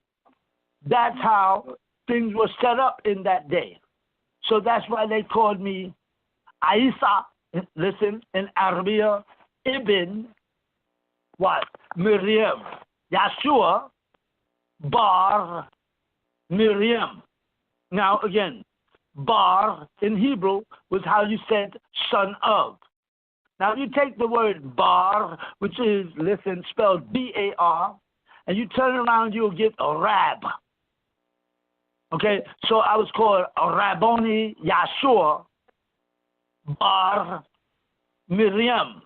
That's how things were set up in that day. So that's why they called me Isa, listen, in Arabia, Ibn, what? Miriam. Yeshua, Bar, Miriam. Now again, Bar in Hebrew was how you said son of. Now you take the word Bar, which is, listen, spelled B-A-R, and you turn around, you'll get a Rab. Okay, so I was called Rabboni Yahshua Bar Miriam.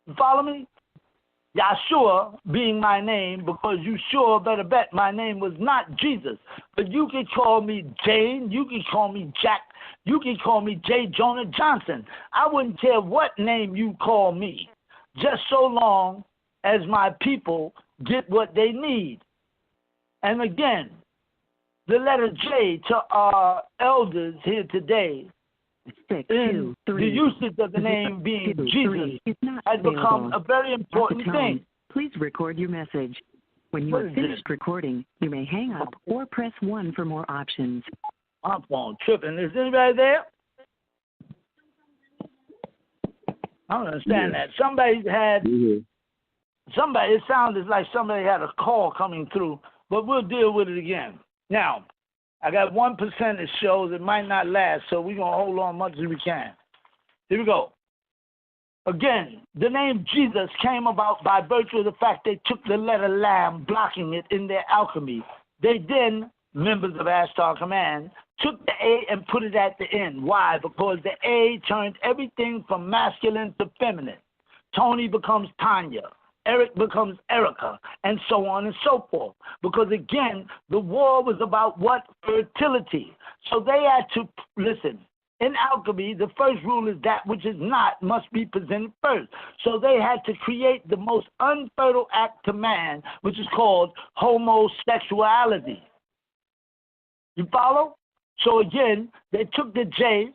You follow me? Yahshua being my name, because you sure better bet my name was not Jesus. But you can call me Jane, you can call me Jack, you can call me J. Jonah Johnson. I wouldn't care what name you call me, just so long as my people get what they need. And again, the letter J to our elders here today, in the usage of the name being Jesus has become a very important thing. Please record your message. When you have finished recording, you may hang up or press 1 for more options. My phone tripping. Is anybody there? I don't understand that. Somebody had, it sounded like somebody had a call coming through, but we'll deal with it again. Now, I got 1% that shows it might not last, so we're going to hold on as much as we can. Here we go. Again, the name Jesus came about by virtue of the fact they took the letter Lamb, blocking it in their alchemy. They then, members of Ashtar Command, took the A and put it at the end. Why? Because the A turned everything from masculine to feminine. Tony becomes Tanya. Eric becomes Erica, and so on and so forth. Because again, the war was about what? Fertility. So they had to, listen, in alchemy, the first rule is that which is not must be presented first. So they had to create the most unfertile act to man, which is called homosexuality. You follow? So again, they took the J,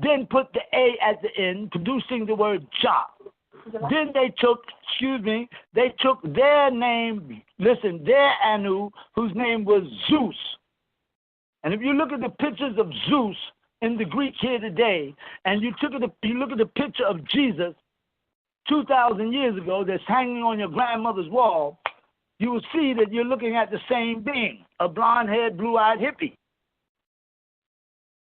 then put the A at the end, producing the word Jah. Then they took, they took their name, listen, their Anu, whose name was Zeus. And if you look at the pictures of Zeus in the Greek here today, and you look at the picture of Jesus 2,000 years ago that's hanging on your grandmother's wall, you will see that you're looking at the same being, a blonde-haired, blue-eyed hippie.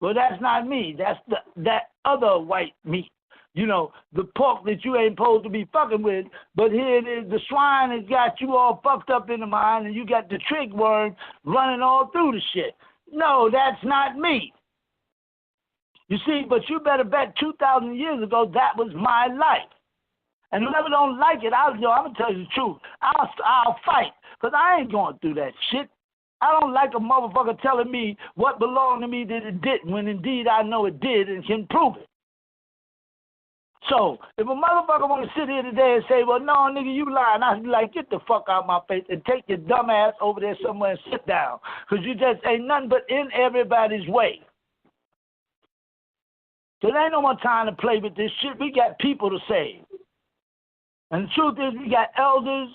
Well, that's not me. That's that other white meat. You know, the pork that you ain't supposed to be fucking with, but here it is, the swine has got you all fucked up in the mind, and you got the trick worm running all through the shit. No, that's not me. You see, but you better bet 2,000 years ago that was my life. And whoever don't like it, I'm going to tell you the truth. I'll fight, because I ain't going through that shit. I don't like a motherfucker telling me what belonged to me that it didn't, when indeed I know it did and can prove it. So, if a motherfucker want to sit here today and say, well, no, nigga, you lying, I'd be like, get the fuck out of my face and take your dumb ass over there somewhere and sit down, because you just ain't nothing but in everybody's way. So there ain't no more time to play with this shit. We got people to save. And the truth is, we got elders,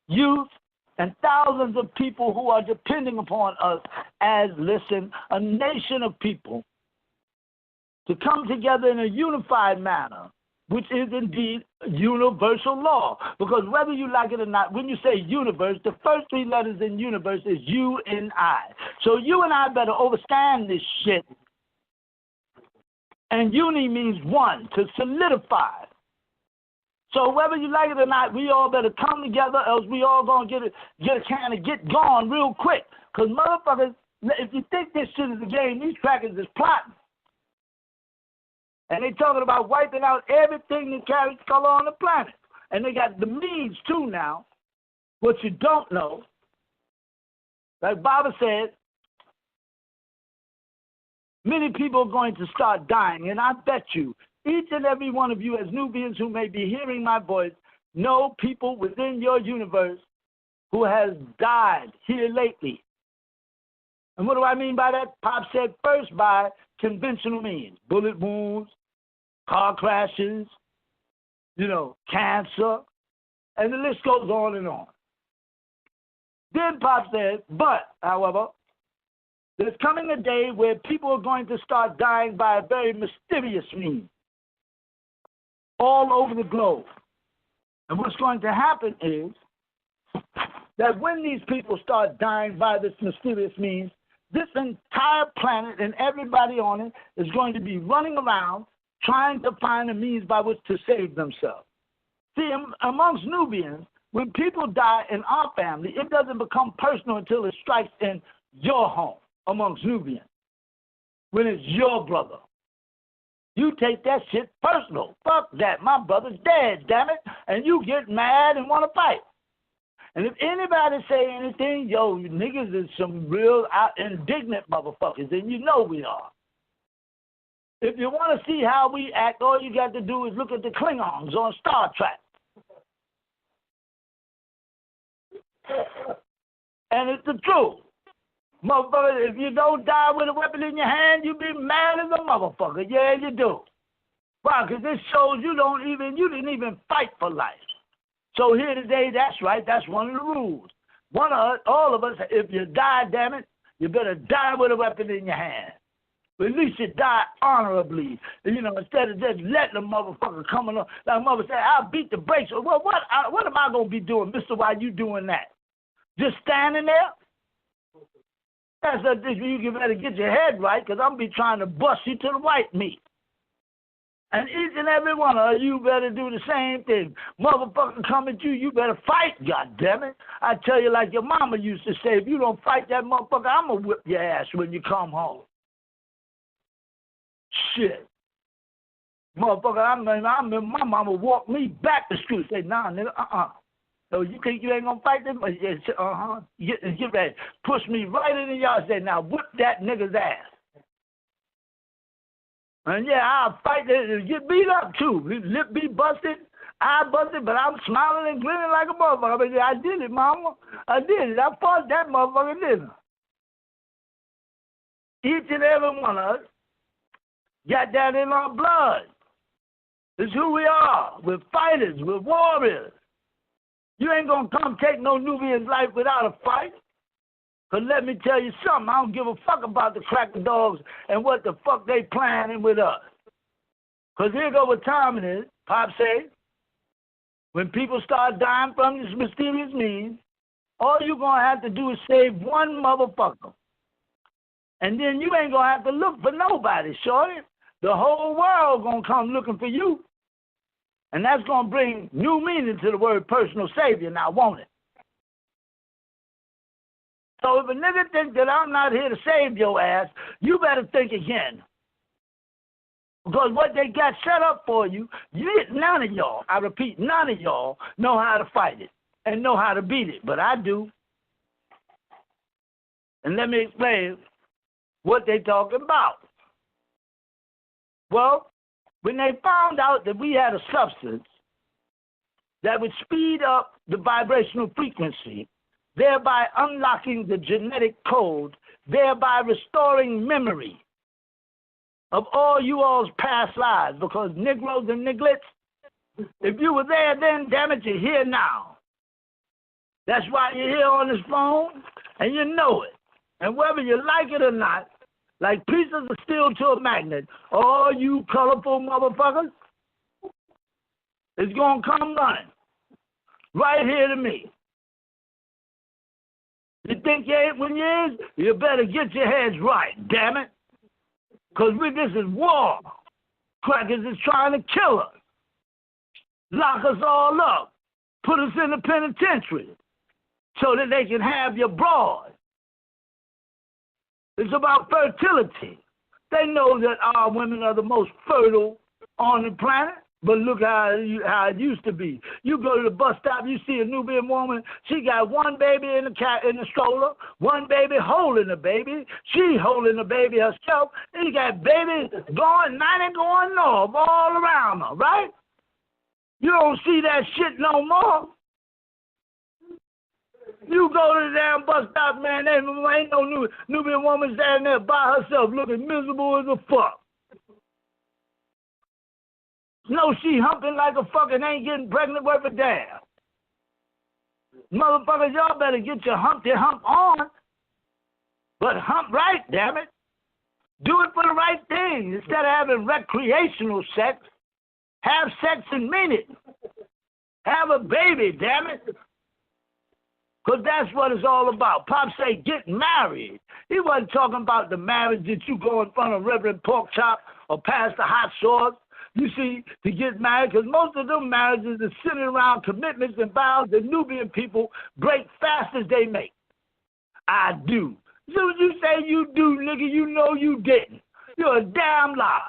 youth, and thousands of people who are depending upon us as, listen, a nation of people to come together in a unified manner, which is indeed universal law. Because whether you like it or not, when you say universe, the first 3 letters in universe is U and I. So you and I better understand this shit. And uni means one, to solidify. So whether you like it or not, we all better come together, else we all gonna get gone real quick. Because motherfuckers, if you think this shit is a game, these crackers is plotting. And they talking about wiping out everything that carries color on the planet. And they got the means too now. What you don't know, like Baba said, many people are going to start dying. And I bet you, each and every one of you as Nubians who may be hearing my voice, know people within your universe who has died here lately. And what do I mean by that? Pop said first by conventional means, bullet wounds, car crashes, cancer, and the list goes on and on. Then Pop said, but, however, there's coming a day where people are going to start dying by a very mysterious means all over the globe. And what's going to happen is that when these people start dying by this mysterious means, this entire planet and everybody on it is going to be running around trying to find a means by which to save themselves. See, amongst Nubians, when people die in our family, it doesn't become personal until it strikes in your home amongst Nubians, when it's your brother. You take that shit personal. Fuck that. My brother's dead, damn it. And you get mad and want to fight. And if anybody say anything, yo, you niggas is some real indignant motherfuckers, and you know we are. If you want to see how we act, all you got to do is look at the Klingons on Star Trek. And it's the truth. Motherfucker, if you don't die with a weapon in your hand, you be mad as a motherfucker. Yeah, you do. Why? Because this shows you didn't even fight for life. So here today, that's right, that's one of the rules. All of us, if you die, damn it, you better die with a weapon in your hand. But at least you die honorably. You know, instead of just letting the motherfucker come along. Like mother said, I'll beat the brakes. Well, what am I going to be doing, mister, while you doing that? Just standing there? You better get your head right, because I'm be trying to bust you to the white meat. And each and every one of you better do the same thing. Motherfucker come at you, you better fight, goddammit. I tell you like your mama used to say, if you don't fight that motherfucker, I'm going to whip your ass when you come home. Shit. Motherfucker, I remember my mama walked me back the street. Say, nah, nigga, So you think you ain't going to fight them? Get ready. Push me right in the yard. Say, now whip that nigga's ass. And yeah, I'll fight it, get beat up too. Lip be busted, eye busted, but I'm smiling and grinning like a motherfucker. But I did it, mama. I did it. I fought that motherfucker, didn't I? Each and every one of us got that in our blood. It's who we are. We're fighters. We're warriors. You ain't going to come take no Nubian's life without a fight. Because let me tell you something, I don't give a fuck about the cracker dogs and what the fuck they planning with us. Because here go what time it is, Pop say, when people start dying from this mysterious means, all you're going to have to do is save one motherfucker. And then you ain't going to have to look for nobody, shorty. The whole world going to come looking for you. And that's going to bring new meaning to the word personal savior, now won't it? So if a nigga thinks that I'm not here to save your ass, you better think again. Because what they got set up for you, none of y'all, I repeat, none of y'all know how to fight it and know how to beat it. But I do. And let me explain what they talking about. Well, when they found out that we had a substance that would speed up the vibrational frequency, thereby unlocking the genetic code, thereby restoring memory of all you all's past lives, because Negroes and Niglets, if you were there then, damn it, you're here now. That's why you're here on this phone, and you know it. And whether you like it or not, like pieces of steel to a magnet, all you colorful motherfuckers, is going to come running right here to me. You think you ain't when you is? You better get your heads right, damn it. Because this is war. Crackers is trying to kill us. Lock us all up. Put us in the penitentiary so that they can have your broad. It's about fertility. They know that our women are the most fertile on the planet. But look how it used to be. You go to the bus stop, you see a Nubian woman. She got one baby in the stroller, one baby holding the baby. She holding the baby herself. And you got babies going 90 going north all around her, right? You don't see that shit no more. You go to the damn bus stop, man. There ain't no Nubian woman standing there by herself looking miserable as a fuck. No, she humping like a fucking ain't getting pregnant worth a damn. Motherfuckers, y'all better get your Humpty Hump on. But hump right, damn it. Do it for the right thing. Instead of having recreational sex, have sex and mean it. Have a baby, damn it. Because that's what it's all about. Pop say get married. He wasn't talking about the marriage that you go in front of Reverend Porkchop or Pastor Hot Sauce. You see, to get married, because most of them marriages are sitting around commitments and vows that Nubian people break fast as they make. I do. As soon as you say you do, nigga, you know you didn't. You're a damn liar.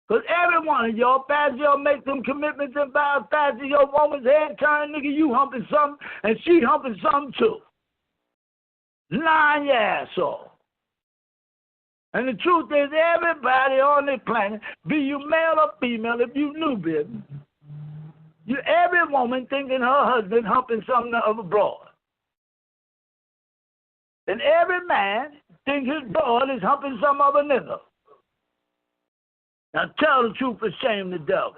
Because every one of y'all, fast y'all make them commitments and vows, fast as your woman's head turn, nigga, you humping something, and she humping something too. Lying your ass off. And the truth is, everybody on this planet, be you male or female, if you knew, baby, every woman thinking her husband humping something of abroad. And every man thinks his broad is humping some other nigga. Now tell the truth and shame the devil.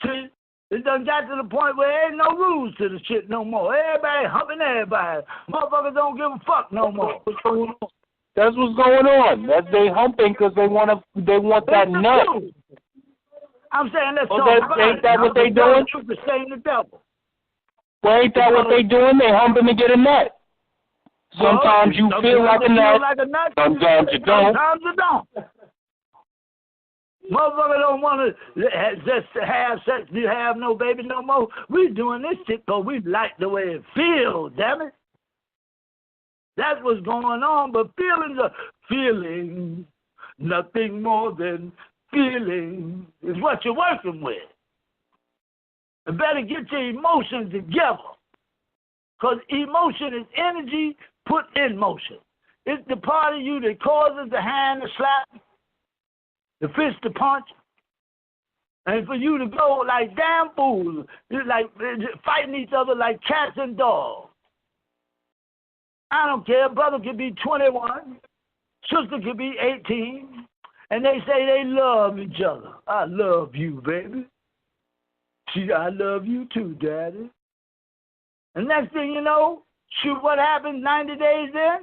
See, it done got to the point where there ain't no rules to the shit no more. Everybody humping everybody. Motherfuckers don't give a fuck no more. That's what's going on. That they humping because they want that nut. I'm saying let's talk about ain't that what they doing? Truth and shame the devil. Well, ain't that what they doing? They humping to get a nut. Sometimes you feel like a nut. Sometimes you don't. Sometimes you don't. Motherfucker don't want to just have sex. You have no baby no more. We doing this shit because we like the way it feels, damn it. That's what's going on. But feelings are feelings. Nothing more than feelings is what you're working with. You better get your emotions together. Because emotion is energy put in motion. It's the part of you that causes the hand to slap, the fist to punch, and for you to go like damn fools, like fighting each other like cats and dogs. I don't care. Brother could be 21, sister could be 18, and they say they love each other. I love you, baby. I love you too, Daddy. And next thing you know, shoot, what happens 90 days in?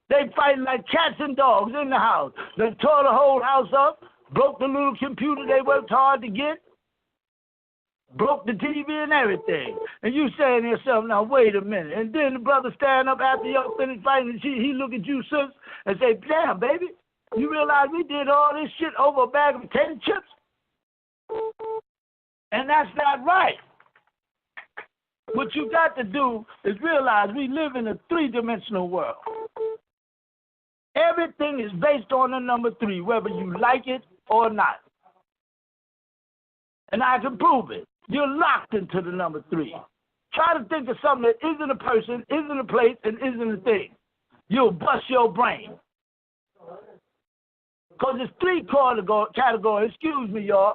They fighting like cats and dogs in the house. They tore the whole house up, broke the little computer they worked hard to get, broke the TV and everything. And you saying to yourself, now wait a minute. And then the brother stand up after y'all finish fighting, and he look at you, sis, and say, damn, baby, you realize we did all this shit over a bag of potato chips? And that's not right. What you got to do is realize we live in a three-dimensional world. Everything is based on the number 3, whether you like it or not. And I can prove it. You're locked into the number 3. Try to think of something that isn't a person, isn't a place, and isn't a thing. You'll bust your brain. Because it's 3 categories. Excuse me, y'all.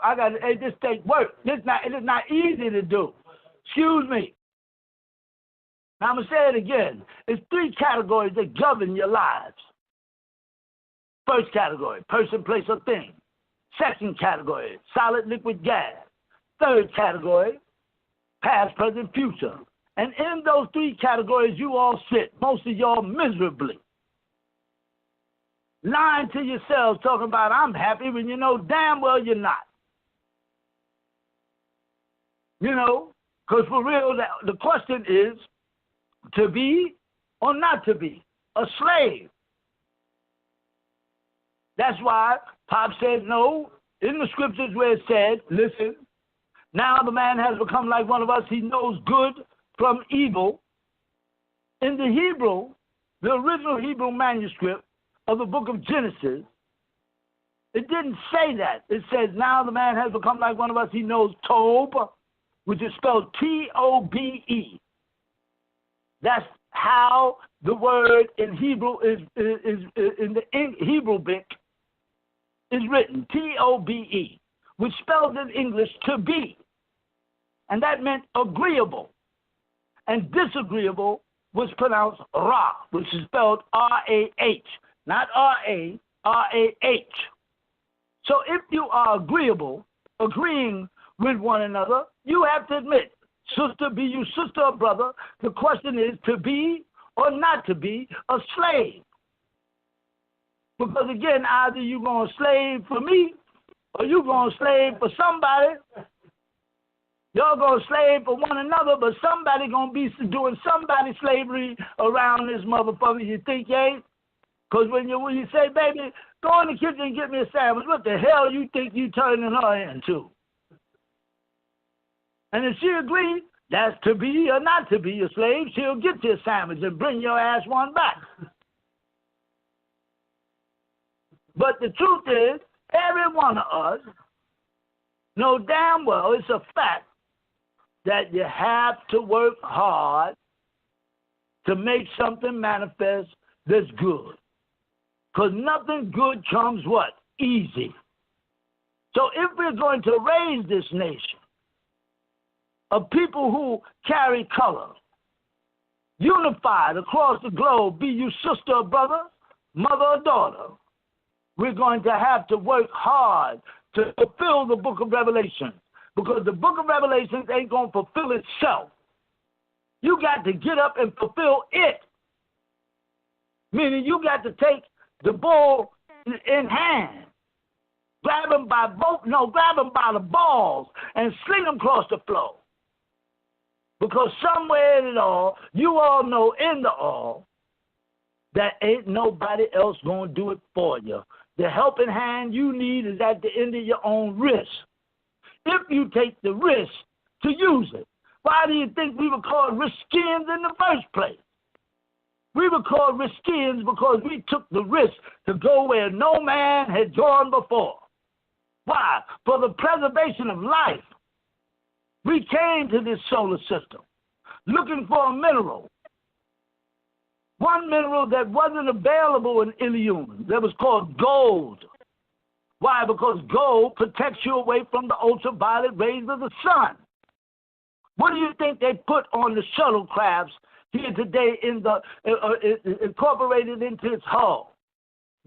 This take work. It is not easy to do. Excuse me. Now, I'm going to say it again. It's 3 categories that govern your lives. First category, person, place, or thing. Second category, solid, liquid, gas. Third category, past, present, future. And in those 3 categories, you all sit, most of y'all miserably. Lying to yourselves, talking about I'm happy when you know damn well you're not. You know, because for real, the question is to be or not to be a slave. That's why Pop said no in the scriptures where it said, listen, now the man has become like one of us. He knows good from evil. In the Hebrew, the original Hebrew manuscript of the book of Genesis, it didn't say that. It says now the man has become like one of us. He knows Tob, which is spelled T-O-B-E. That's how the word in Hebrew is in the Hebrew book is written, T-O-B-E, which spells in English to be. And that meant agreeable. And disagreeable was pronounced Ra, which is spelled R-A-H, not R-A, R-A-H. So if you are agreeing with one another, you have to admit, sister, be you sister or brother, the question is to be or not to be a slave. Because again, either you're going to slave for me or you're going to slave for somebody. Y'all going to slave for one another, but somebody going to be doing somebody slavery around this motherfucker. You think you ain't? Because when you say, baby, go in the kitchen and get me a sandwich, what the hell you think you turning her into? And if she agrees, that's to be or not to be a slave, she'll get you a sandwich and bring your ass one back. But the truth is, every one of us know damn well it's a fact that you have to work hard to make something manifest that's good. Because nothing good comes what? Easy. So if we're going to raise this nation of people who carry color, unified across the globe, be you sister or brother, mother or daughter, we're going to have to work hard to fulfill the book of Revelation. Because the book of Revelation ain't going to fulfill itself. You got to get up and fulfill it. Meaning you got to take the bull in hand. Grab him by the balls and sling him across the floor. Because somewhere in it all, you all know in the all, that ain't nobody else going to do it for you. The helping hand you need is at the end of your own wrist. If you take the risk to use it, why do you think we were called Riskians in the first place? We were called Riskians because we took the risk to go where no man had gone before. Why? For the preservation of life. We came to this solar system looking for a mineral. One mineral that wasn't available in Ilium that was called gold. Why? Because gold protects you away from the ultraviolet rays of the sun. What do you think they put on the shuttlecrafts here today incorporated into its hull?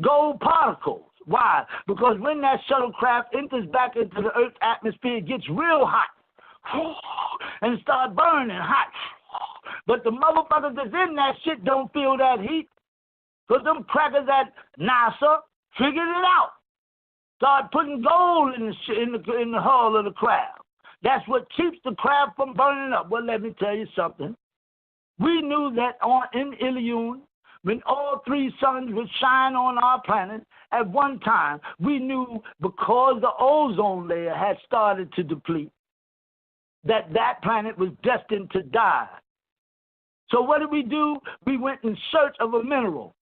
Gold particles. Why? Because when that shuttlecraft enters back into the Earth's atmosphere, it gets real hot and start burning hot. But the motherfuckers that's in that shit don't feel that heat because them crackers at NASA figured it out. Start putting gold in the hull of the craft. That's what keeps the craft from burning up. Well, let me tell you something. We knew that in Ilium, when all three suns would shine on our planet at one time, we knew because the ozone layer had started to deplete, that planet was destined to die. So what did we do? We went in search of a mineral.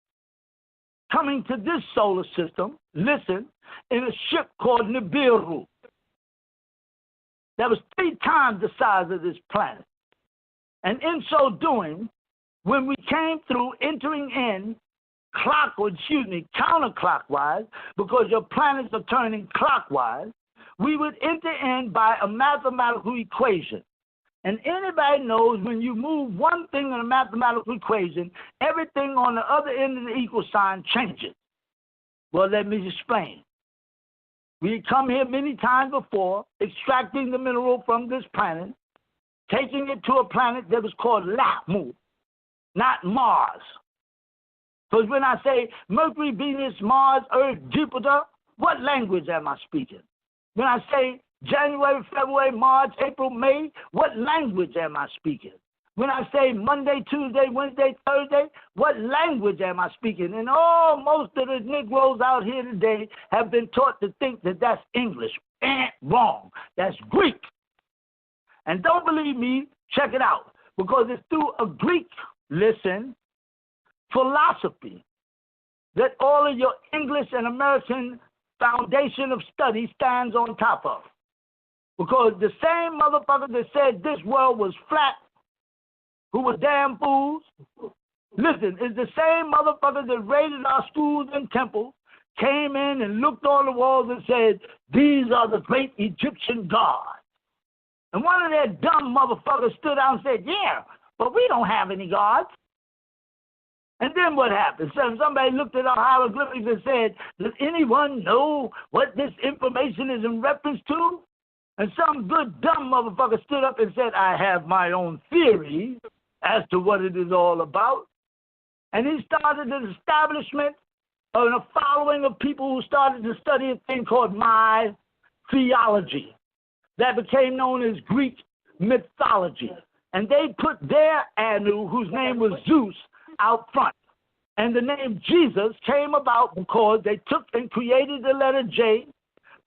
Coming to this solar system, listen, in a ship called Nibiru. That was 3 times the size of this planet. And in so doing, when we came through entering in counterclockwise, because your planets are turning clockwise, we would enter in by a mathematical equation. And anybody knows when you move one thing in a mathematical equation, everything on the other end of the equal sign changes. Well, let me explain. We come here many times before, extracting the mineral from this planet, taking it to a planet that was called Lahmu, not Mars. Because when I say Mercury, Venus, Mars, Earth, Jupiter, what language am I speaking? When I say January, February, March, April, May, what language am I speaking? When I say Monday, Tuesday, Wednesday, Thursday, what language am I speaking? And most of the Negroes out here today have been taught to think that that's English. Wrong. That's Greek. And don't believe me, check it out. Because it's through a Greek, philosophy that all of your English and American foundation of study stands on top of. Because the same motherfuckers that said this world was flat, who were damn fools, is the same motherfuckers that raided our schools and temples, came in and looked on the walls and said, these are the great Egyptian gods. And one of their dumb motherfuckers stood out and said, yeah, but we don't have any gods. And then what happened? So somebody looked at our hieroglyphics and said, does anyone know what this information is in reference to? And some good dumb motherfucker stood up and said, I have my own theory as to what it is all about. And he started an establishment of a following of people who started to study a thing called my theology that became known as Greek mythology. And they put their Anu, whose name was Zeus, out front. And the name Jesus came about because they took and created the letter J,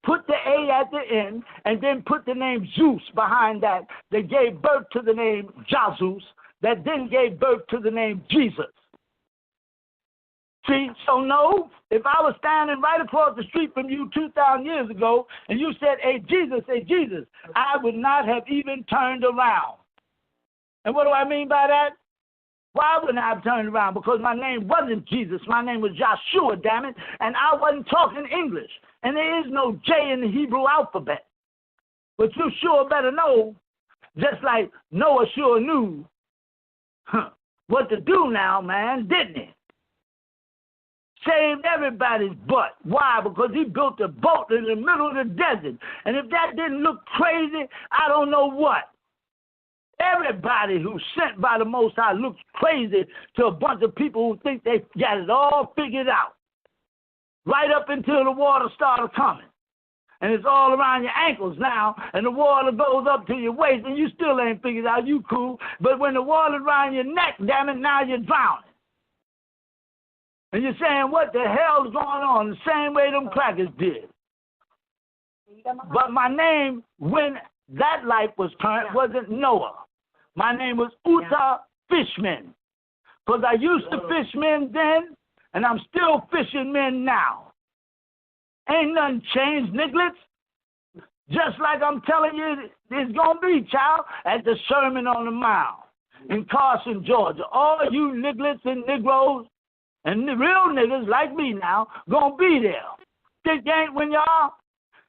put the A at the end, and then put the name Zeus behind that. They gave birth to the name Jesus, that then gave birth to the name Jesus. See, so no, if I was standing right across the street from you 2,000 years ago, and you said, hey, Jesus, I would not have even turned around. And what do I mean by that? Why wouldn't I have turned around? Because my name wasn't Jesus. My name was Joshua, damn it, and I wasn't talking English. And there is no J in the Hebrew alphabet. But you sure better know, just like Noah sure knew what to do now, man, didn't he? Saved everybody's butt. Why? Because he built a boat in the middle of the desert. And if that didn't look crazy, I don't know what. Everybody who's sent by the Most High looks crazy to a bunch of people who think they got it all figured out. Right up until the water started coming. And it's all around your ankles now, and the water goes up to your waist, and you still ain't figured out you cool. But when the water's around your neck, damn it, now you're drowning. And you're saying, what the hell's going on? The same way them crackers did. But my name, when that life was turned, wasn't Noah. My name was Uta Fishman. Because I used to fish men then, and I'm still fishing men now. Ain't nothing changed, nigglets. Just like I'm telling you, it's going to be, child, at the Sermon on the Mount in Carson, Georgia. All you nigglets and Negroes, and the real niggas like me now, gonna be there. Think ain't when y'all?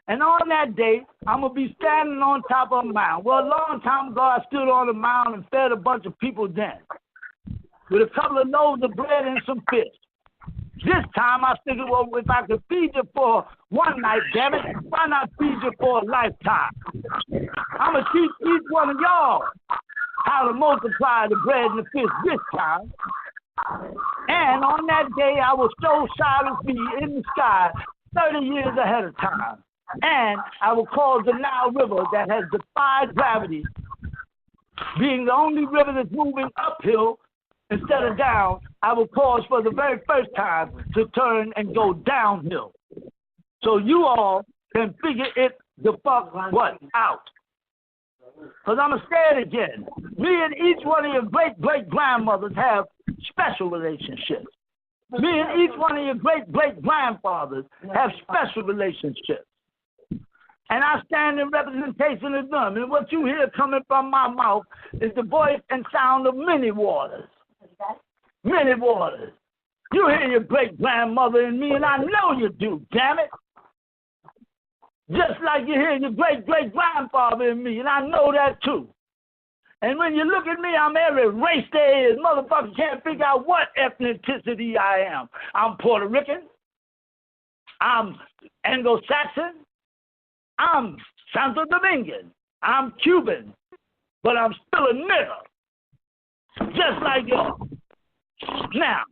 And on that day, I'm gonna be standing on top of a mound. Well, a long time ago, I stood on a mound and fed a bunch of people then, with a couple of loaves of bread and some fish. This time, I figured, well, if I could feed you for one night, damn it, why not feed you for a lifetime? I'm gonna teach each one of y'all how to multiply the bread and the fish this time. And on that day, I will show Cyrus B in the sky 30 years ahead of time. And I will cause the Nile River that has defied gravity, being the only river that's moving uphill instead of down, I will cause for the very first time to turn and go downhill. So you all can figure it the fuck what out. Because I'm going to say it again. Me and each one of your great-great-grandmothers have special relationships. Me and each one of your great-great-grandfathers have special relationships. And I stand in representation of them. And what you hear coming from my mouth is the voice and sound of many waters. Many waters. You hear your great-grandmother in me, and I know you do, damn it. Just like you hear your great-great-grandfather in me, and I know that too. And when you look at me, I'm every race there is. Motherfuckers can't figure out what ethnicity I am. I'm Puerto Rican. I'm Anglo-Saxon. I'm Santo Dominican. I'm Cuban. But I'm still a nigger. Just like y'all. Now,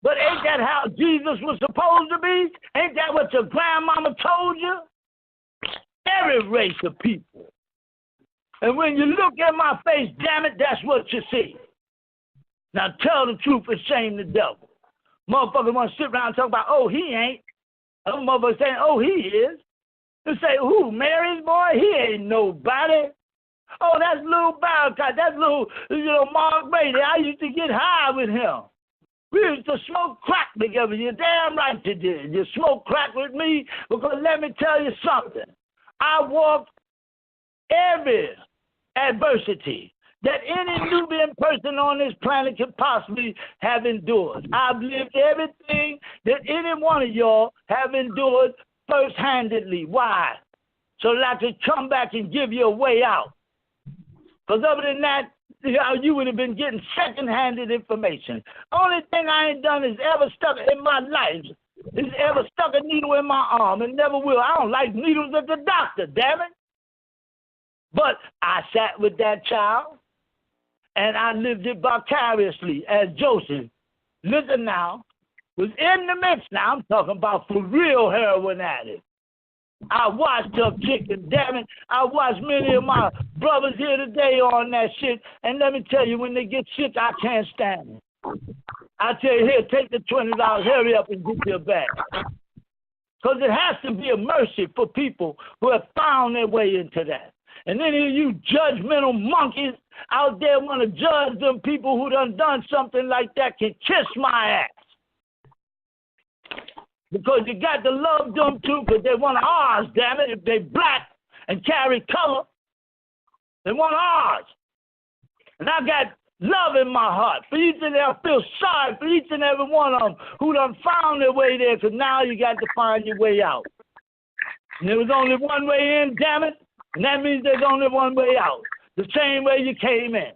but ain't that how Jesus was supposed to be? Ain't that what your grandmama told you? Every race of people. And when you look at my face, damn it, that's what you see. Now tell the truth and shame the devil. Motherfuckers want to sit around and talk about, oh, he ain't. Other motherfuckers saying, oh, he is. They say, who, Mary's boy? He ain't nobody. Oh, that's little Barakat. That's little, Mark Brady. I used to get high with him. We used to smoke crack together. You're damn right you did. You smoke crack with me because let me tell you something. I walked every adversity that any Nubian person on this planet could possibly have endured. I've lived everything that any one of y'all have endured first-handedly. Why? So that I could come back and give you a way out. Because other than that, you would have been getting second-handed information. Only thing I ain't done is ever stuck in my life is ever stuck a needle in my arm and never will. I don't like needles at the doctor, damn it. But I sat with that child, and I lived it vicariously as Joseph. Listen now, was in the midst now. I'm talking about for real heroin addict. I watched her kicking, damn it. I watched many of my brothers here today on that shit, and let me tell you, when they get sick, I can't stand it. I tell you, here, take the $20, hurry up and get your bag. Because it has to be a mercy for people who have found their way into that. And any of you judgmental monkeys out there want to judge them people who done something like that can kiss my ass. Because you got to love them too, because they want ours, damn it. If they black and carry color, they want ours. And I got love in my heart for each and every. I feel sorry for each and every one of them who done found their way there, because now you got to find your way out. And there was only one way in, damn it, and that means there's only one way out. The same way you came in.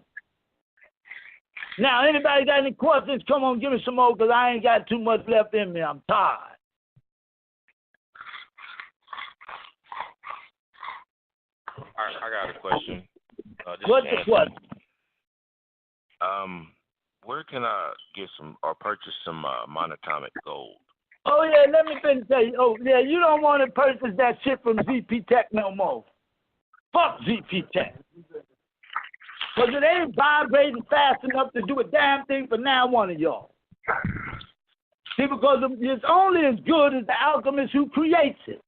Now, anybody got any questions? Come on, give me some more, because I ain't got too much left in me. I'm tired. I got a question. What's the question? Where can I get some or purchase some monatomic gold? Oh, yeah, let me finish tell you. Oh, yeah, you don't want to purchase that shit from ZP Tech no more. Fuck ZP Tech. Because it ain't vibrating fast enough to do a damn thing for now one of y'all. See, because it's only as good as the alchemist who creates it.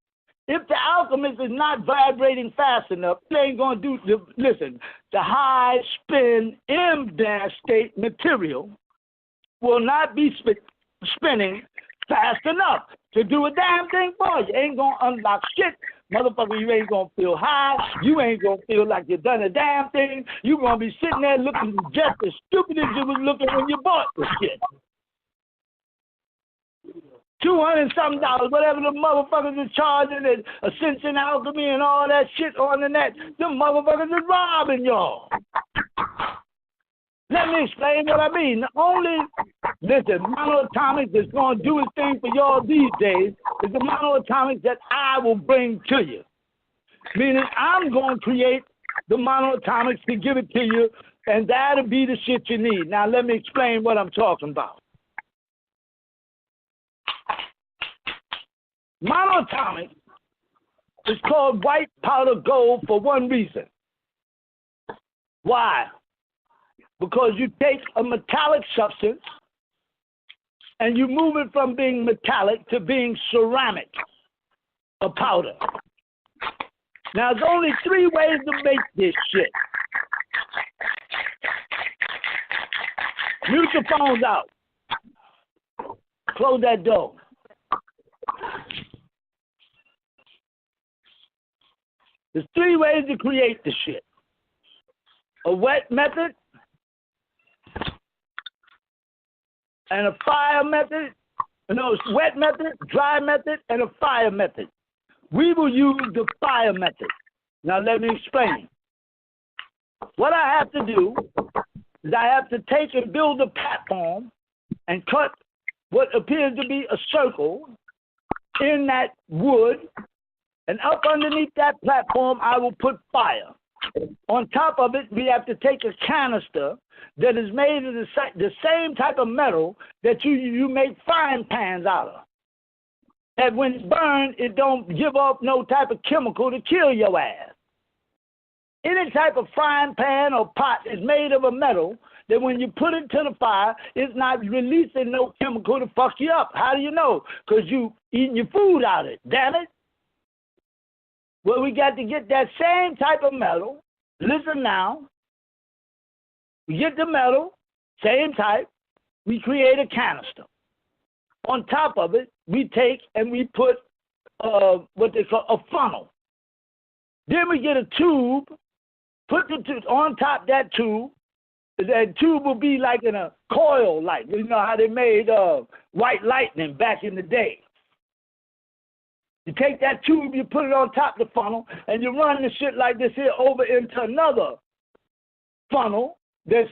If the alchemist is not vibrating fast enough, it ain't going to do, listen, the high spin M-state material will not be spinning fast enough to do a damn thing for you. Ain't going to unlock shit. Motherfucker, you ain't going to feel high. You ain't going to feel like you done a damn thing. You going to be sitting there looking just as stupid as you was looking when you bought the shit. $200-something, whatever the motherfuckers are charging, and Ascension Alchemy and all that shit on the net, them motherfuckers is robbing y'all. Let me explain what I mean. Listen, monoatomics that's going to do its thing for y'all these days is the monoatomics that I will bring to you. Meaning I'm going to create the monoatomics to give it to you, and that'll be the shit you need. Now let me explain what I'm talking about. Monatomic is called white powder gold for one reason. Why? Because you take a metallic substance and you move it from being metallic to being ceramic, a powder. Now, there's only 3 ways to make this shit. Mute your phones out. Close that door. There's 3 ways to create the shit. A wet method, and a fire method. No, it's wet method, dry method, and a fire method. We will use the fire method. Now let me explain. What I have to do is I have to take and build a platform and cut what appears to be a circle in that wood, and up underneath that platform, I will put fire. On top of it, we have to take a canister that is made of the same type of metal that you make frying pans out of. That when it's burned, it don't give off no type of chemical to kill your ass. Any type of frying pan or pot is made of a metal that when you put it to the fire, it's not releasing no chemical to fuck you up. How do you know? Because you eating your food out of it, damn it. Well, we got to get that same type of metal. Listen now. We get the metal, same type. We create a canister. On top of it, we take and we put what they call a funnel. Then we get a tube, put the tube on top of that tube. That tube will be like in a coil light. You know how they made white lightning back in the day. You take that tube, you put it on top of the funnel, and you run the shit like this here over into another funnel that's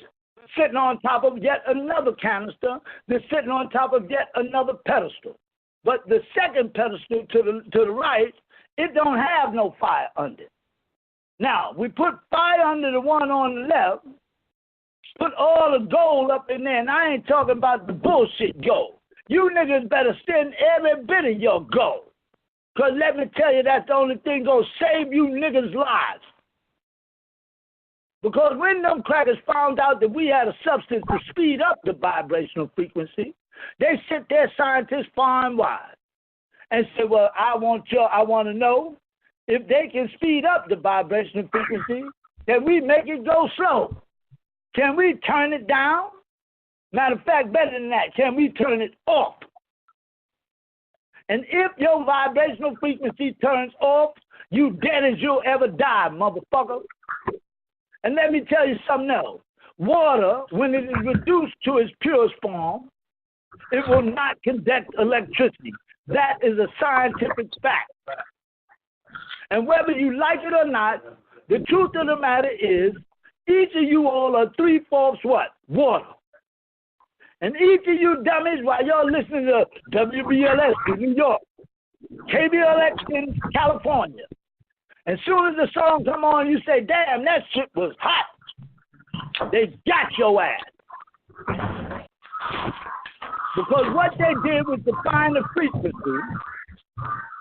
sitting on top of yet another canister that's sitting on top of yet another pedestal. But the second pedestal to the right, it don't have no fire under it. Now, we put fire under the one on the left, put all the gold up in there, and I ain't talking about the bullshit gold. You niggas better send every bit of your gold. Because let me tell you, that's the only thing going to save you niggas' lives. Because when them crackers found out that we had a substance to speed up the vibrational frequency, they sent their scientists far and wide. and say, well, I want to know if they can speed up the vibrational frequency. Can we make it go slow? Can we turn it down? Matter of fact, better than that, can we turn it off? And if your vibrational frequency turns off, you dead as you'll ever die, motherfucker. And let me tell you something else. Water, when it is reduced to its purest form, it will not conduct electricity. That is a scientific fact. And whether you like it or not, the truth of the matter is, each of you all are 3/4 what? Water. And each of you dummies, while y'all listening to WBLS in New York, KBLX in California, as soon as the song come on, you say, damn, that shit was hot. They got your ass. Because what they did was to find a frequency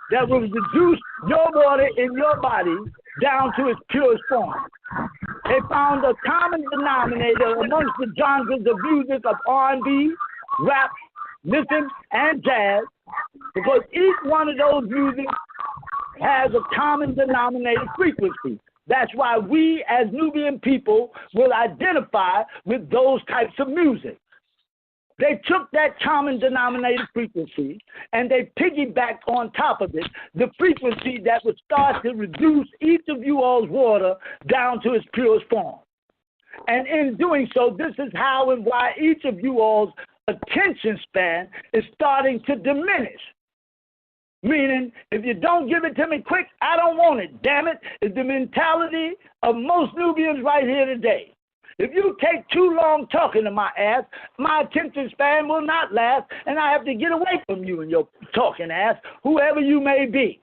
that will reduce your water in your body down to its purest form. They found a common denominator amongst the genres of music of R&B, rap, listen, and jazz, because each one of those music has a common denominator frequency. That's why we as Nubian people will identify with those types of music. They took that common denominator frequency and they piggybacked on top of it the frequency that would start to reduce each of you all's water down to its purest form. And in doing so, this is how and why each of you all's attention span is starting to diminish. Meaning, if you don't give it to me quick, I don't want it. Damn it. It's the mentality of most Nubians right here today. If you take too long talking to my ass, my attention span will not last, and I have to get away from you and your talking ass, whoever you may be.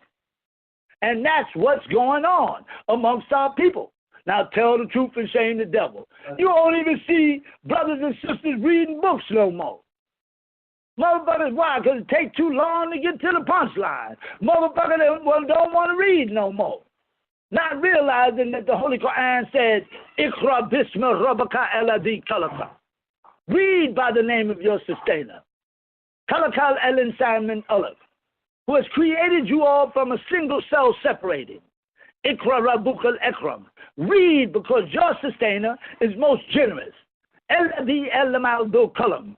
And that's what's going on amongst our people. Now tell the truth and shame the devil. You don't even see brothers and sisters reading books no more. Motherfuckers, why? Because it takes too long to get to the punchline. Motherfuckers don't want to read no more. Not realizing that the Holy Quran said, Iqra bismi rabbika alladhi khalaqa. Read by the name of your sustainer. Khalaqal al-insan min alaq, who has created you all from a single cell separated. Iqra rabbukal akram. Read because your sustainer is most generous. Alladhi allama bil qalam.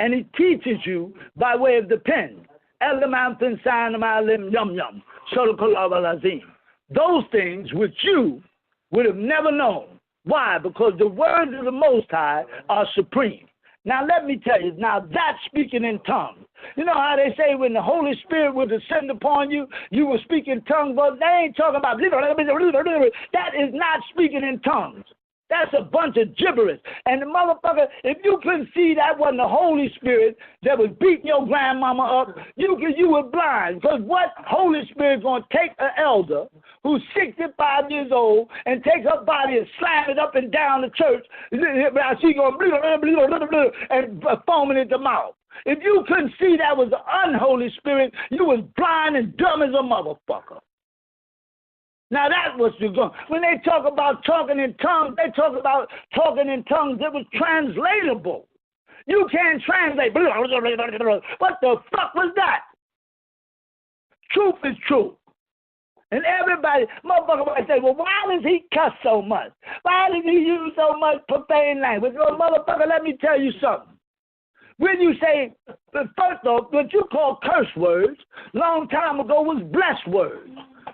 And he teaches you by way of the pen. Allamam tinsan ma'alim yum yum. Sadaqal al-azim. Those things which you would have never known. Why? Because the words of the Most High are supreme. Now let me tell you, now that's speaking in tongues. You know how they say when the Holy Spirit will descend upon you, you will speak in tongues, but they ain't talking about, that is not speaking in tongues. That's a bunch of gibberish. And the motherfucker, if you couldn't see that wasn't the Holy Spirit that was beating your grandmama up, you were blind. Because what Holy Spirit going to take an elder who's 65 years old and take her body and slam it up and down the church, she going and foaming at the mouth. If you couldn't see that was the unholy spirit, you was blind and dumb as a motherfucker. Now that's what you're going. When they talk about talking in tongues, they talk about talking in tongues that was translatable. You can't translate. What the fuck was that? Truth is truth. And everybody, motherfucker might say, well, why does he cuss so much? Why does he use so much profane language? Well, motherfucker, let me tell you something. When you say, first off, what you call curse words, long time ago was blessed words.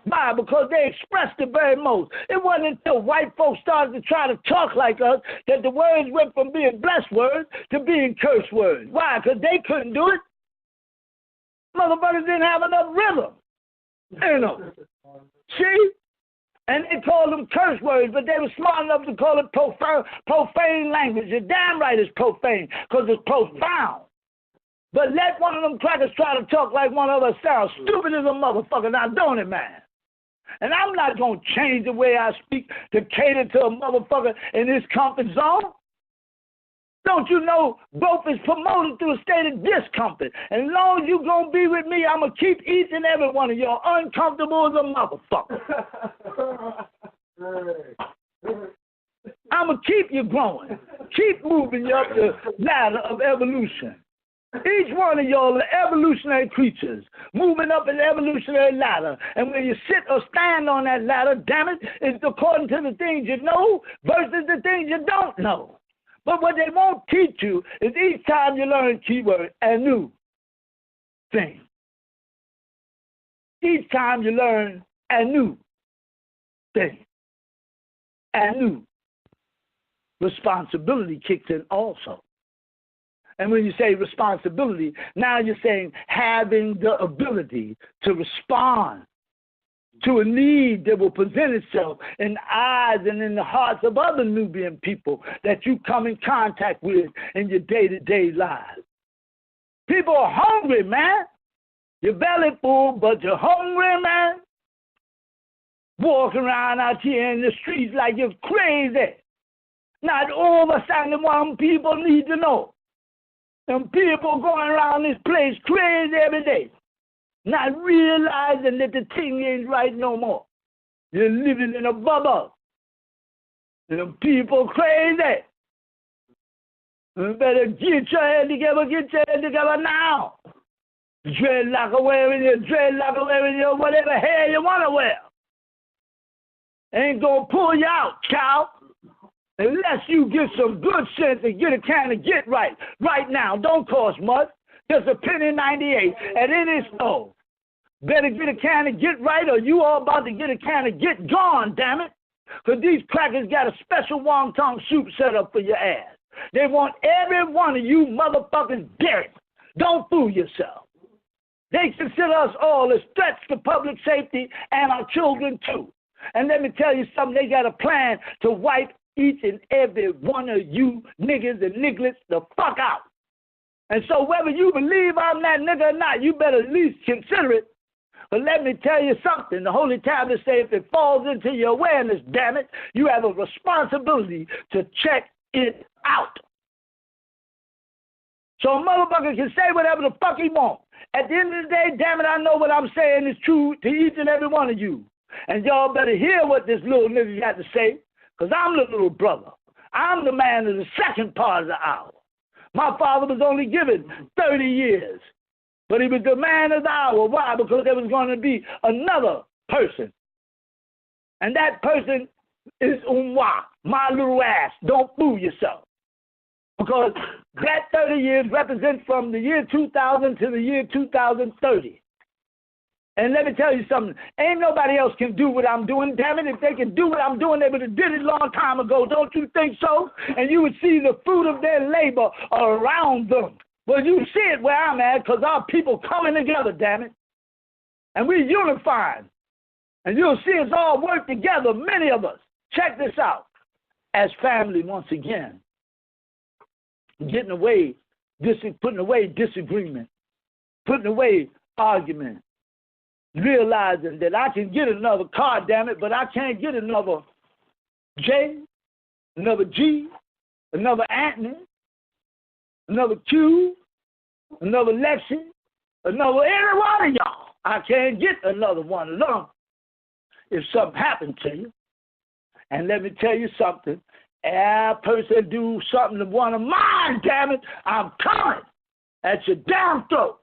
Why? Because they expressed the very most. It wasn't until white folks started to try to talk like us that the words went from being blessed words to being curse words. Why? Because they couldn't do it. Motherfuckers didn't have enough rhythm. You know. See? And they called them curse words, but they were smart enough to call it profane language. You're damn right it's profane, because it's profound. But let one of them crackers try to talk like one of us sounds stupid as a motherfucker, now don't it, man? And I'm not going to change the way I speak to cater to a motherfucker in his comfort zone. Don't you know growth is promoted through a state of discomfort? And as long as you're going to be with me, I'm going to keep each and every one of you uncomfortable as a motherfucker. I'm going to keep you growing. Keep moving you up the ladder of evolution. Each one of y'all are evolutionary creatures moving up an evolutionary ladder. And when you sit or stand on that ladder, damn it, it's according to the things you know versus the things you don't know. But what they won't teach you is each time you learn keyword, a new thing. Each time you learn a new thing. A new responsibility kicks in also. And when you say responsibility, now you're saying having the ability to respond to a need that will present itself in the eyes and in the hearts of other Nubian people that you come in contact with in your day-to-day lives. People are hungry, man. Your belly full, but you're hungry, man. Walking around out here in the streets like you're crazy. Not understanding what people need to know. And people going around this place crazy every day, not realizing that the thing ain't right no more. You're living in a bubble. And people crazy. You better get your head together now. Dreadlock wearing your whatever hair you want to wear. Ain't gonna pull you out, cow. Unless you get some good sense and get a can of get right now. Don't cost much. Just a penny 98 at any store. Better get a can of get right or you all about to get a can of get gone, damn it. Because these crackers got a special wonton soup set up for your ass. They want every one of you motherfuckers dead. Don't fool yourself. They consider us all as threats to public safety and our children too. And let me tell you something, they got a plan to wipe each and every one of you niggas and nigglets the fuck out. And so whether you believe I'm that nigga or not, you better at least consider it. But let me tell you something. The Holy Tablets say if it falls into your awareness, damn it, you have a responsibility to check it out. So a motherfucker can say whatever the fuck he wants. At the end of the day, damn it, I know what I'm saying is true to each and every one of you. And y'all better hear what this little nigga got to say. Because I'm the little brother. I'm the man of the second part of the hour. My father was only given 30 years. But he was the man of the hour. Why? Because there was going to be another person. And that person is Umwa, my little ass. Don't fool yourself. Because that 30 years represents from the year 2000 to the year 2030. And let me tell you something. Ain't nobody else can do what I'm doing. Damn it, if they can do what I'm doing, they would have did it a long time ago. Don't you think so? And you would see the fruit of their labor around them. Well, you see it where I'm at because our people coming together, damn it. And we're unifying. And you'll see us all work together, many of us. Check this out. As family, once again, putting away disagreement, putting away argument. Realizing that I can get another car, damn it, but I can't get another J, another G, another Anthony, another Q, another Lexi, another any one of y'all. I can't get another one of them if something happened to you. And let me tell you something. Every person do something to one of mine, damn it, I'm coming at your damn throat.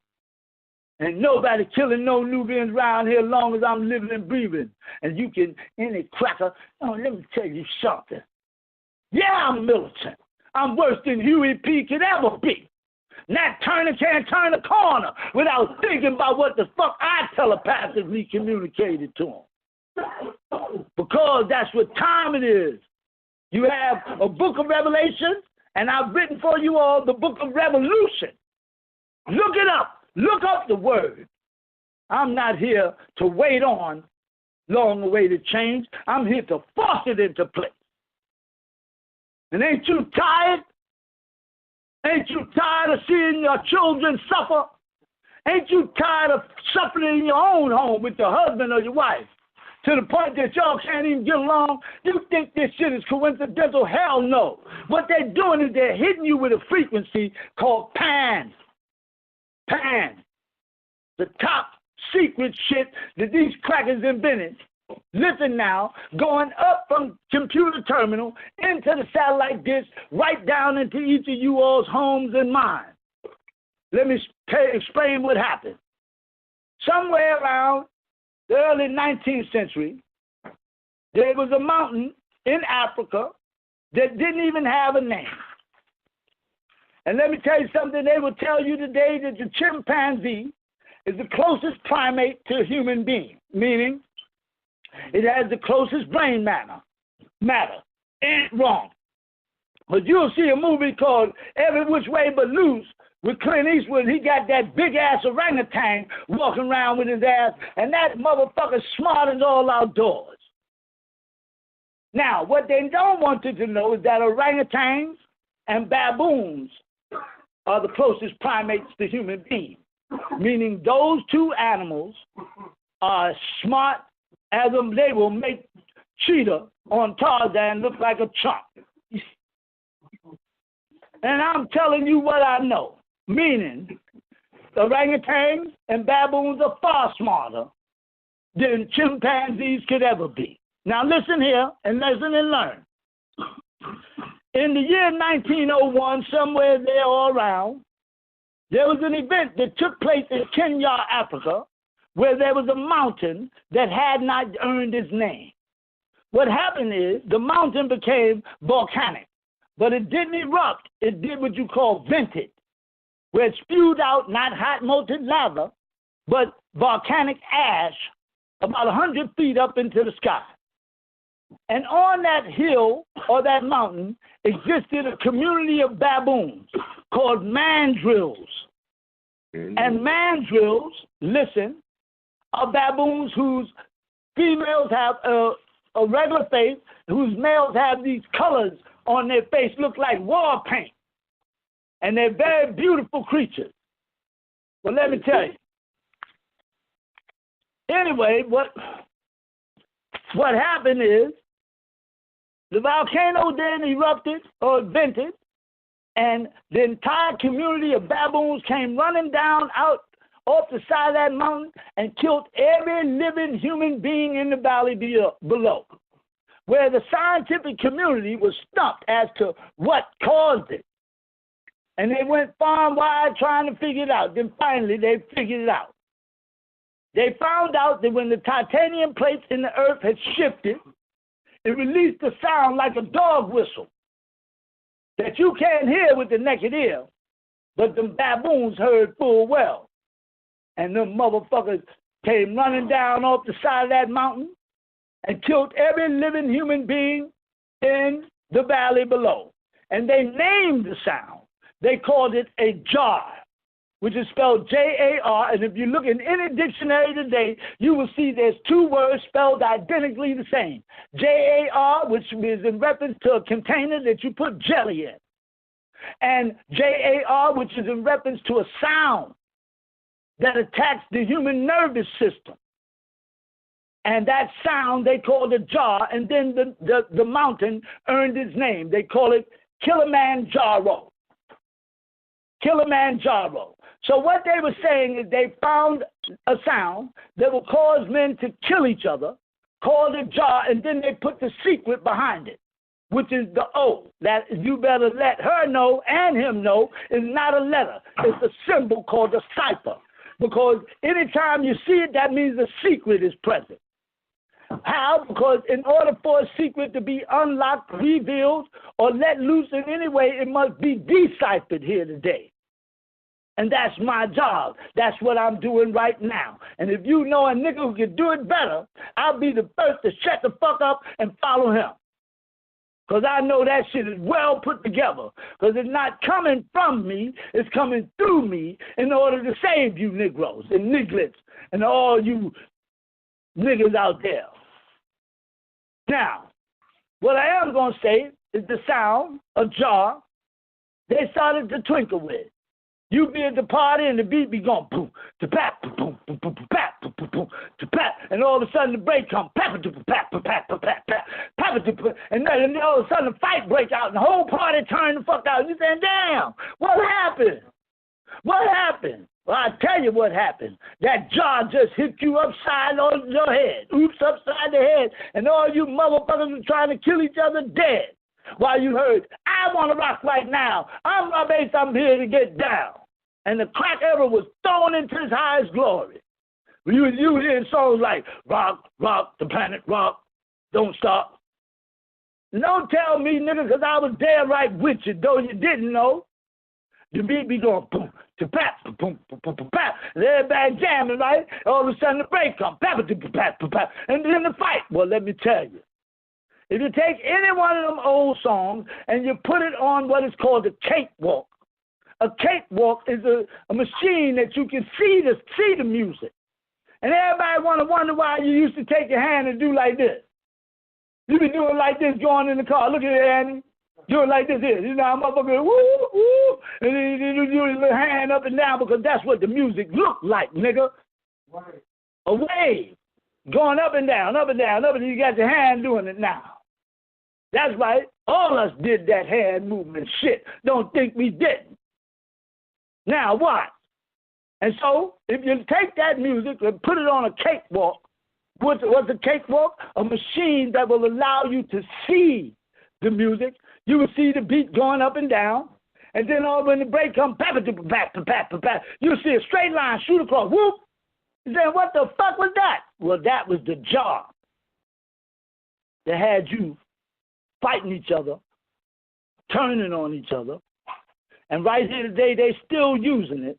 And nobody killing no Nubians around here as long as I'm living and breathing. And you can, any cracker, let me tell you something. Yeah, I'm militant. I'm worse than Huey P. could ever be. Nat Turner can't turn a corner without thinking about what the fuck I telepathically communicated to him. Because that's what time it is. You have a book of Revelation, and I've written for you all the book of Revolution. Look it up. Look up the word. I'm not here to wait on long-awaited change. I'm here to force it into place. And ain't you tired? Ain't you tired of seeing your children suffer? Ain't you tired of suffering in your own home with your husband or your wife? To the point that y'all can't even get along? You think this shit is coincidental? Hell no. What they're doing is they're hitting you with a frequency called pan. Pan. The top secret shit that these crackers invented. Listen now, going up from computer terminal into the satellite dish, right down into each of you all's homes and mine. Let me explain what happened. Somewhere around the early 19th century, there was a mountain in Africa that didn't even have a name. And let me tell you something, they will tell you today that the chimpanzee is the closest primate to a human being, meaning it has the closest brain matter. Ain't wrong. But you'll see a movie called Every Which Way But Loose with Clint Eastwood. He got that big-ass orangutan walking around with his ass, and that motherfucker's smart as all outdoors. Now, what they don't want you to know is that orangutans and baboons are the closest primates to human beings, meaning those two animals are smart as them. They will make Cheetah on Tarzan look like a chump. And I'm telling you what I know, meaning orangutans and baboons are far smarter than chimpanzees could ever be. Now listen here and listen and learn. In the year 1901, somewhere there all around, there was an event that took place in Kenya, Africa, where there was a mountain that had not earned its name. What happened is the mountain became volcanic, but it didn't erupt. It did what you call vented, where it spewed out not hot molten lava, but volcanic ash about 100 feet up into the sky. And on that hill or that mountain existed a community of baboons called mandrills. And mandrills, listen, are baboons whose females have a regular face, whose males have these colors on their face, look like war paint. And they're very beautiful creatures. Well, let me tell you. Anyway, what happened is the volcano then erupted or vented, and the entire community of baboons came running down out off the side of that mountain and killed every living human being in the valley below, where the scientific community was stumped as to what caused it. And they went far and wide trying to figure it out. Then finally they figured it out. They found out that when the titanium plates in the earth had shifted, it released a sound like a dog whistle that you can't hear with the naked ear, but the baboons heard full well. And them motherfuckers came running down off the side of that mountain and killed every living human being in the valley below. And they named the sound. They called it a jar, which is spelled J-A-R. And if you look in any dictionary today, you will see there's two words spelled identically the same. J-A-R, which is in reference to a container that you put jelly in. And J-A-R, which is in reference to a sound that attacks the human nervous system. And that sound they called a jar, and then the mountain earned its name. They call it Kilimanjaro. Kilimanjaro. So what they were saying is they found a sound that will cause men to kill each other, called it jar, and then they put the secret behind it, which is the O, that you better let her know and him know is not a letter. It's a symbol called a cipher. Because anytime you see it, that means a secret is present. How? Because in order for a secret to be unlocked, revealed, or let loose in any way, it must be deciphered here today. And that's my job. That's what I'm doing right now. And if you know a nigga who can do it better, I'll be the first to shut the fuck up and follow him. Because I know that shit is well put together. Because it's not coming from me, it's coming through me in order to save you Negroes and nigglets and all you niggas out there. Now, what I am going to say is the sound, a jar, they started to twinkle with. You be at the party and the beat be going boom, to pat, boom, boom, boom, pat, boom, boom, boom, to pat, and all of a sudden the break comes, pat, pat, pat, pat, pat, pat, and then all of a sudden the fight breaks out and the whole party turn the fuck out. And you saying, damn, what happened? What happened? Well, I tell you what happened. That jar just hit you upside on your head. Oops, upside the head. And all you motherfuckers were trying to kill each other dead. While you heard, I want to rock right now. I'm Garveys, I'm here to get down. And the crack era was thrown into its highest glory. You were hearing songs like rock, rock, the planet rock, don't stop. Don't tell me, nigga, because I was there right with you, though you didn't know. The beat be going boom, to pat, boom, boom, boom, boom, pat. And everybody jamming, right? All of a sudden the break comes, pat, pat, pat, pat, and then the fight. Well, let me tell you. If you take any one of them old songs and you put it on what is called a cakewalk, a cakewalk is a machine that you can see the music. And everybody want to wonder why you used to take your hand and do like this. You be doing like this going in the car. Look at it, Annie. Doing like this here. You know, I'm motherfucker, woo, woo. And then you do your little hand up and down because that's what the music looked like, nigga. Right. A wave. Going up and down, up and down, up and down. You got your hand doing it now. That's right. All of us did that hand movement shit. Don't think we didn't. Now what? And so, if you take that music and put it on a cakewalk, what's a cakewalk? A machine that will allow you to see the music. You will see the beat going up and down, and then all when the break comes, you'll see a straight line shoot across. Whoop! You say, what the fuck was that? Well, that was the job that had you fighting each other, turning on each other, and right here today, they still using it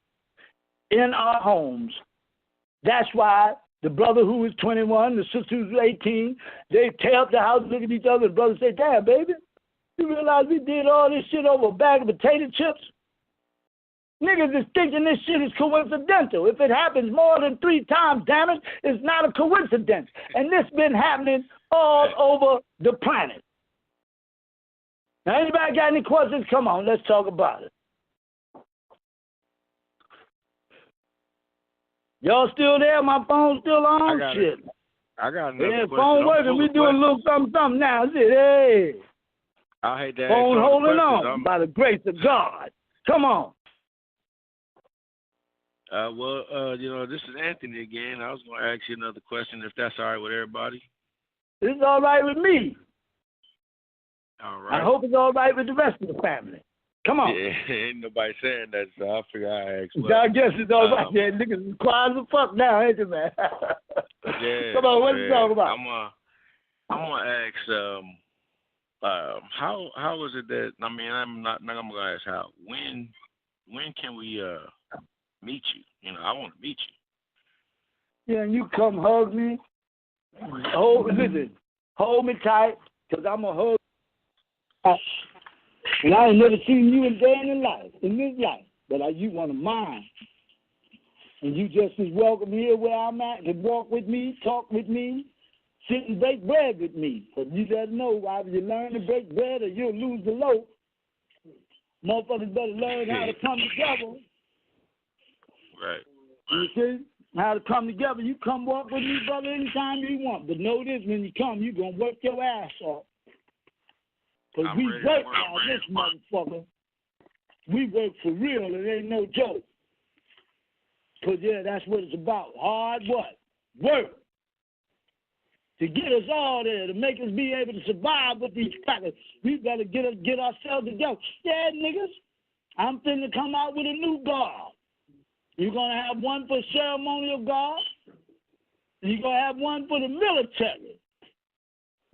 in our homes. That's why the brother who was 21, the sister who was 18, they tear up the house, look at each other, the brother say, damn, baby, you realize we did all this shit over a bag of potato chips? Niggas is thinking this shit is coincidental. If it happens more than 3 times, damn it, it's not a coincidence. And this been happening all over the planet. Now, anybody got any questions? Come on, let's talk about it. Y'all still there? My phone's still on? Shit. I got another question. Phone working. We doing a little something now. Hey. I hate that. Phone holding on by the grace of God. Come on. This is Anthony again. I was going to ask you another question, if that's all right with everybody. It's all right with me. All right. I hope it's all right with the rest of the family. Come on. Yeah, ain't nobody saying that, so I figure I ask. I guess it's all right. Yeah, niggas is quiet as fuck now, ain't you, man? Yeah. Come on, what you talking about? I'm gonna ask. How is it that? I mean, I'm gonna ask how. When can we meet you? You know, I want to meet you. Yeah, and you come hug me. Hold me tight, cause I'm gonna hug. And I ain't never seen you in day in this life, but you one of mine. And you just as welcome here where I'm at to walk with me, talk with me, sit and break bread with me. Because you better know, either you learn to break bread or you'll lose the loaf. Motherfuckers better learn how to come together. Right. You see? How to come together. You come walk with me, brother, anytime you want. But know this, when you come, you're going to work your ass off. Because we work on this motherfucker. We work for real. It ain't no joke. Because, that's what it's about. Hard what? Work. To get us all there, to make us be able to survive with these crackers, we better get ourselves together. Yeah, niggas, I'm finna come out with a new guard. You're going to have one for ceremonial guard. You're going to have one for the military.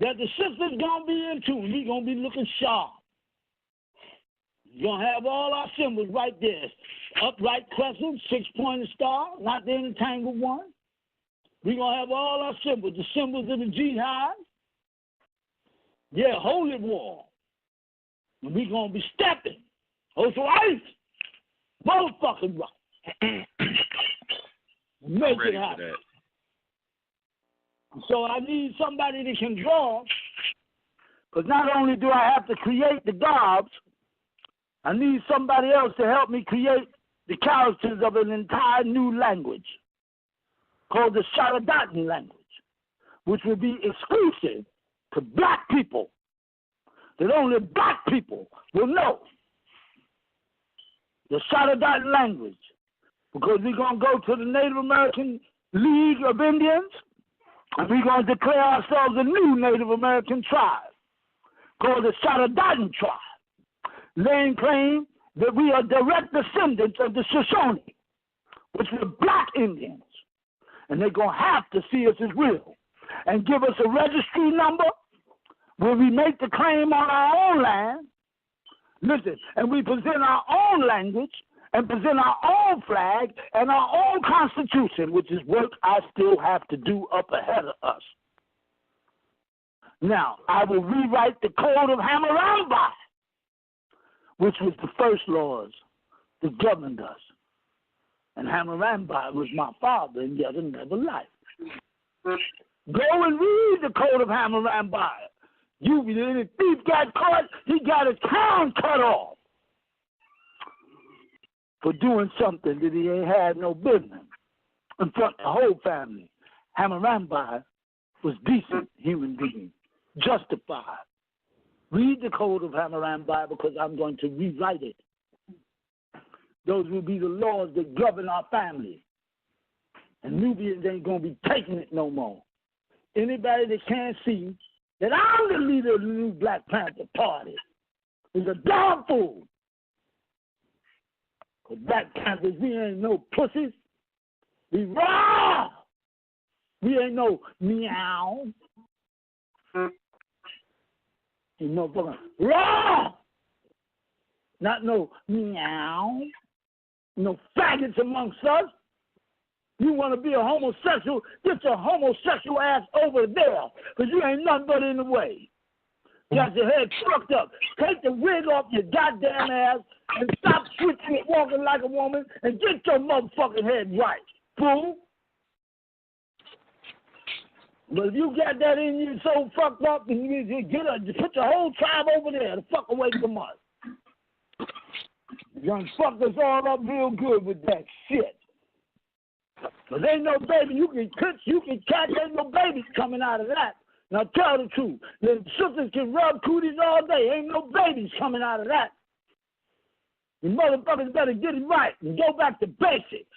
That the sister's going to be into, and we going to be looking sharp. You're going to have all our symbols right there. Upright crescent, 6-pointed star, not the entangled one. We're going to have all our symbols, the symbols of the jihad. Yeah, holy war. And we're going to be stepping. OSOICE, motherfucking right. Make it happen. So I need somebody that can draw, because not only do I have to create the gobs, I need somebody else to help me create the characters of an entire new language called the Shaddah Da language, which will be exclusive to black people, that only black people will know. The Shaddah Da language, because we're going to go to the Native American League of Indians, and we're going to declare ourselves a new Native American tribe called the Shaddah Da tribe, laying claim that we are direct descendants of the Shoshone, which were black Indians. And they're going to have to see us as real and give us a registry number where we make the claim on our own land. Listen, and we present our own language and present our own flag and our own constitution, which is work I still have to do up ahead of us. Now, I will rewrite the Code of Hammurabi, which was the first laws that governed us. And Hammurabi was my father in yet another life. Go and read the Code of Hammurabi. The thief got caught, he got his crown cut off for doing something that he ain't had no business in front of the whole family. Hammurabi was decent human being, justified. Read the Code of Hammurabi because I'm going to rewrite it. Those will be the laws that govern our family. And Nubians ain't going to be taking it no more. Anybody that can't see that I'm the leader of the new Black Panther Party is a dog fool. Because Black Panthers, we ain't no pussies. We raw. We ain't no meow. You motherfucker raw. Not no meow. No faggots amongst us. You want to be a homosexual, get your homosexual ass over there, because you ain't nothing but in the way. You got your head fucked up. Take the wig off your goddamn ass and stop switching it, walking like a woman, and get your motherfucking head right, fool. But if you got that in you so fucked up, and you put your whole tribe over there to fuck away from us. You fucked us all up real good with that shit. But ain't no baby, you can catch, ain't no babies coming out of that. Now tell the truth. The sisters can rub cooties all day. Ain't no babies coming out of that. You motherfuckers better get it right and go back to basics.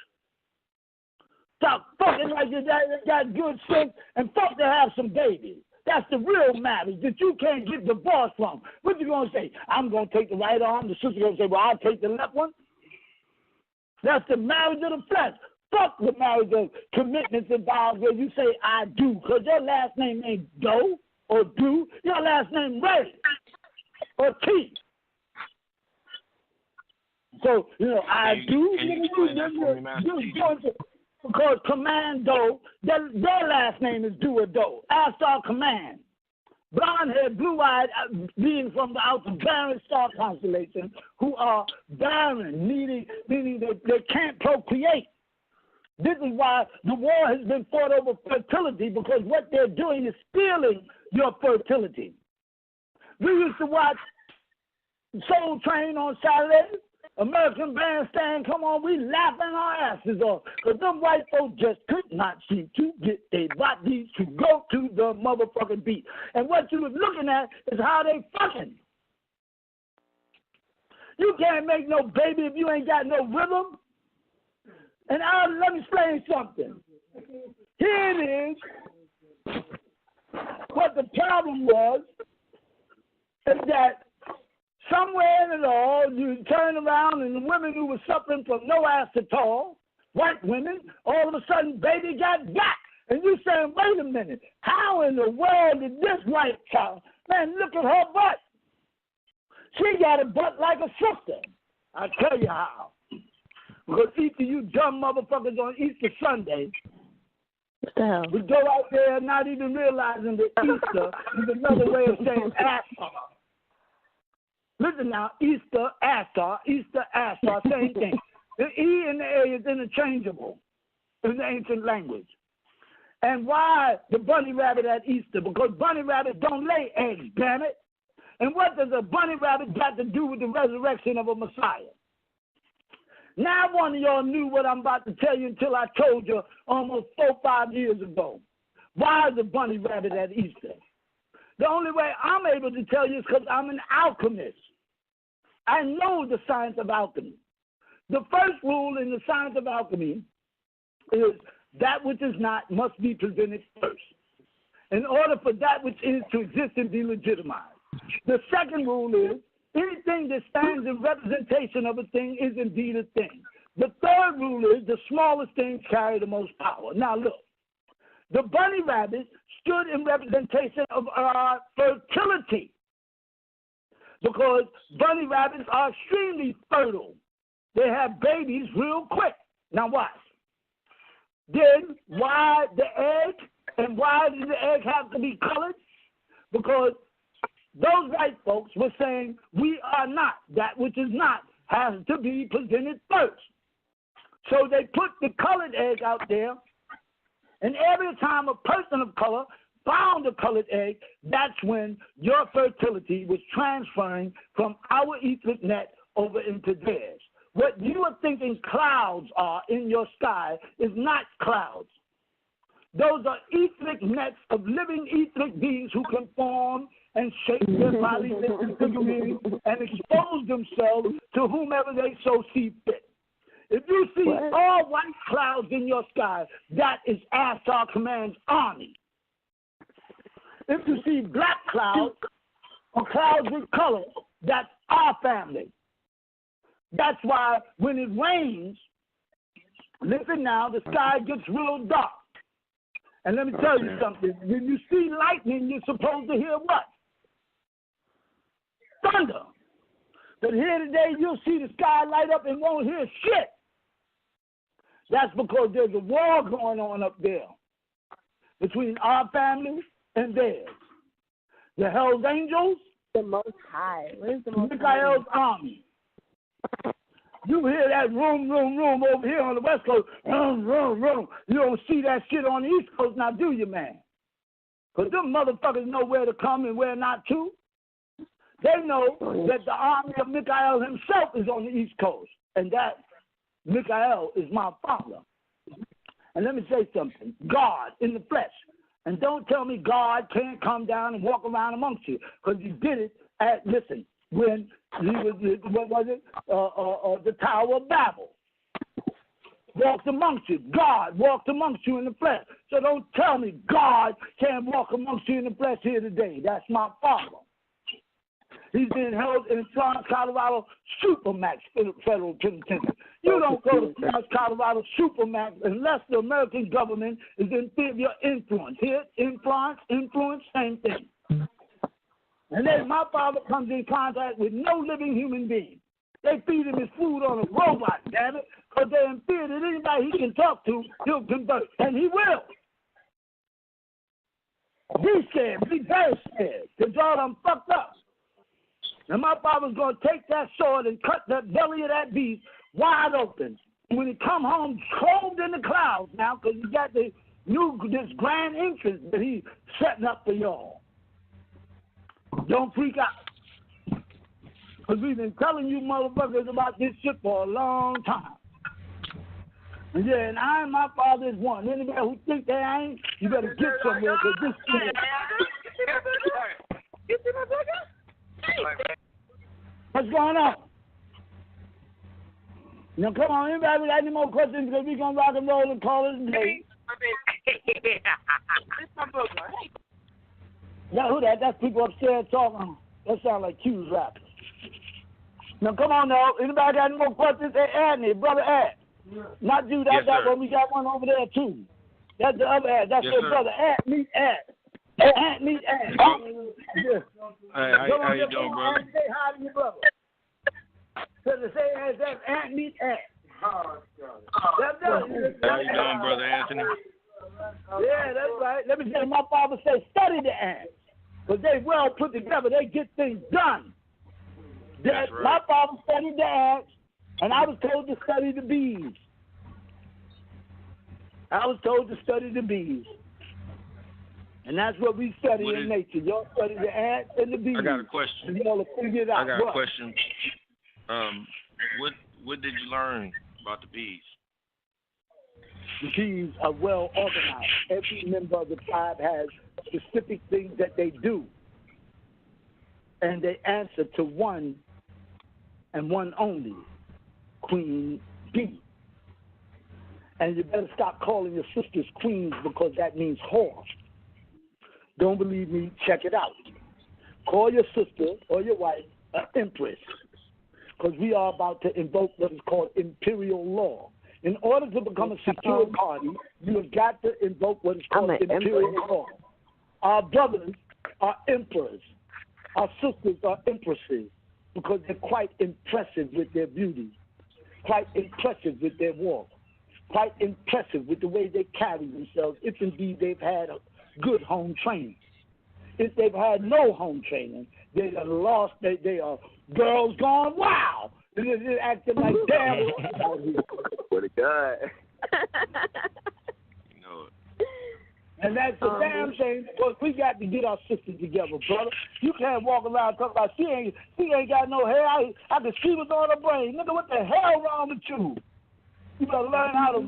Stop fucking like you got good sense and fuck to have some babies. That's the real marriage that you can't get divorced from. What you gonna say? I'm gonna take the right arm. The sister gonna say, well, I'll take the left one. That's the marriage of the flesh. Fuck the marriage of commitments and vows where you say I do, because your last name ain't Doe or Do. Your last name Ray or T. So, I do. Because Commando, their last name is Do or Do. Astar Command. Blonde-haired, blue-eyed beings from out the barren star constellation who are barren, meaning they can't procreate. This is why the war has been fought over fertility, because what they're doing is stealing your fertility. We used to watch Soul Train on Saturday, American Bandstand, come on, we laughing our asses off, because them white folks just could not seem to get their bodies to go to the motherfucking beat. And what you was looking at is how they fucking. You can't make no baby if you ain't got no rhythm. And let me explain something. Here it is. What the problem was is that somewhere in it all, you turn around and the women who were suffering from no ass at all, white women, all of a sudden baby got back. And you saying, wait a minute, how in the world did this white child, man, look at her butt. She got a butt like a sister. I'll tell you how. Because each of you dumb motherfuckers on Easter Sunday, what the hell? We go out there not even realizing that Easter is another way of saying Astar. Listen now, Easter, Astar, same thing. The E and the A is interchangeable in the ancient language. And why the bunny rabbit at Easter? Because bunny rabbits don't lay eggs, damn it. And what does a bunny rabbit got to do with the resurrection of a Messiah? Now one of y'all knew what I'm about to tell you until I told you almost 4 or 5 years ago. Why is the bunny rabbit at Easter? The only way I'm able to tell you is because I'm an alchemist. I know the science of alchemy. The first rule in the science of alchemy is that which is not must be presented first, in order for that which is to exist and be legitimized. The second rule is Anything that stands in representation of a thing is indeed a thing. The third rule is the smallest things carry the most power. Now look, the bunny rabbit stood in representation of our fertility because bunny rabbits are extremely fertile. They have babies real quick. Now watch. Then why the egg? And why does the egg have to be colored? Because those white folks were saying we are not. That which is not has to be presented first. So they put the colored egg out there, and every time a person of color found a colored egg, that's when your fertility was transferring from our etheric net over into theirs. What you are thinking clouds are in your sky is not clouds. Those are etheric nets of living etheric beings who can form and shape their bodies into figurines and expose themselves to whomever they so see fit. If you see all white clouds in your sky, that is Ashtar Command's army. If you see black clouds or clouds with color, that's our family. That's why when it rains, listen now, the sky gets real dark. And let me tell you something. When you see lightning, you're supposed to hear what? Thunder. But here today, you'll see the sky light up and won't hear shit. That's because there's a war going on up there between our family and theirs. The Hell's Angels, the Most High. Where's the Most Michael's army. You hear that room over here on the West Coast, room. You don't see that shit on the East Coast now, do you, man? Because them motherfuckers know where to come and where not to. They know that the army of Michael himself is on the East Coast, and that Michael is my father. And let me say something. God in the flesh. And don't tell me God can't come down and walk around amongst you, because he did it at, listen, when he was, what was it? The Tower of Babel. Walked amongst you. God walked amongst you in the flesh. So don't tell me God can't walk amongst you in the flesh here today. That's my father. He's being held in Florence, Colorado, Supermax Federal Penitentiary. You don't go to Florence, Colorado, Supermax unless the American government is in fear of your influence. Here, influence, same thing. And then my father comes in contact with no living human being. They feed him his food on a robot, damn it, because they're in fear that anybody he can talk to, he'll convert. And he will. Be scared. Be very scared. Because y'all done fucked up. And my father's going to take that sword and cut the belly of that beast wide open. When he come home, clothed in the clouds now, because he got this grand entrance that he's setting up for y'all. Don't freak out. Because we've been telling you motherfuckers about this shit for a long time. And yeah, and I and my father is one. Anybody who think they ain't, you better get somewhere, because this shit. What's going on? Now, come on, anybody got any more questions? Because we're going to rock and roll and call it a day. Yeah, who that? That's people upstairs talking. That sound like Q's rappers. Now, come on now. Anybody got any more questions? Hey, Adney, brother Ad. Yeah. Not you. That's that one. We got one over there, too. That's the other Ad. That's your brother. Ad, meet Ad. Ad, meet Ad. Hey, how you doing, brother? Say hi to your brother. So to say that's Ad, meet Ad. How you doing, Brother Anthony? Yeah, that's right. Let me say, my father said, study the ants. Because they well put together, they get things done. That's right. My father studied the ants, and I was told to study the bees. And that's what we study in nature. Y'all study the ants and the bees. I got a question. And y'all figure it out. I got a question. What did you learn about the bees? The bees are well organized. Every member of the tribe has specific things that they do. And they answer to one and one only, Queen Bee. And you better stop calling your sisters queens, because that means whore. Don't believe me? Check it out. Call your sister or your wife an empress, because we are about to invoke what is called imperial law. In order to become a secure party, you have got to invoke what is called imperial law. Our brothers are emperors. Our sisters are empresses because they're quite impressive with their beauty, quite impressive with their walk, quite impressive with the way they carry themselves, if indeed they've had a good home training. If they've had no home training, they are lost. They are girls gone wild. They're acting like damn. What a guy. And that's the damn thing, because we got to get our sisters together, brother. You can't walk around talking about she ain't got no hair. I can see what's on her brain. Nigga, what the hell wrong with you? You better learn how to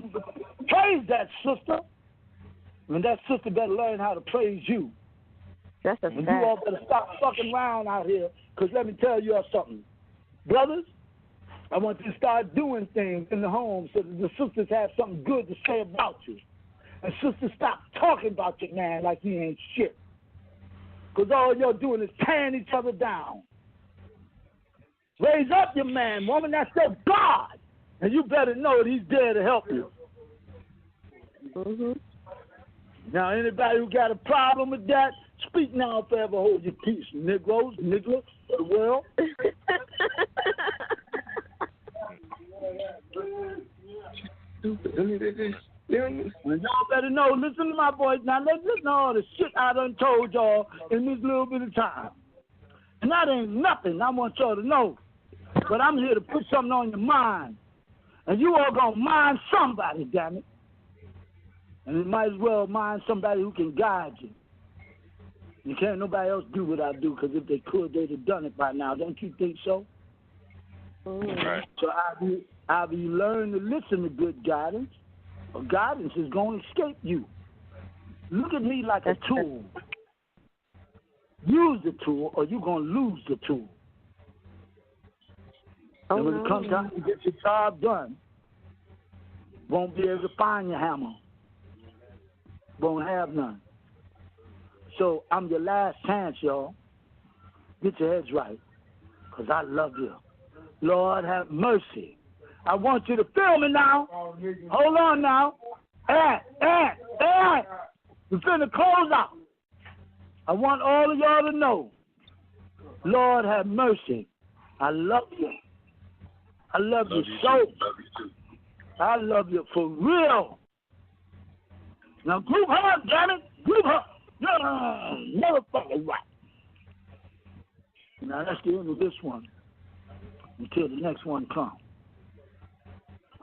praise that sister. And that sister better learn how to praise you. That's a and fact. You all better stop fucking around out here, because let me tell you all something. Brothers, I want you to start doing things in the home so that the sisters have something good to say about you. And sisters, stop talking about your man like he ain't shit. Because all you're doing is tearing each other down. Raise up your man, woman. That's your God. And you better know that he's there to help you. Mm-hmm. Now, anybody who got a problem with that, speak now, forever hold your peace. Negroes, niggas, the world. Well, y'all better know. Listen to my voice now. Listen to all the shit I done told y'all in this little bit of time. And that ain't nothing. I want y'all to know. But I'm here to put something on your mind. And you all gonna mind somebody, damn it. And you might as well mind somebody who can guide you. You can't nobody else do what I do, because if they could, they'd have done it by now. Don't you think so? Right. So either you learn to listen to good guidance, or guidance is going to escape you. Look at me like a tool. Use the tool, or you're going to lose the tool. And when it comes time to get your job done, won't be able to find your hammer. Won't have none. So I'm your last chance, y'all. Get your heads right, because I love you. Lord, have mercy. I want you to feel me now. Hold on now. We're finna close out. I want all of y'all to know, Lord, have mercy. I love you. I love you so. I love you for real. Now group hug, damn it. Group hug. Motherfucker, right. Now that's the end of this one. Until the next one comes.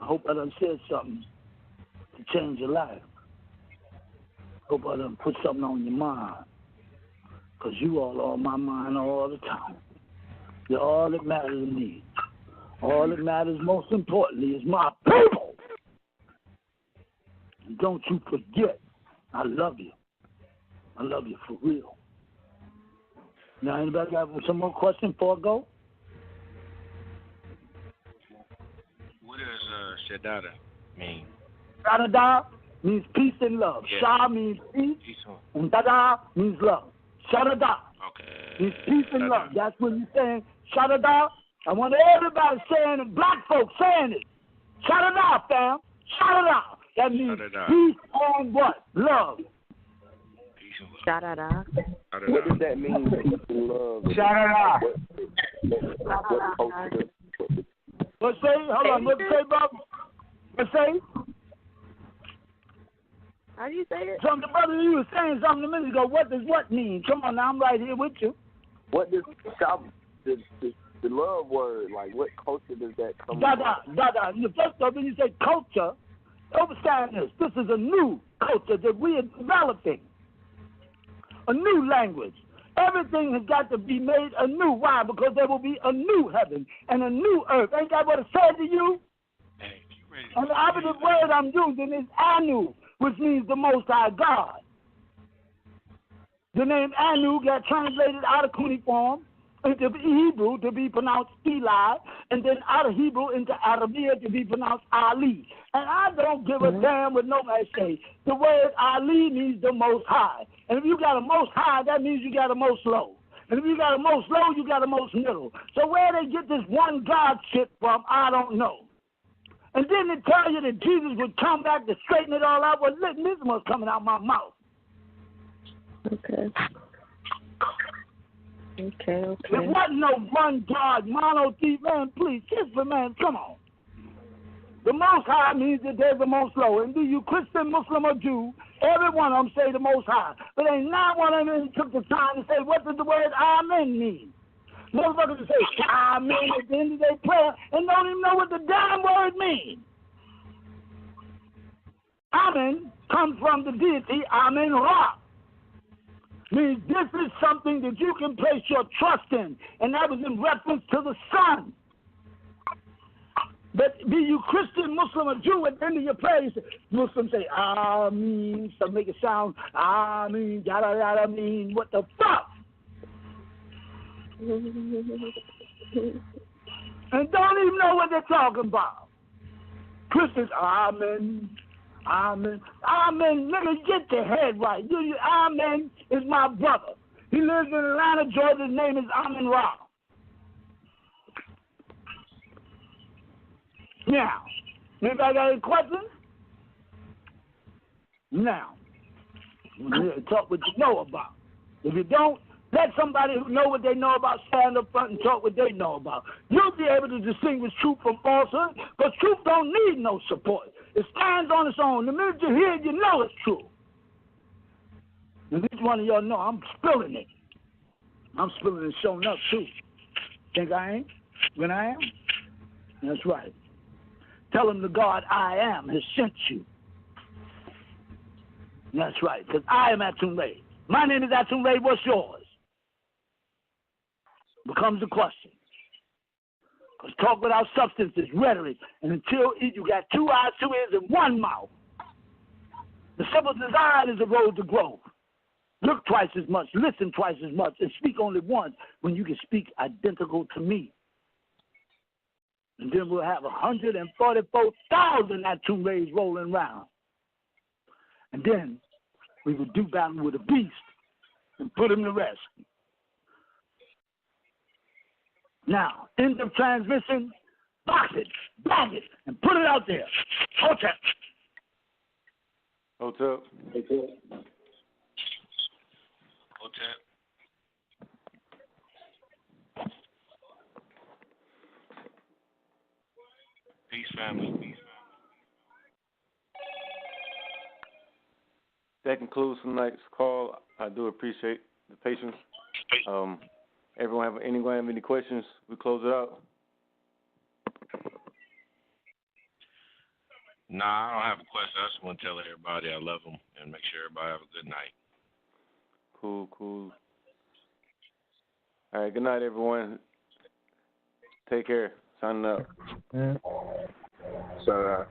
I hope I done said something to change your life. Hope I done put something on your mind. Because you all are on my mind all the time. You're all that matters to me. All that matters most importantly is my people. And don't you forget, I love you. I love you for real. Now, anybody got some more questions before I go? What does Shaddah mean? Shaddah Da means peace and love. Yeah. Shah means peace, and Dada means love. Shaddah Da means peace and love. That's what you're saying. Shaddah Da. I want everybody saying it, black folks saying it. Shaddah Da, fam. Shaddah Da. That means peace and what? Love. Shaddah Da. What does that mean, peace and love? Shaddah Da. What say? Hold on. What say, Bob? What say? How do you say it? Some the brother, you were saying something a minute ago. What does what mean? Come on now, I'm right here with you. What does the love word, like what culture does that come from? Dada. First of all, when you say culture, understand this. This is a new culture that we are developing. A new language. Everything has got to be made anew. Why? Because there will be a new heaven and a new earth. Ain't that what it said to you? And the opposite word I'm using is Anu, which means the Most High God. The name Anu got translated out of cuneiform into Hebrew to be pronounced Eli, and then out of Hebrew into Arabic to be pronounced Ali. And I don't give a damn what nobody say. The word Ali means the Most High. And if you got a Most High, that means you got a Most Low. And if you got the most low, you got the most middle. So where they get this one God shit from, I don't know. And then they tell you that Jesus would come back to straighten it all out. Well, listen, this was coming out my mouth. Okay. There wasn't no one God, monotheist, man, please, sister, man, come on. The Most High means that there's the most low. And do you Christian, Muslim, or Jew, every one of them say the Most High. But ain't not one of them took the time to say, what does the word Amen mean? Motherfuckers say Amen at the end of their prayer and don't even know what the damn word means. Amen comes from the deity Amen-Ra. Means this is something that you can place your trust in. And that was in reference to the sun. But be you Christian, Muslim, or Jew, at the end of your prayer, Muslims say, Amen. Some make it sound, Amen, yada, yada, mean. What the fuck? And don't even know what they're talking about. Christians, Amen, Amen, Amen. Nigga, get your head right. Amen is my brother. He lives in Atlanta, Georgia. His name is Amen-Ra. Now, anybody got any questions? Now, talk what you know about. If you don't, let somebody who know what they know about stand up front and talk what they know about. You'll be able to distinguish truth from falsehood, because truth don't need no support. It stands on its own. The minute you hear it, you know it's true. And each one of y'all know I'm spilling it. I'm spilling it showing up, too. Think I ain't? When I am? That's right. Tell him the God I am has sent you. That's right, because I am ATUN-RE. My name is ATUN-RE. What's yours? Becomes the question. Because talk without substance is rhetoric. And until you got 2 eyes, 2 ears, and 1 mouth. The simple design is the road to growth. Look twice as much, listen twice as much, and speak only once when you can speak identical to me. And then we'll have 144,000 ATUN-REs rolling around. And then we will do battle with a beast and put him to rest. Now, end of transmission, box it, bag it, and put it out there. Hotel. Hotel. Hotel. Peace, family. Peace, family. That concludes tonight's call. I do appreciate the patience. Anyone have any questions? We close it out. Nah, I don't have a question. I just want to tell everybody I love them and make sure everybody have a good night. Cool. All right, good night, everyone. Take care. Signing up. So,